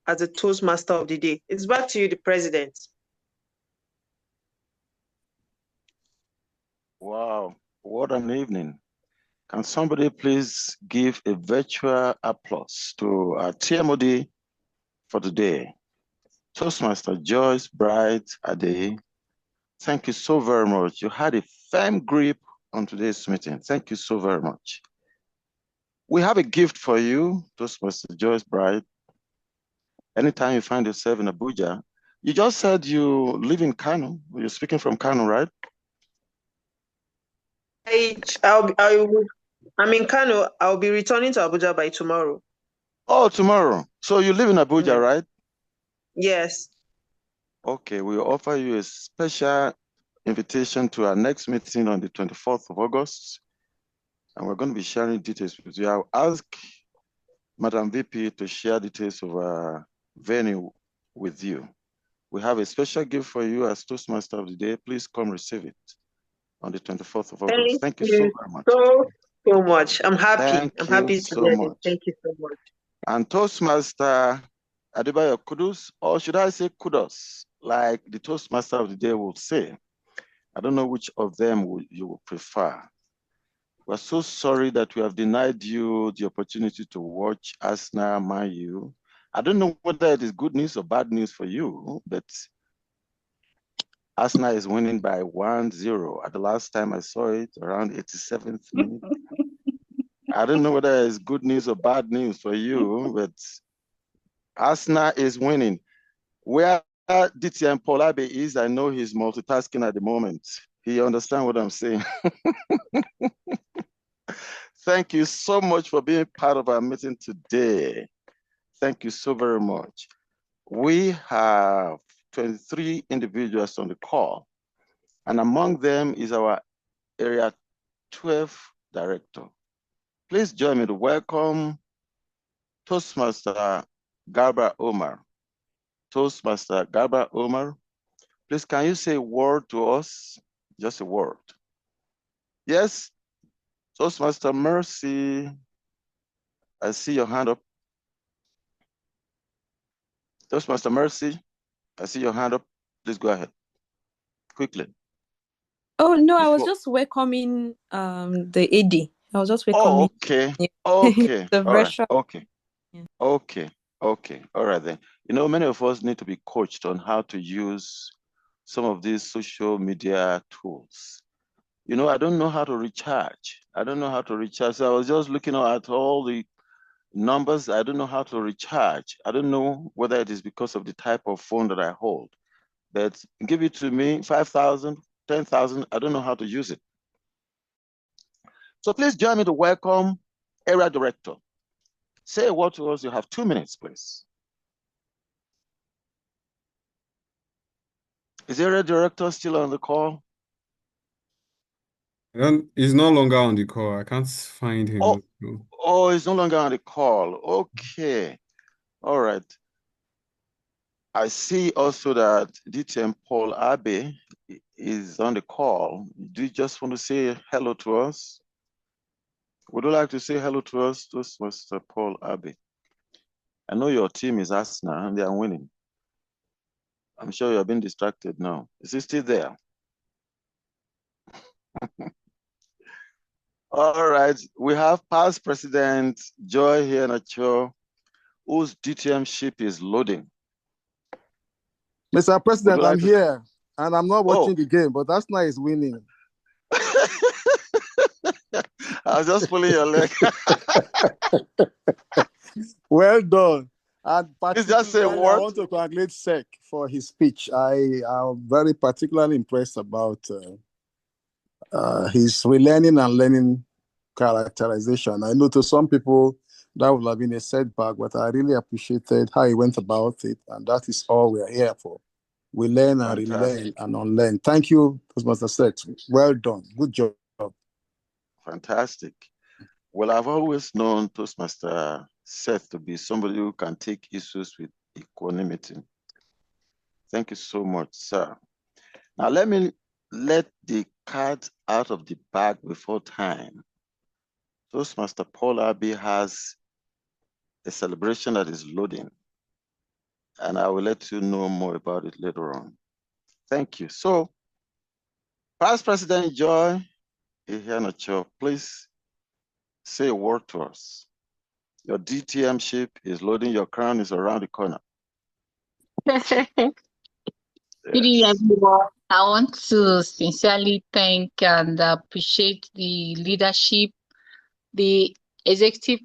as the Toastmaster of the day. It's back to you, the president. Wow, what an evening. Can somebody please give a virtual applause to our TMOD for today? Toastmaster Joyce Bright Ade, thank you so very much. You had a firm grip on today's meeting. Thank you so very much. We have a gift for you, Toastmaster Joyce Bright. Anytime you find yourself in Abuja, you just said you live in Kano. You're speaking from Kano, right? I'm in Kano. I'll be returning to Abuja by tomorrow. Oh, tomorrow. So you live in Abuja, right? Yes. Okay, we'll offer you a special invitation to our next meeting on the 24th of August. And we're going to be sharing details with you. I'll ask Madam VP to share details of our venue with you. We have a special gift for you as Toastmaster of the Day. Please come receive it on the 24th of August. Thank you so very much. So much. I'm happy. Thank I'm you happy to so get much. it. Thank you so much. And Toastmaster Adebayo, kudos, or should I say kudos, like the Toastmaster of the Day would say. I don't know which of them you would prefer. We're so sorry that we have denied you the opportunity to watch Arsenal Man U. I don't know whether it is good news or bad news for you, but Arsenal is winning by 1-0. At the last time I saw it, around 87th minute. I don't know whether it's good news or bad news for you, but Arsenal is winning. Where DTM Polabe is, I know he's multitasking at the moment. He understands what I'm saying. Thank you so much for being part of our meeting today. Thank you so very much. We have 23 individuals on the call, and among them is our Area 12 Director. Please join me to welcome Toastmaster Garba Omar. Toastmaster Garba Omar, please can you say a word to us? Just a word. Yes, Toastmaster Mercy, I see your hand up. Toastmaster Mercy, I see your hand up. Please go ahead. Quickly. Oh no, I was just welcoming the AD. I was just welcoming. Oh, okay. Yeah. Okay. The All right. virtual. Okay. Yeah. Okay. Okay. All right then. You know, many of us need to be coached on how to use some of these social media tools. You know, I don't know how to recharge. I don't know how to recharge. So I was just looking at all the numbers. I don't know how to recharge. I don't know whether it is because of the type of phone that I hold. but give it to me, 5,000, 10,000, I don't know how to use it. So please join me to welcome Area Director. Say a word to us. You have 2 minutes, please. Is Area Director still on the call? He's no longer on the call. I can't find him. Oh, he's no longer on the call. Okay. All right. I see also that DTM Paul Abbey is on the call. Do you just want to say hello to us? Would you like to say hello to us, Mr. Paul Abbey? I know your team is Arsenal and they are winning. I'm sure you have been distracted now. Is he still there? All right. We have past President Joy Iheanacho, whose DTM ship is loading. Mr. President, I'm here, and I'm not watching Oh. the game, but Arsenal is winning. I was just pulling your leg. Well done. And It's just a particularly, I word. want to congratulate Sec for his speech. I am very particularly impressed about his relearning and learning characterization. I know to some people that would have been a setback, but I really appreciated how he went about it, and that is all we are here for. We learn and relearn and unlearn. Thank you, Toastmaster Seth. Well done. Good job. Fantastic. Well, I've always known Toastmaster Seth to be somebody who can take issues with equanimity. Thank you so much, sir. Now, let me let the cat out of the bag before time. Toastmaster Paul Abbey has a celebration that is loading, and I will let you know more about it later on. Thank you. So, Past President Joy Iheanacho, please say a word to us. Your DTM ship is loading, your crown is around the corner. Good evening, everyone. I want to sincerely thank and appreciate the leadership, the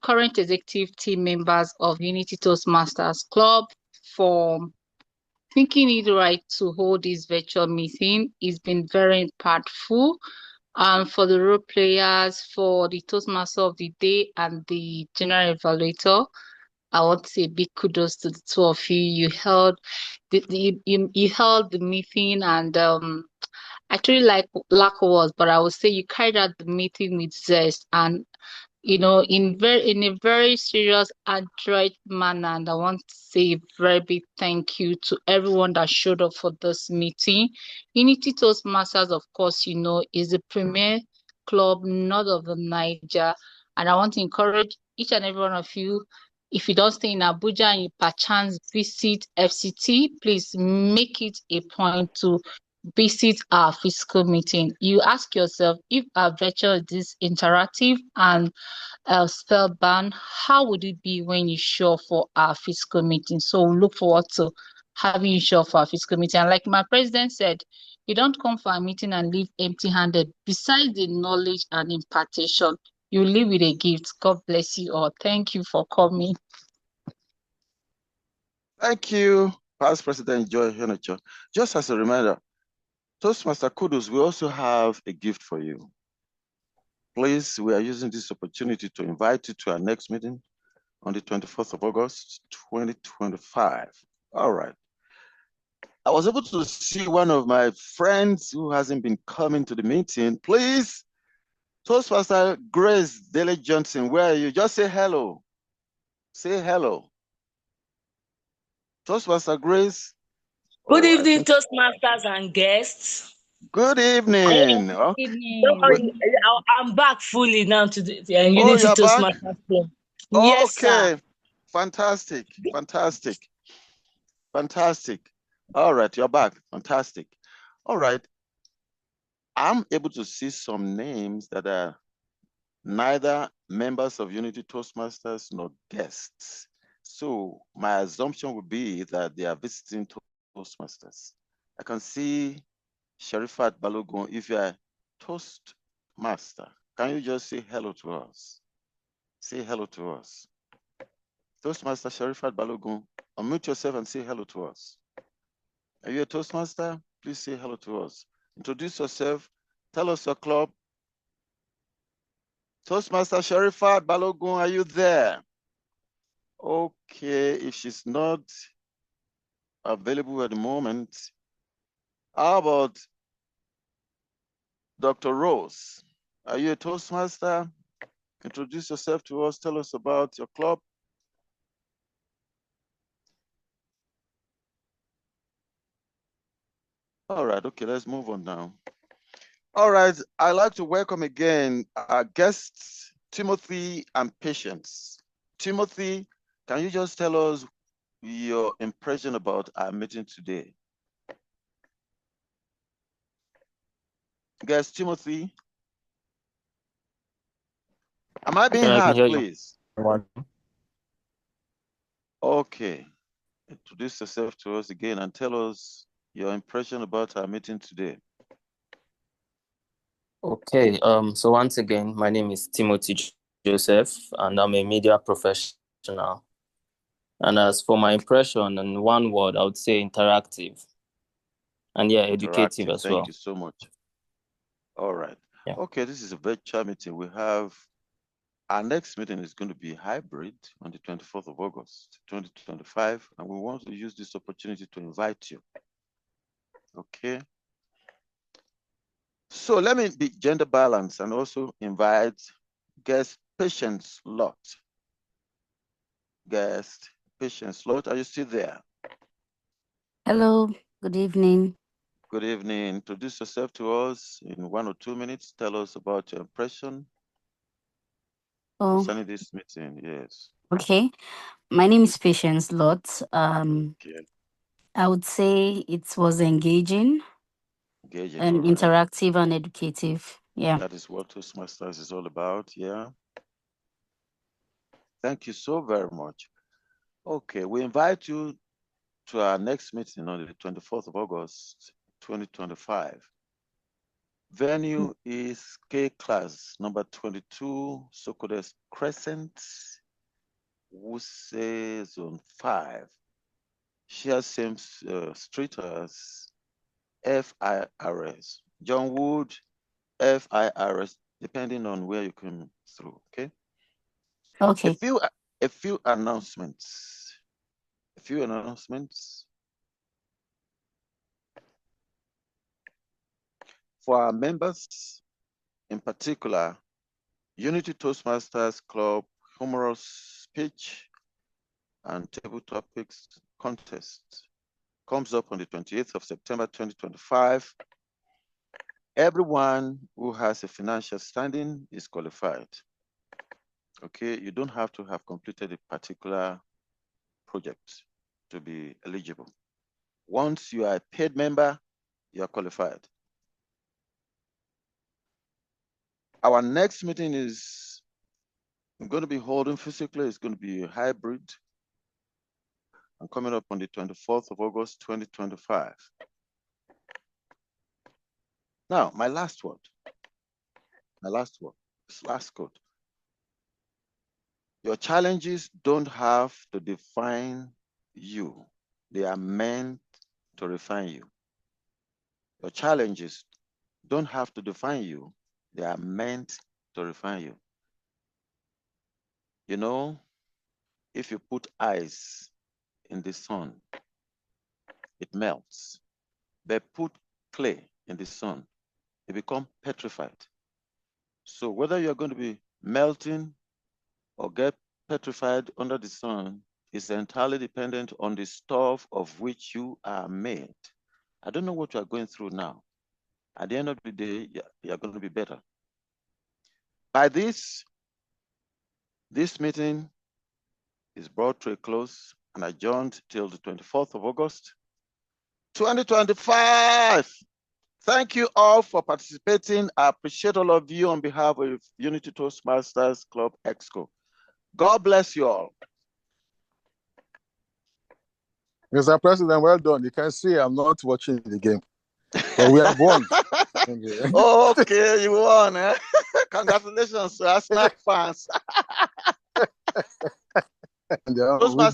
current executive team members of Unity Toastmasters Club for thinking it right to hold this virtual meeting. It's been very impactful. For the role players, for the Toastmaster of the day and the general evaluator, I want to say big kudos to the two of you. You held you held the meeting, and actually like lack of words, but I would say you carried out the meeting with zest and in a very serious, adroit manner. And I want to say a very big thank you to everyone that showed up for this meeting. Unity Toastmasters, of course, is the premier club north of the Niger. And I want to encourage each and every one of you, if you don't stay in Abuja and you perchance visit FCT, please make it a point to visit our physical meeting. You ask yourself, if our virtual is this interactive and spellbound, how would it be when you show up for our physical meeting? So we look forward to having you show up for our physical meeting. And like my president said, you don't come for a meeting and leave empty-handed. Besides the knowledge and impartation, you leave with a gift. God bless you all. Thank you for coming. Thank you, Past President Joy Iheanacho. Just as a reminder, Toastmaster Kudus, we also have a gift for you. Please, we are using this opportunity to invite you to our next meeting on the 24th of August, 2025. All right. I was able to see one of my friends who hasn't been coming to the meeting. Please, Toastmaster Grace Dele Johnson, where are you? Just say hello. Say hello. Toastmaster Grace. Good evening, Toastmasters and guests. Good evening. Good evening. I'm back fully now to the Unity you're Toastmasters back? Club. Yes, sir. Okay. Fantastic. Fantastic. Fantastic. All right, you're back. Fantastic. All right. I'm able to see some names that are neither members of Unity Toastmasters nor guests. So my assumption would be that they are visiting Toastmasters. I can see Sharifat Balogun. If you're a Toastmaster, can you just say hello to us? Say hello to us. Toastmaster Sharifat Balogun, unmute yourself and say hello to us. Are you a Toastmaster? Please say hello to us. Introduce yourself. Tell us your club. Toastmaster Sharifat Balogun, are you there? Okay, if she's not available at the moment, how about Dr. Rose? Are you a Toastmaster? Introduce yourself to us. Tell us about your club. All right, okay, let's move on now. All right, I'd like to welcome again our guests, Timothy and Patience. Timothy, can you just tell us your impression about our meeting today? Guest Timothy, am I being Yeah, I can heard, hear you. please? Okay, introduce yourself to us again and tell us your impression about our meeting today. Okay, so once again, my name is Timothy Joseph, and I'm a media professional. And as for my impression, in one word, I would say interactive. And yeah, educative as well. Thank you so much. All right. Yeah. Okay, this is a virtual meeting. We have our next meeting is going to be hybrid on the 24th of August, 2025, and we want to use this opportunity to invite you. Okay. So let me be gender balanced and also invite guest Patience Lot. Guest Patience Lot, are you still there? Hello, good evening. Good evening. Introduce yourself to us in 1 or 2 minutes. Tell us about your impression concerning this meeting. Yes. Okay. My name is Patience Lot. Okay. I would say it was engaging and All right. interactive and educative. Yeah. That is what Toastmasters is all about. Yeah. Thank you so very much. Okay, we invite you to our next meeting on the 24th of August, 2025. Venue is K class number 22, Sokodes Crescent, Wuse Zone 5. Share same street as FIRS. John Wood, FIRS, depending on where you come through, okay? Okay. A few announcements. For our members, in particular, Unity Toastmasters Club humorous speech and table topics contest comes up on the 28th of September 2025. Everyone who has a financial standing is qualified. Okay, you don't have to have completed a particular project to be eligible. Once you are a paid member, you are qualified. Our next meeting is going to be holding physically. It's going to be a hybrid and coming up on the 24th of August, 2025. Now, my last word, this last quote. Your challenges don't have to define you. They are meant to refine you. Your challenges don't have to define you. They are meant to refine you. You know, if you put ice in the sun, it melts. But put clay in the sun, it becomes petrified. So whether you're going to be melting or get petrified under the sun is entirely dependent on the stuff of which you are made. I don't know what you are going through now. At the end of the day, you're going to be better. By this meeting is brought to a close and adjourned till the 24th of August, 2025. Thank you all for participating. I appreciate all of you on behalf of Unity Toastmasters Club Exco. God bless you all. Mr. President, well done. You can see I'm not watching the game, but we have won. Oh, okay, you won. Eh? Congratulations to Arsenal fans. We